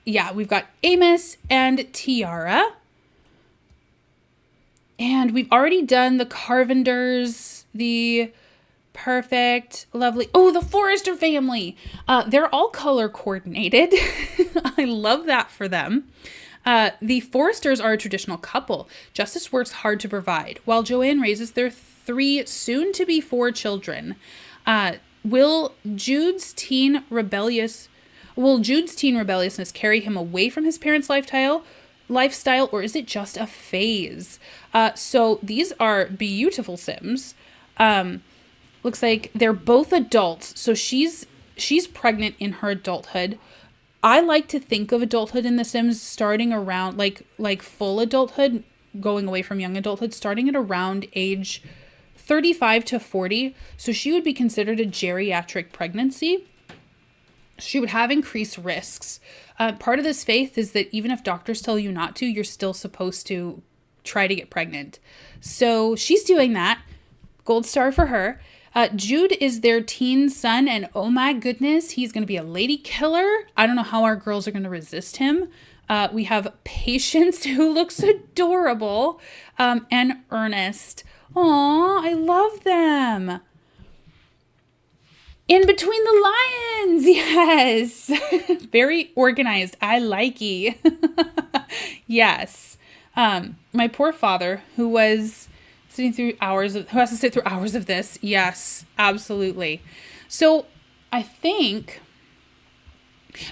yeah, we've got Amos and Tiara. And we've already done the Carvenders, the perfect, lovely. Oh, the Forrester family. They're all color coordinated. I love that for them. The Forresters are a traditional couple. Justice works hard to provide, while Joanne raises their 3 soon-to-be 4 children. Will Jude's teen rebelliousness carry him away from his parents' lifestyle, or is it just a phase? So these are beautiful Sims. Looks like they're both adults. So she's pregnant in her adulthood. I like to think of adulthood in The Sims starting around like full adulthood, going away from young adulthood, starting at around age 35 to 40. So she would be considered a geriatric pregnancy. She would have increased risks. Part of this faith is that even if doctors tell you not to, you're still supposed to try to get pregnant. So she's doing that. Gold star for her. Jude is their teen son, and oh my goodness, he's going to be a lady killer. I don't know how our girls are going to resist him. We have Patience, who looks adorable, and Ernest. Aw, I love them. In Between the Lions, yes. Very organized. I likey. Yes. My poor father, who was Who has to sit through hours of this? Yes, absolutely. So I think,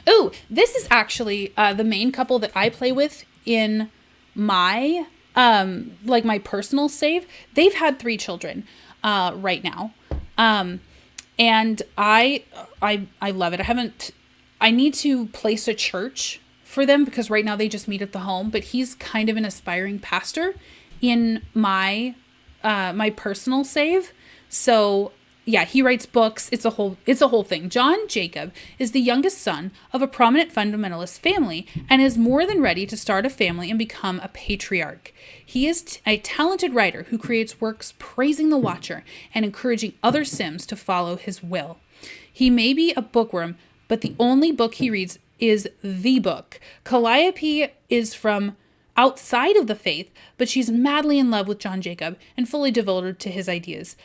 oh, this is actually the main couple that I play with in my, like my personal save. They've had 3 children right now. And I love it. I need to place a church for them because right now they just meet at the home, but he's kind of an aspiring pastor in my my personal save. So yeah, he writes books. It's a whole thing. John Jacob is the youngest son of a prominent fundamentalist family and is more than ready to start a family and become a patriarch. He is a talented writer who creates works praising the Watcher and encouraging other Sims to follow his will. He may be a bookworm, but the only book he reads is the book. Calliope is from outside of the faith, but she's madly in love with John Jacob and fully devoted to his ideas.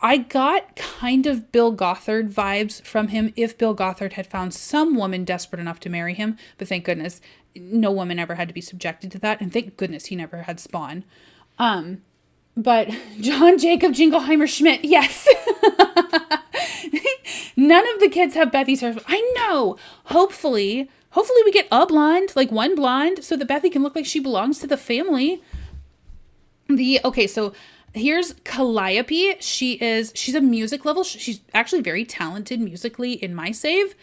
I got kind of Bill Gothard vibes from him if Bill Gothard had found some woman desperate enough to marry him, but thank goodness no woman ever had to be subjected to that, and thank goodness he never had spawn. But John Jacob Jingleheimer Schmidt, yes. None of the kids have Bethy's hair. I know. Hopefully we get a blonde, like one blonde, so that Bethy can look like she belongs to the family. So here's Calliope. She's a music level. She's actually very talented musically in my save.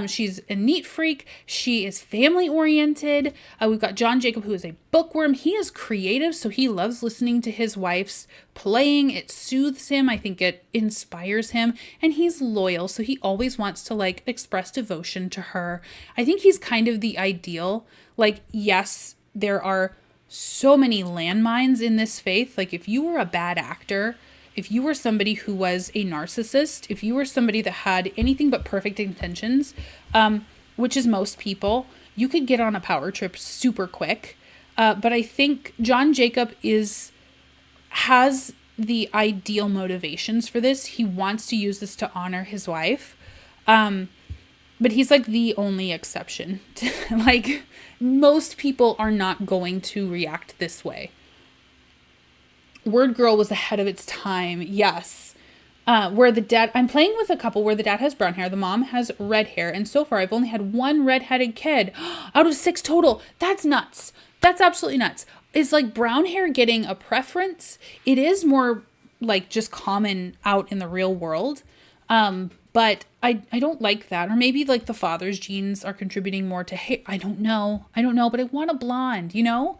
She's a neat freak. She is family oriented. We've got John Jacob, who is a bookworm. He is creative, so he loves listening to his wife's playing. It soothes him. I think it inspires him. And he's loyal, so he always wants to like express devotion to her. I think he's kind of the ideal. Like, yes, there are so many landmines in this faith. Like, if you were a bad actor, if you were somebody who was a narcissist, if you were somebody that had anything but perfect intentions, which is most people, you could get on a power trip super quick. But I think John Jacob has the ideal motivations for this. He wants to use this to honor his wife. But he's like the only exception. Like, most people are not going to react this way. Word Girl was ahead of its time. Yes. I'm playing with a couple where the dad has brown hair. The mom has red hair. And so far I've only had 1 redheaded kid out of 6 total. That's nuts. That's absolutely nuts. Is like brown hair getting a preference? It is more like just common out in the real world. But I don't like that. Or maybe like the father's genes are contributing more to hair. I don't know, but I want a blonde, you know?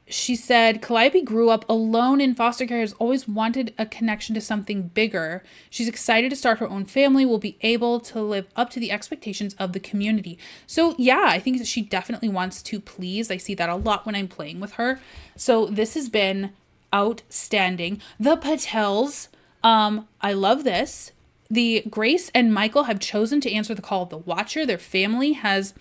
She said, Calliope grew up alone in foster care, has always wanted a connection to something bigger. She's excited to start her own family, will be able to live up to the expectations of the community. So yeah, I think that she definitely wants to please. I see that a lot when I'm playing with her. So this has been outstanding. The Patels, I love this. The Grace and Michael have chosen to answer the call of the Watcher. Their family has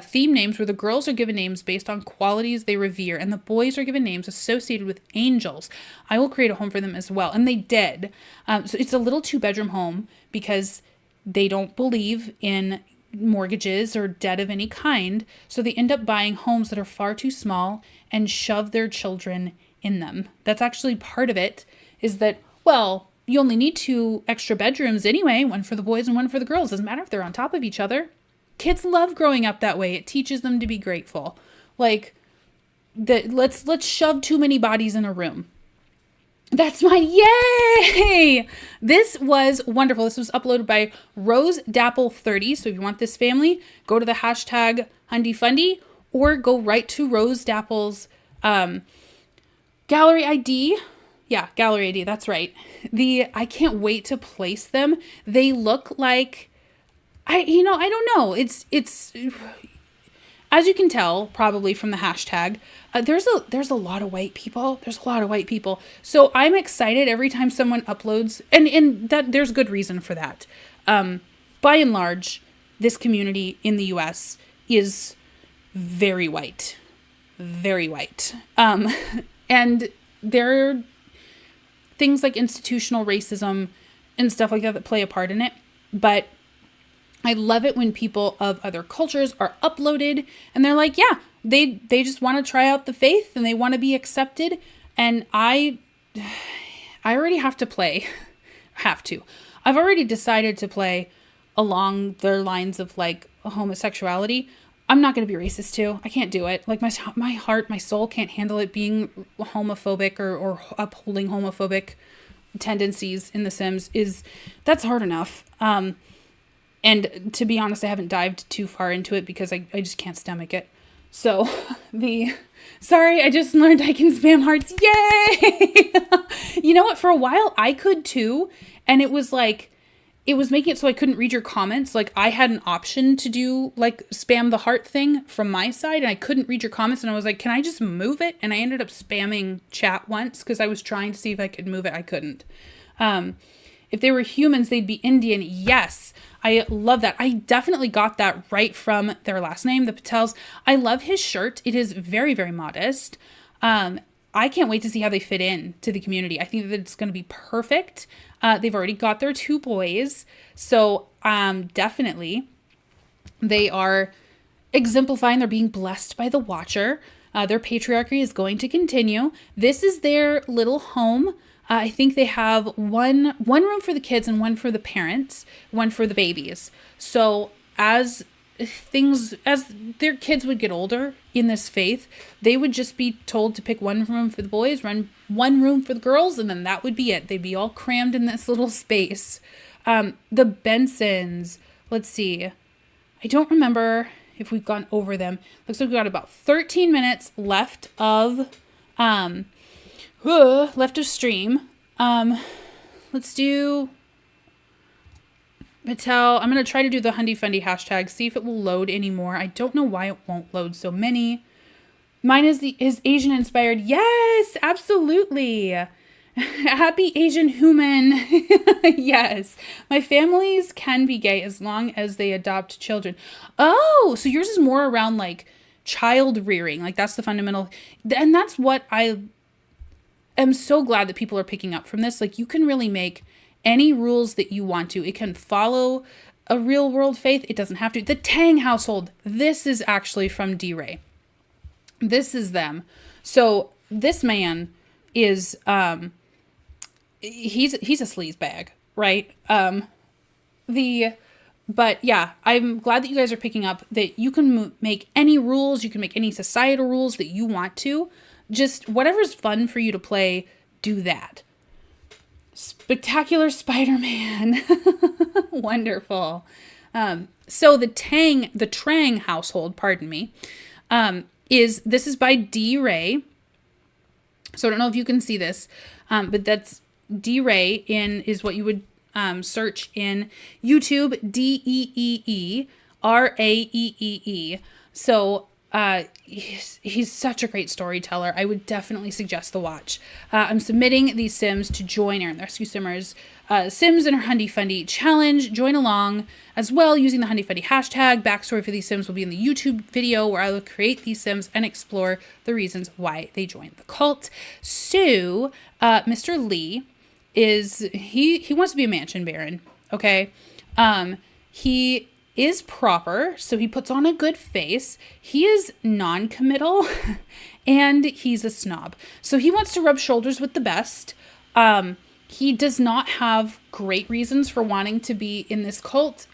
theme names where the girls are given names based on qualities they revere and the boys are given names associated with angels. I will create a home for them as well. And they did. So it's a little 2-bedroom home because they don't believe in mortgages or debt of any kind. So they end up buying homes that are far too small and shove their children in them. That's actually part of it, is that, well, you only need 2 extra bedrooms anyway, one for the boys and one for the girls. Doesn't matter if they're on top of each other. Kids love growing up that way. It teaches them to be grateful. Like, let's shove too many bodies in a room. That's my yay! This was wonderful. This was uploaded by Rose Dapple 30. So if you want this family, go to the hashtag #HundieFundie or go right to Rose Dapple's gallery ID. Yeah, gallery ID. That's right. I can't wait to place them. They look like, I don't know. It's as you can tell probably from the hashtag, there's a lot of white people. There's a lot of white people. So I'm excited every time someone uploads, and that there's good reason for that. By and large, this community in the US is very white. Very white. And there are things like institutional racism and stuff like that that play a part in it. But I love it when people of other cultures are uploaded and they're like, yeah, they just want to try out the faith and they want to be accepted. And I already have to play. I've already decided to play along their lines of like homosexuality. I'm not going to be racist too. I can't do it. Like my heart, my soul can't handle it being homophobic or upholding homophobic tendencies in The Sims. That's hard enough. And to be honest, I haven't dived too far into it because I just can't stomach it. So sorry, I just learned I can spam hearts. Yay! You know what? For a while I could too. And it was like, it was making it so I couldn't read your comments. Like I had an option to do like spam the heart thing from my side and I couldn't read your comments. And I was like, can I just move it? And I ended up spamming chat once because I was trying to see if I could move it. I couldn't. If they were humans, they'd be Indian. Yes, I love that. I definitely got that right from their last name, the Patels. I love his shirt. It is very, very modest. I can't wait to see how they fit in to the community. I think that it's going to be perfect. They've already got their 2 boys. So definitely they are exemplifying. They're being blessed by the Watcher. Their patriarchy is going to continue. This is their little home. I think they have one room for the kids and one for the parents, one for the babies. So as their kids would get older in this faith, they would just be told to pick one room for the boys, one room for the girls, and then that would be it. They'd be all crammed in this little space. The Bensons, let's see. I don't remember if we've gone over them. Looks like we've got about 13 minutes left of stream. Let's do Patel. I'm going to try to do the Fundie hashtag, see if it will load anymore. I don't know why it won't load so many. Mine is Asian inspired. Yes, absolutely. Happy Asian human. Yes. My families can be gay as long as they adopt children. Oh, so yours is more around like child rearing. Like that's the fundamental. And that's what I am so glad that people are picking up from this. Like you can really make any rules that you want to. It can follow a real world faith. It doesn't have to. The Tang household. This is actually from D-Ray. This is them. So this man is, he's a sleaze bag, right? But yeah, I'm glad that you guys are picking up that you can make any rules. You can make any societal rules that you want to. Just whatever's fun for you to play, do that. Spectacular Spider-Man. Wonderful. So the Trang household, pardon me, this is by D-Ray. So I don't know if you can see this, but that's D-Ray is what you would search in YouTube, DEEERAEEE. So he's such a great storyteller. I would definitely suggest the watch. I'm submitting these Sims to join Aaron the Rescue Simmers Sims and her Fundie Fundie challenge. Join along as well using the Fundie Fundie hashtag. Backstory for these Sims will be in the YouTube video where I will create these Sims and explore the reasons why they joined the cult. So Mr. Lee he wants to be a mansion baron. Okay. He is proper, so he puts on a good face. He is non-committal and he's a snob. So he wants to rub shoulders with the best. He does not have great reasons for wanting to be in this cult.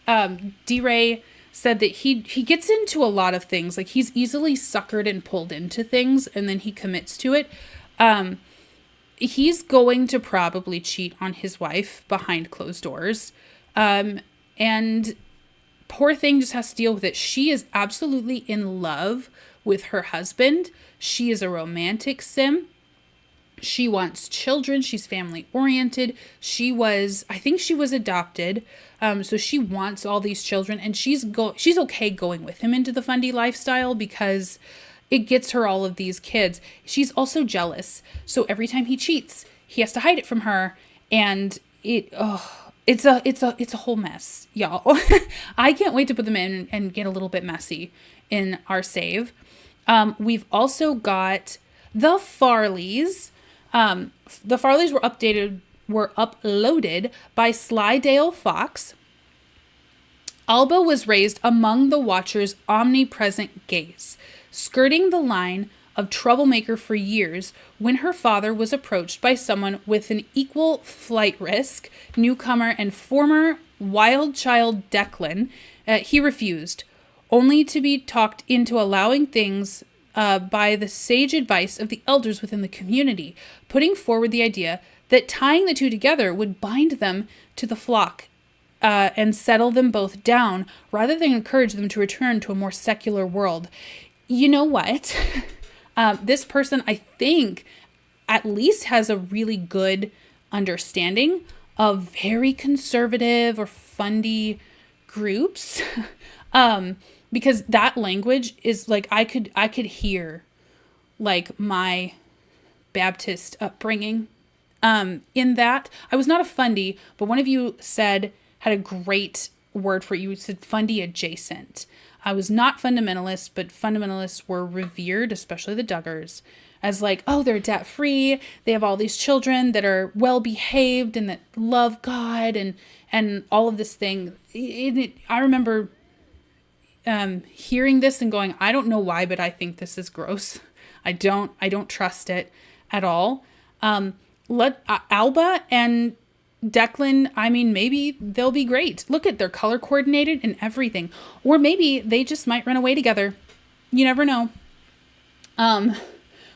D-Ray said that he gets into a lot of things. Like he's easily suckered and pulled into things and then he commits to it. He's going to probably cheat on his wife behind closed doors. And poor thing just has to deal with it. She is absolutely in love with her husband. She is a romantic sim. She wants children. She's family oriented. I think she was adopted. So she wants all these children and she's okay going with him into the Fundie lifestyle because it gets her all of these kids. She's also jealous. So every time he cheats, he has to hide it from her. And it's a whole mess, y'all. I can't wait to put them in and get a little bit messy in our save. We've also got the Farleys. The Farleys were uploaded by Slydale Fox. Alba was raised among the Watcher's omnipresent gaze, skirting the line of troublemaker for years when her father was approached by someone with an equal flight risk, newcomer and former wild child Declan. He refused, only to be talked into allowing things by the sage advice of the elders within the community, putting forward the idea that tying the two together would bind them to the flock and settle them both down, rather than encourage them to return to a more secular world. You know what? This person, I think, at least has a really good understanding of very conservative or Fundie groups. Because that language is like, I could hear like my Baptist upbringing in that. I was not a Fundie, but one of you had a great word for it. You said Fundie adjacent. I was not fundamentalist, but fundamentalists were revered, especially the Duggars, as like, oh, they're debt free. They have all these children that are well behaved and that love God and all of this thing. I remember hearing this and going, I don't know why, but I think this is gross. I don't trust it at all. Let Alba and Declan, I mean, maybe they'll be great. Look at, they're color coordinated and everything. Or maybe they just might run away together. You never know.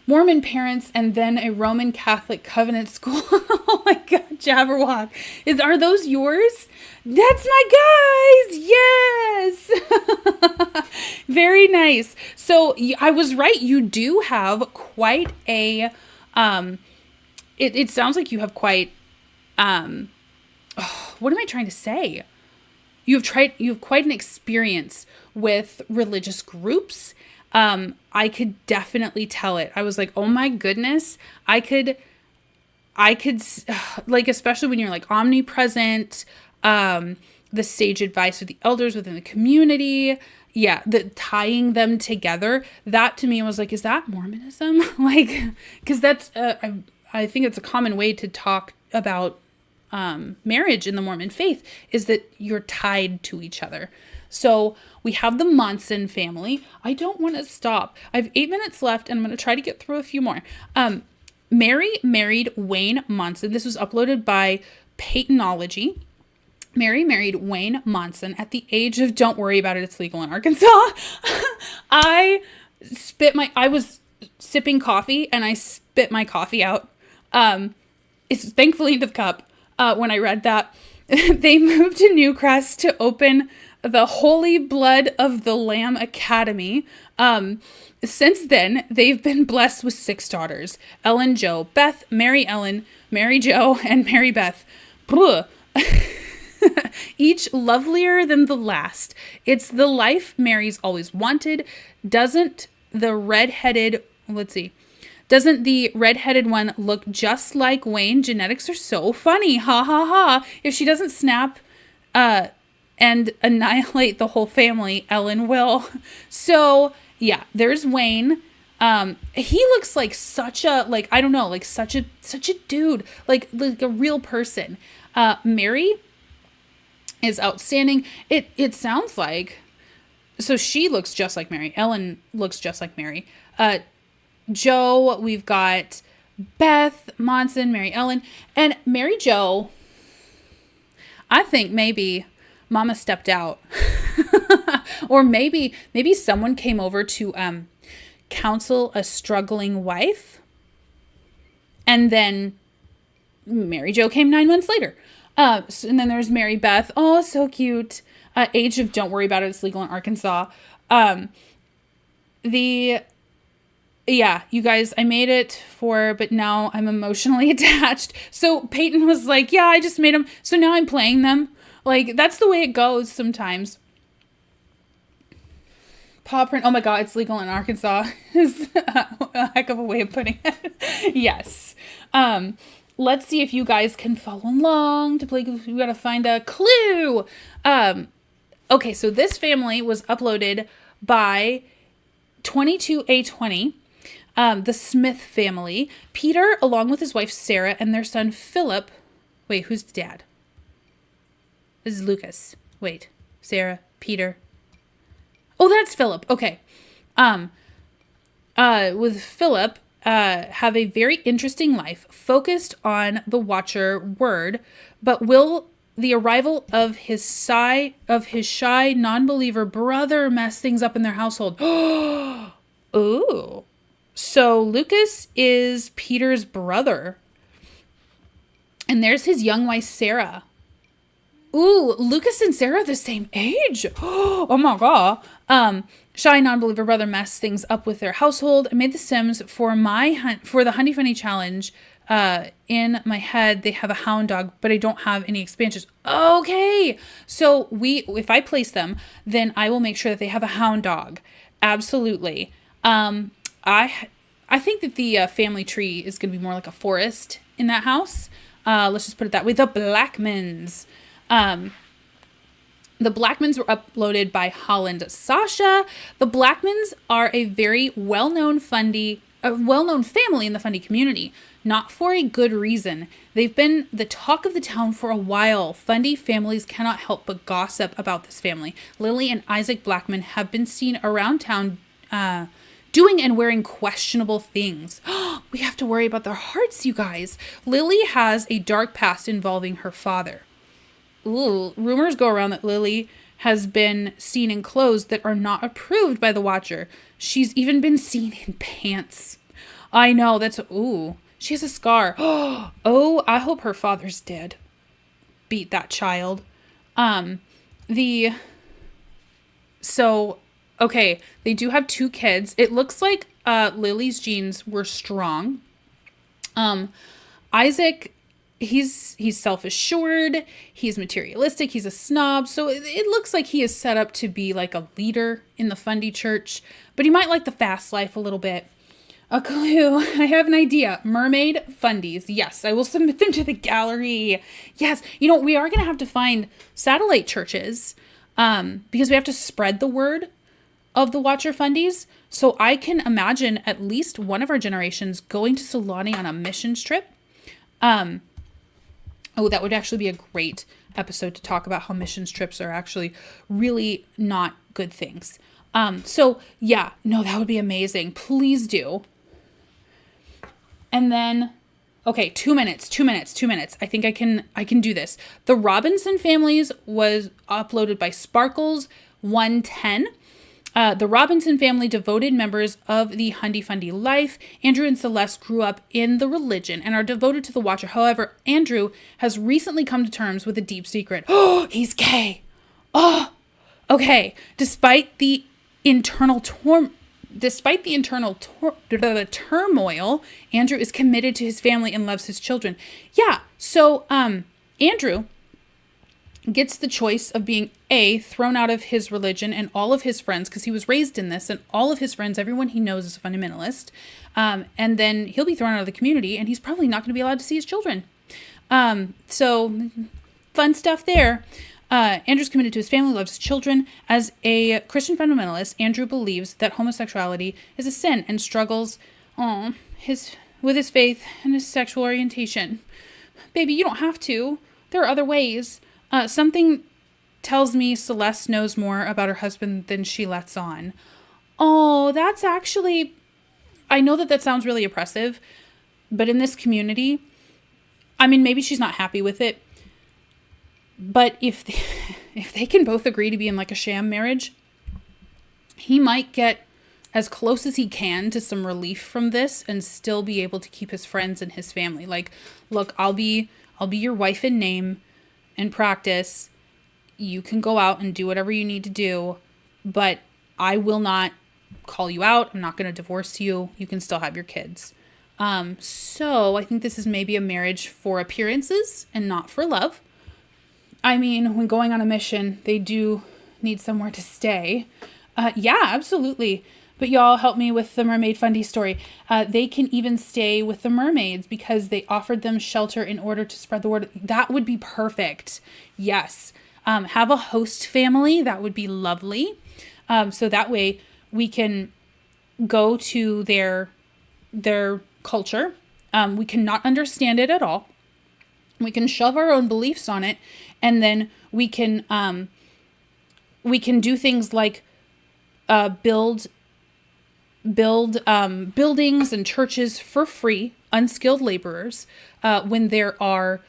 Mormon parents and then a Roman Catholic covenant school. Oh my God, Jabberwock. Are those yours? That's my guys. Yes. Very nice. So I was right. You do have quite a, it sounds like you have quite, what am I trying to say? You have quite an experience with religious groups. I could definitely tell it. I was like, oh my goodness, I could like, especially when you're like omnipresent, the sage advice of the elders within the community. Yeah. Tying them together, that to me was like, is that Mormonism? Like, cause that's, I think it's a common way to talk about marriage in the Mormon faith, is that you're tied to each other. So we have the Monson family. I don't want to stop. I have 8 minutes left and I'm going to try to get through a few more. Mary married Wayne Monson. This was uploaded by Peytonology. Mary married Wayne Monson at the age of, don't worry about it, it's legal in Arkansas. I was sipping coffee and I spit my coffee out. It's thankfully into the cup. When I read that, they moved to Newcrest to open the Holy Blood of the Lamb Academy. Since then, they've been blessed with 6 daughters: Ellen Jo, Beth, Mary Ellen, Mary Jo, and Mary Beth. Each lovelier than the last. It's the life Mary's always wanted. Doesn't the redheaded one look just like Wayne? Genetics are so funny. Ha ha ha. If she doesn't snap and annihilate the whole family, Ellen will. So yeah, there's Wayne. He looks like such a, like, I don't know, like such a dude, like a real person. Mary is outstanding. It sounds like, so she looks just like Mary. Ellen looks just like Mary. Joe, we've got Beth, Monson, Mary Ellen, and Mary Jo. I think maybe Mama stepped out. Or maybe someone came over to counsel a struggling wife. And then Mary Jo came 9 months later. And then there's Mary Beth. Oh, so cute. Age of, don't worry about it, it's legal in Arkansas. Yeah, you guys, I made it but now I'm emotionally attached. So Peyton was like, yeah, I just made them. So now I'm playing them. Like, that's the way it goes sometimes. Paw print. Oh my God, it's legal in Arkansas is a heck of a way of putting it. Yes. Let's see if you guys can follow along to play. We got to find a clue. Okay, so this family was uploaded by 22A20. The Smith family. Peter, along with his wife Sarah and their son Philip. Wait, who's the dad? This is Lucas. Wait, Sarah. Peter. Oh, that's Philip. Okay. With Philip, have a very interesting life focused on the Watcher word, but will the arrival of his shy non-believer brother mess things up in their household? Ooh. So Lucas is Peter's brother. And there's his young wife, Sarah. Ooh, Lucas and Sarah are the same age. Oh my god. Shy non-believer brother messed things up with their household. I made the Sims for the Fundie Fundie challenge. In my head, they have a hound dog, but I don't have any expansions. Okay. So if I place them, then I will make sure that they have a hound dog. Absolutely. I think that the family tree is going to be more like a forest in that house. Let's just put it that way. The Blackmans. The Blackmans were uploaded by Holland Sasha. The Blackmans are a very well-known family in the Fundie community. Not for a good reason. They've been the talk of the town for a while. Fundie families cannot help but gossip about this family. Lily and Isaac Blackman have been seen around town doing and wearing questionable things. We have to worry about their hearts, you guys. Lily has a dark past involving her father. Ooh, rumors go around that Lily has been seen in clothes that are not approved by the Watcher. She's even been seen in pants. I know, she has a scar. Oh, I hope her father's dead. Beat that child. Okay, they do have 2 kids. It looks like Lily's genes were strong. Isaac, he's self-assured, he's materialistic, he's a snob, so it looks like he is set up to be like a leader in the Fundie church, but he might like the fast life a little bit. A clue. I have an idea. Mermaid Fundies. Yes, I will submit them to the gallery. Yes, we are going to have to find satellite churches because we have to spread the word of the Watcher Fundies. So I can imagine at least one of our generations going to Solani on a missions trip. That would actually be a great episode to talk about how missions trips are actually really not good things. That would be amazing. Please do. And then, okay, 2 minutes. I think I can do this. The Robinson Families was uploaded by Sparkles 110. The Robinson family, devoted members of the Fundie Fundie life. Andrew and Celeste grew up in the religion and are devoted to the Watcher. However, Andrew has recently come to terms with a deep secret. Oh, he's gay. Oh, okay. Despite the internal turmoil, Andrew is committed to his family and loves his children. Yeah. So, Andrew gets the choice of being thrown out of his religion and all of his friends, because he was raised in this, and all of his friends, everyone he knows is a fundamentalist. And then he'll be thrown out of the community, and he's probably not going to be allowed to see his children. So fun stuff there. Andrew's committed to his family, loves his children. As a Christian fundamentalist, Andrew believes that homosexuality is a sin and struggles with his faith and his sexual orientation. Baby, you don't have to. There are other ways. Something tells me Celeste knows more about her husband than she lets on. Oh, that's actually... I know that sounds really oppressive, but in this community, I mean, maybe she's not happy with it, but if they can both agree to be in like a sham marriage, he might get as close as he can to some relief from this and still be able to keep his friends and his family. Like, look, I'll be your wife in name and practice. You can go out and do whatever you need to do, but I will not call you out. I'm not going to divorce you. You can still have your kids. So I think this is maybe a marriage for appearances and not for love. I mean, when going on a mission, they do need somewhere to stay. Yeah, absolutely. But y'all help me with the Mermaid Fundie story. They can even stay with the mermaids because they offered them shelter in order to spread the word. That would be perfect. Yes. Have a host family. That would be lovely. So that way we can go to their culture. We cannot understand it at all. We can shove our own beliefs on it, and then we can we can do things like build buildings and churches for free, unskilled laborers, when there are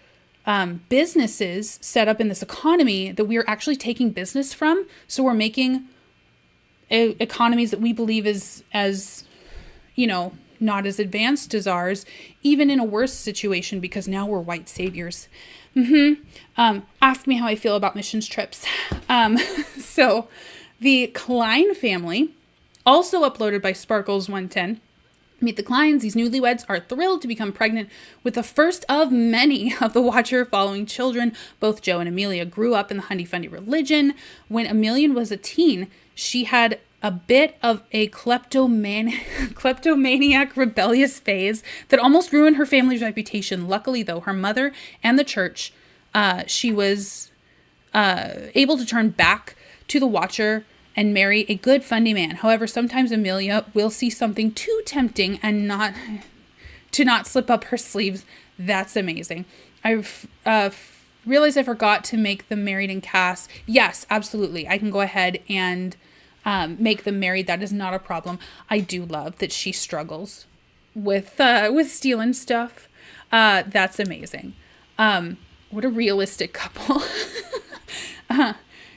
businesses set up in this economy that we are actually taking business from. So we're making economies that we believe is as, not as advanced as ours, even in a worse situation, because now we're white saviors. Ask me how I feel about missions trips. So the Klein family, also uploaded by Sparkles110. Meet the Kleins. These newlyweds are thrilled to become pregnant with the first of many of the Watcher following children. Both Joe and Amelia grew up in the Fundie religion. When Amelia was a teen, she had a bit of a kleptomaniac rebellious phase that almost ruined her family's reputation. Luckily, though, her mother and the church, she was able to turn back to the Watcher and marry a good Fundie man. However, sometimes Amelia will see something too tempting and not slip up her sleeves. That's amazing. I've realized I forgot to make them married in Cass. Yes, absolutely. I can go ahead and make them married. That is not a problem. I do love that she struggles with stealing stuff. That's amazing. What a realistic couple.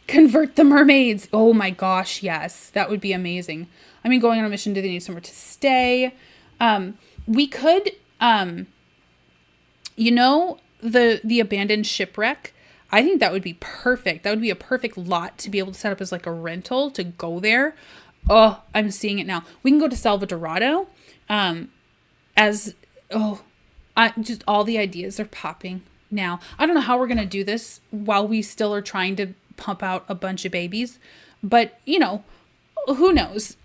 Convert the mermaids. Oh my gosh, yes. That would be amazing. I mean, going on a mission, do they need somewhere to stay? We could, the abandoned shipwreck. I think that would be perfect. That would be a perfect lot to be able to set up as like a rental to go there. Oh, I'm seeing it now. We can go to Salvadorado. Just all the ideas are popping now. I don't know how we're going to do this while we still are trying to pump out a bunch of babies, but who knows?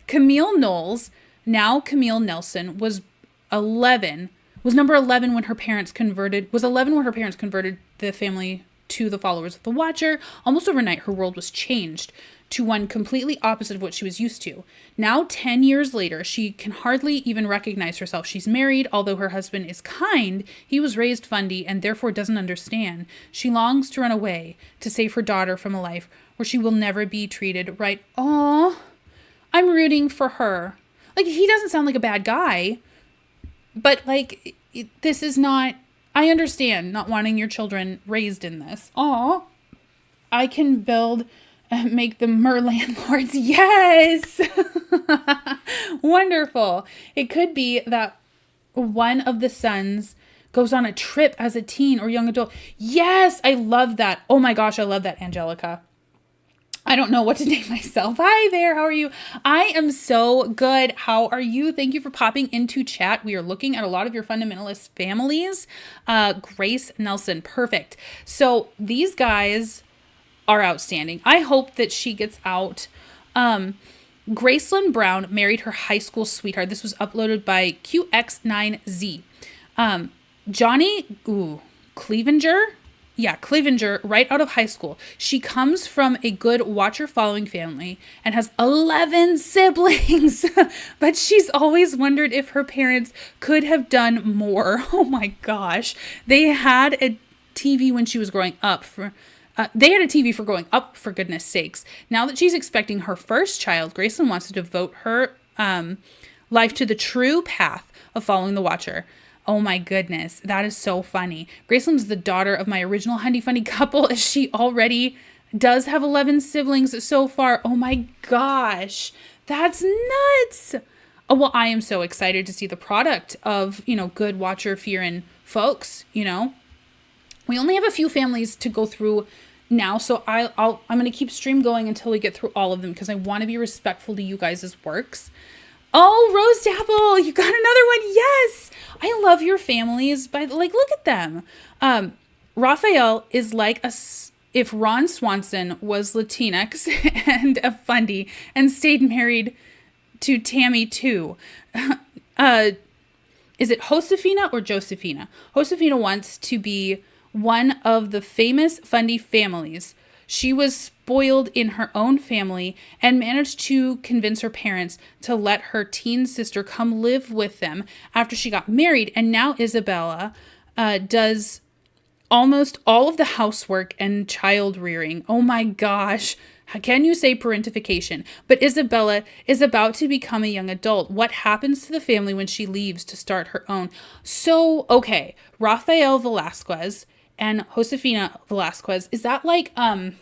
Camille Knowles, now Camille Nelson, was number 11 when her parents converted the family to the followers of the Watcher. Almost overnight, her world was changed to one completely opposite of what she was used to. Now, 10 years later, she can hardly even recognize herself. She's married, although her husband is kind. He was raised Fundie and therefore doesn't understand. She longs to run away to save her daughter from a life where she will never be treated right. Aw, I'm rooting for her. Like, he doesn't sound like a bad guy, but like, this is not, I understand not wanting your children raised in this. Aw, I can make them mer landlords. Yes. Wonderful. It could be that one of the sons goes on a trip as a teen or young adult. Yes. I love that. Oh my gosh. I love that, Angelica. I don't know what to name myself. Hi there. How are you? I am so good. How are you? Thank you for popping into chat. We are looking at a lot of your fundamentalist families. Grace Nelson. Perfect. So these guys are outstanding. I hope that she gets out. Gracelyn Brown married her high school sweetheart. This was uploaded by QX9Z. Johnny Clevenger. Yeah, Clevenger, right out of high school. She comes from a good Watcher following family and has 11 siblings. But she's always wondered if her parents could have done more. Oh my gosh. They had a TV when she was growing up. They had a TV for growing up, for goodness sakes. Now that she's expecting her first child, Gracelyn wants to devote her life to the true path of following the Watcher. Oh my goodness, that is so funny. Gracelyn's the daughter of my original Fundie couple, as she already does have 11 siblings so far. Oh my gosh, that's nuts. Oh, well, I am so excited to see the product of, good Watcher fearing folks, We only have a few families to go through now, so I'm going to keep stream going until we get through all of them because I want to be respectful to you guys' works. Oh, Rose Dapple, you got another one. Yes. I love your families. Look at them. Raphael is like if Ron Swanson was Latinx and a Fundie and stayed married to Tammy too. Is it Josefina or Josephina? Josefina wants to be one of the famous Fundie families. She was spoiled in her own family and managed to convince her parents to let her teen sister come live with them after she got married. And now Isabella does almost all of the housework and child rearing. Oh my gosh. How can you say parentification? But Isabella is about to become a young adult. What happens to the family when she leaves to start her own? So, okay, Rafael Velasquez and Josefina Velasquez, is that like the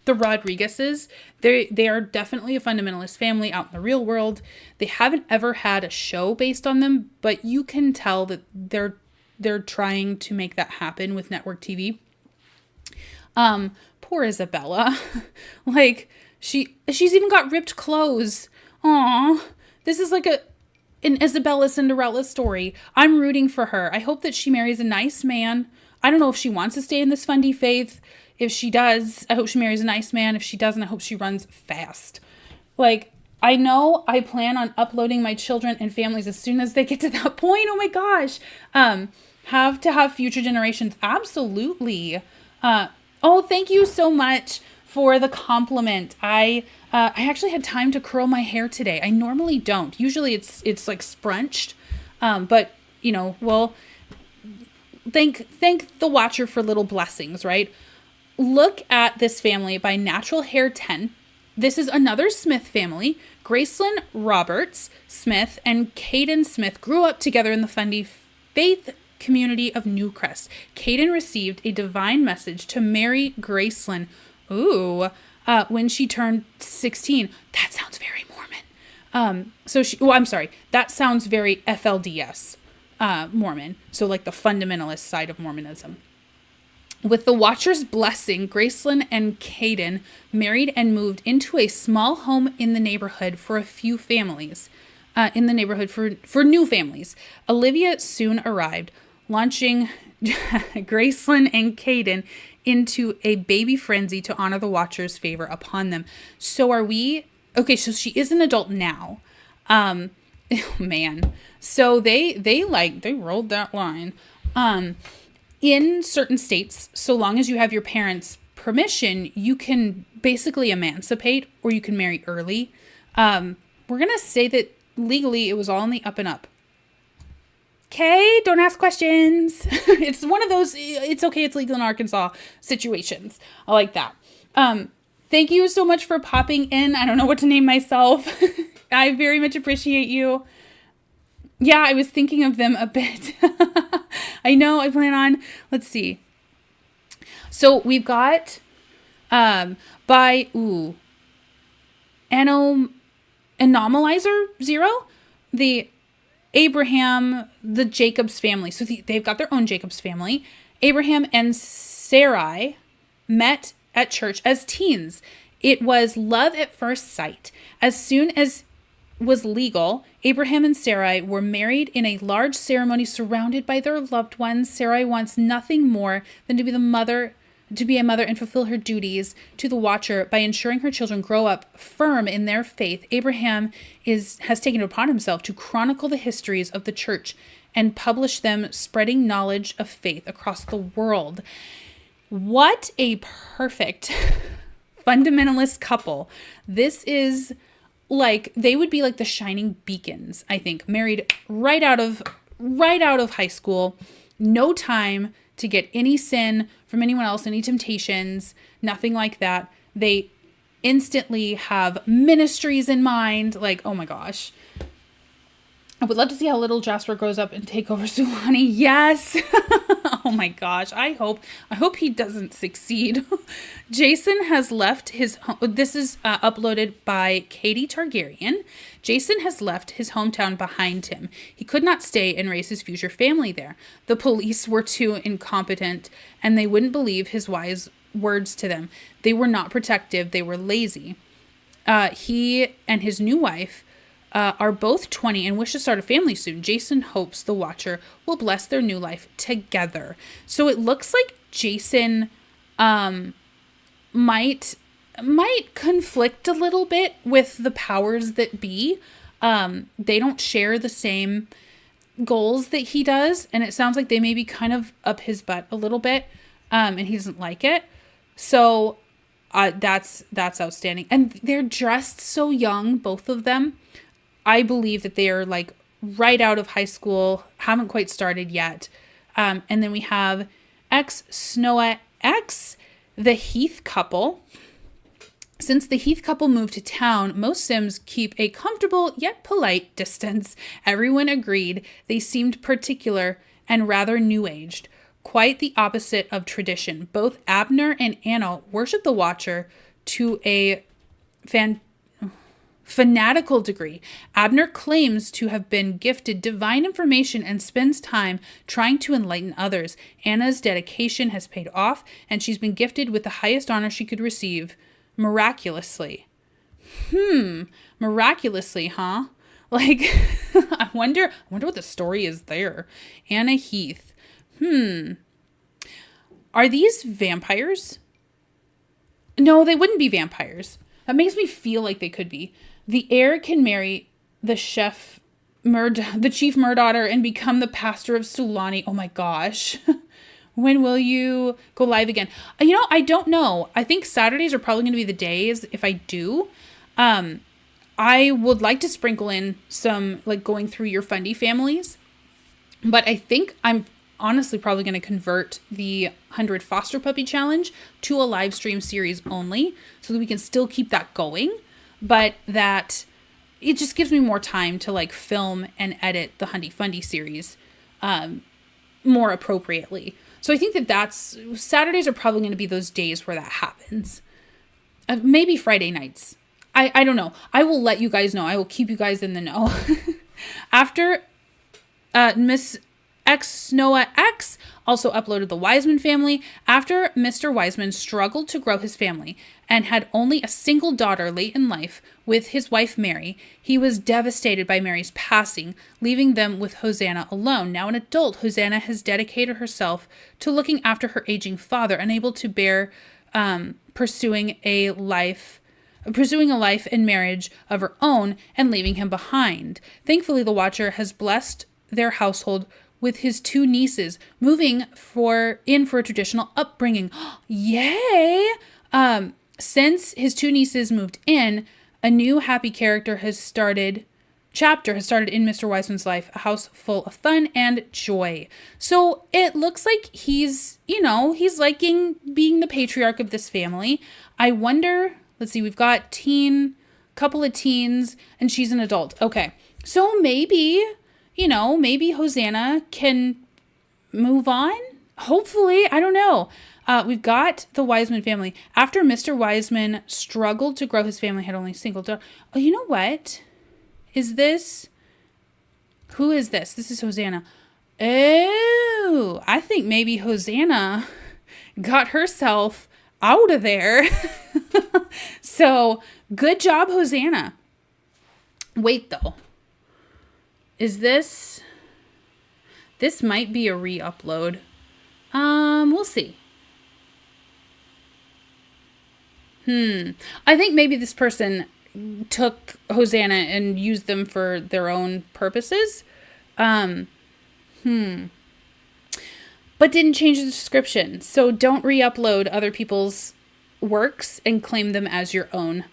Rodriguezes? They are definitely a fundamentalist family out in the real world. They haven't ever had a show based on them, but you can tell that they're trying to make that happen with network TV. Poor Isabella. Like, she's even got ripped clothes. Aw, this is like an Isabella Cinderella story. I'm rooting for her. I hope that she marries a nice man. I don't know if she wants to stay in this Fundie faith. If she does, I hope she marries a nice man. If she doesn't, I hope she runs fast. Like, I know I plan on uploading my children and families as soon as they get to that point. Oh my gosh. Have to have future generations. Absolutely. Oh, thank you so much for the compliment. I actually had time to curl my hair today. I normally don't. Usually it's like scrunched. But you know, well, thank the watcher for little blessings, right? Look at this family by Natural Hair 10. This is another Smith family. Gracelyn Roberts Smith and Caden Smith grew up together in the Fundie faith community of Newcrest. Caden received a divine message to marry Gracelyn. When she turned 16. That sounds very Mormon. That sounds very FLDS Mormon. So like the fundamentalist side of Mormonism. With the Watcher's blessing, Gracelyn and Caden married and moved into a small home in the neighborhood for a few families. For new families. Olivia soon arrived, launching Gracelyn and Caden into a baby frenzy to honor the Watcher's favor upon them. So so she is an adult now. Man. So they rolled that line. In certain states, so long as you have your parents' permission, you can basically emancipate or you can marry early. We're going to say that legally it was all in the up and up. Okay, don't ask questions. It's one of those, it's okay, it's legal in Arkansas situations. I like that. Thank you so much for popping in. I don't know what to name myself. I very much appreciate you. Yeah, I was thinking of them a bit. I know I plan on, let's see. So we've got, Anomalizer 0, the Abraham, the Jacobs family. So they've got their own Jacobs family. Abraham and Sarai met at church as teens. It was love at first sight. As soon as was legal, Abraham and Sarai were married in a large ceremony surrounded by their loved ones. Sarai wants nothing more than to be a mother and fulfill her duties to the Watcher by ensuring her children grow up firm in their faith. Abraham has taken it upon himself to chronicle the histories of the church and publish them, spreading knowledge of faith across the world. What a perfect fundamentalist couple. This is like, they would be like the shining beacons, I think, married right out of high school, no time to get any sin from anyone else, any temptations, nothing like that. They instantly have ministries in mind. Like, oh my gosh. I would love to see how little Jasper grows up and take over Sulani. Yes. Oh my gosh. I hope he doesn't succeed. Jason has left his home. This is uploaded by Katie Targaryen. Jason has left his hometown behind him. He could not stay and raise his future family there. The police were too incompetent and they wouldn't believe his wise words to them. They were not protective. They were lazy. He and his new wife are both 20 and wish to start a family soon. Jason hopes the Watcher will bless their new life together. So it looks like Jason might conflict a little bit with the powers that be. They don't share the same goals that he does, and it sounds like they may be kind of up his butt a little bit, and he doesn't like it. So that's outstanding. And they're dressed so young, both of them. I believe that they are like right out of high school, haven't quite started yet. And then we have X Snowa X, the Heath couple. Since the Heath couple moved to town, most Sims keep a comfortable yet polite distance. Everyone agreed they seemed particular and rather new-aged, quite the opposite of tradition. Both Abner and Anna worship the Watcher to a fanatical degree. Abner claims to have been gifted divine information and spends time trying to enlighten others. Anna's dedication has paid off, and she's been gifted with the highest honor she could receive, miraculously. Miraculously, huh? Like, I wonder what the story is there. Anna Heath. Are these vampires? No, they wouldn't be vampires. That makes me feel like they could be. The heir can marry the chief Murdaughter and become the pastor of Sulani. Oh my gosh. When will you go live again? I don't know. I think Saturdays are probably going to be the days if I do. I would like to sprinkle in some like going through your Fundie families, but I think I'm honestly probably going to convert the 100 foster puppy challenge to a live stream series only so that we can still keep that going, but that it just gives me more time to like film and edit the Hundie Fundie series more appropriately. So I think that's Saturdays are probably going to be those days where that happens. Maybe Friday nights. I don't know. I will let you guys know. I will keep you guys in the know. After Miss X Noah X also uploaded the Wiseman family. After Mr. Wiseman struggled to grow his family and had only a single daughter late in life with his wife Mary, he was devastated by Mary's passing, leaving them with Hosanna alone. Now an adult, Hosanna has dedicated herself to looking after her aging father, unable to bear pursuing a life and marriage of her own and leaving him behind. Thankfully, the Watcher has blessed their household with his two nieces moving in for a traditional upbringing. Yay! Since his two nieces moved in, a new happy chapter has started in Mr. Wiseman's life, a house full of fun and joy. So it looks like he's liking being the patriarch of this family. I wonder, let's see, we've got couple of teens, and she's an adult. Okay. So maybe Hosanna can move on. Hopefully, I don't know. We've got the Wiseman family. After Mr. Wiseman struggled to grow his family, had only a single daughter. Oh, you know what? Who is this? This is Hosanna. Oh, I think maybe Hosanna got herself out of there. So, good job, Hosanna. Wait, though. Is this might be a re-upload. We'll see. I think maybe this person took Hosanna and used them for their own purposes. But didn't change the description. So don't re-upload other people's works and claim them as your own.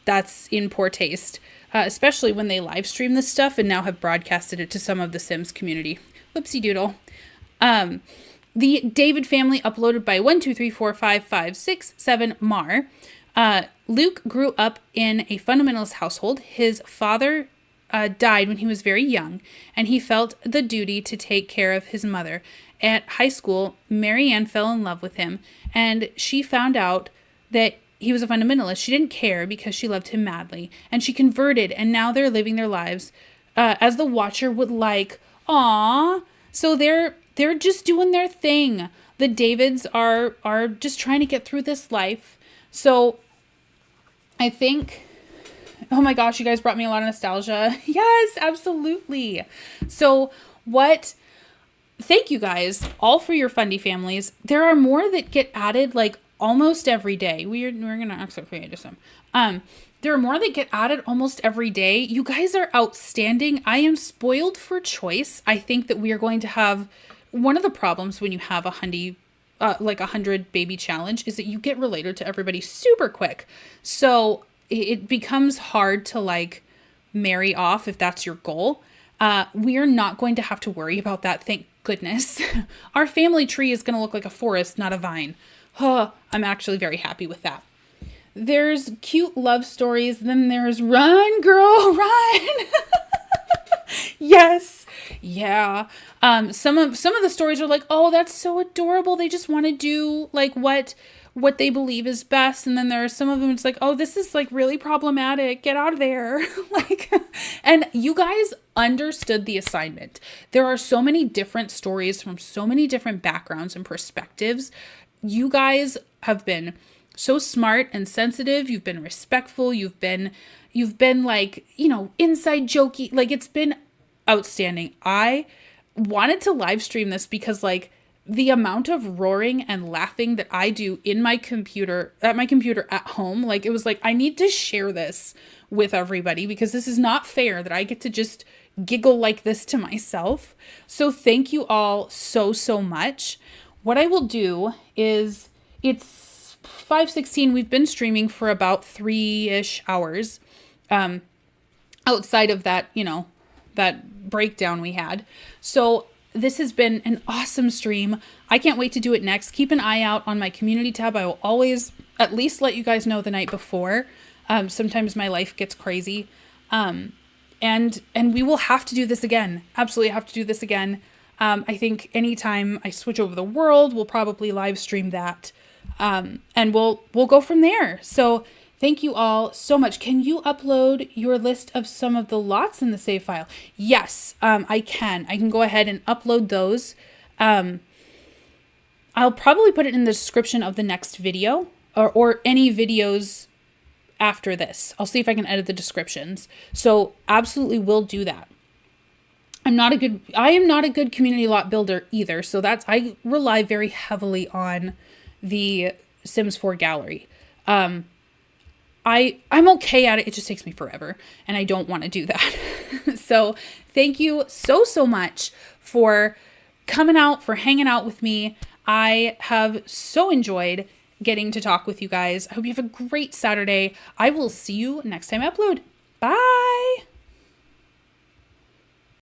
That's in poor taste. Especially when they live stream this stuff and now have broadcasted it to some of the Sims community. Whoopsie doodle. The David family uploaded by 1, 2, 3, 4, 5, 5, 6, 7 Mar. Luke grew up in a fundamentalist household. His father died when he was very young, and he felt the duty to take care of his mother. At high school, Marianne fell in love with him, and she found out that he was a fundamentalist. She didn't care because she loved him madly, and she converted, and now they're living their lives as the Watcher would like. Aww. So they're just doing their thing. The Davids are just trying to get through this life. So I think, oh my gosh, you guys brought me a lot of nostalgia. Yes, absolutely. So thank you guys all for your Fundie families. There are more that get added like almost every day. We're going to actually create some. There are more that get added almost every day. You guys are outstanding. I am spoiled for choice. I think that we are going to have one of the problems when you have a Hundie, like 100 baby challenge, is that you get related to everybody super quick. So it becomes hard to like marry off if that's your goal. We are not going to have to worry about that. Thank goodness. Our family tree is going to look like a forest, not a vine. I'm actually very happy with that. There's cute love stories. Then there's run, girl, run. Yes. Yeah. Some of the stories are like, oh, that's so adorable. They just want to do like what they believe is best. And then there are some of them, it's like, oh, this is like really problematic. Get out of there. Like, and you guys understood the assignment. There are so many different stories from so many different backgrounds and perspectives. You guys have been so smart and sensitive. You've been respectful. You've been like, inside jokey. Like, it's been outstanding. I wanted to live stream this because like the amount of roaring and laughing that I do in my computer at home, like it was like, I need to share this with everybody because this is not fair that I get to just giggle like this to myself. So thank you all so much. What I will do is, it's 5:16. We've been streaming for about 3-ish hours. Outside of that, that breakdown we had. So this has been an awesome stream. I can't wait to do it next. Keep an eye out on my community tab. I will always at least let you guys know the night before. Sometimes my life gets crazy. And we will have to do this again. Absolutely have to do this again. I think anytime I switch over the world, we'll probably live stream that. And we'll go from there. So thank you all so much. Can you upload your list of some of the lots in the save file? Yes, I can. I can go ahead and upload those. I'll probably put it in the description of the next video or any videos after this. I'll see if I can edit the descriptions. So absolutely will do that. I am not a good community lot builder either. So I rely very heavily on the Sims 4 gallery. I'm okay at it. It just takes me forever and I don't want to do that. So thank you so much for coming out, for hanging out with me. I have so enjoyed getting to talk with you guys. I hope you have a great Saturday. I will see you next time I upload. Bye.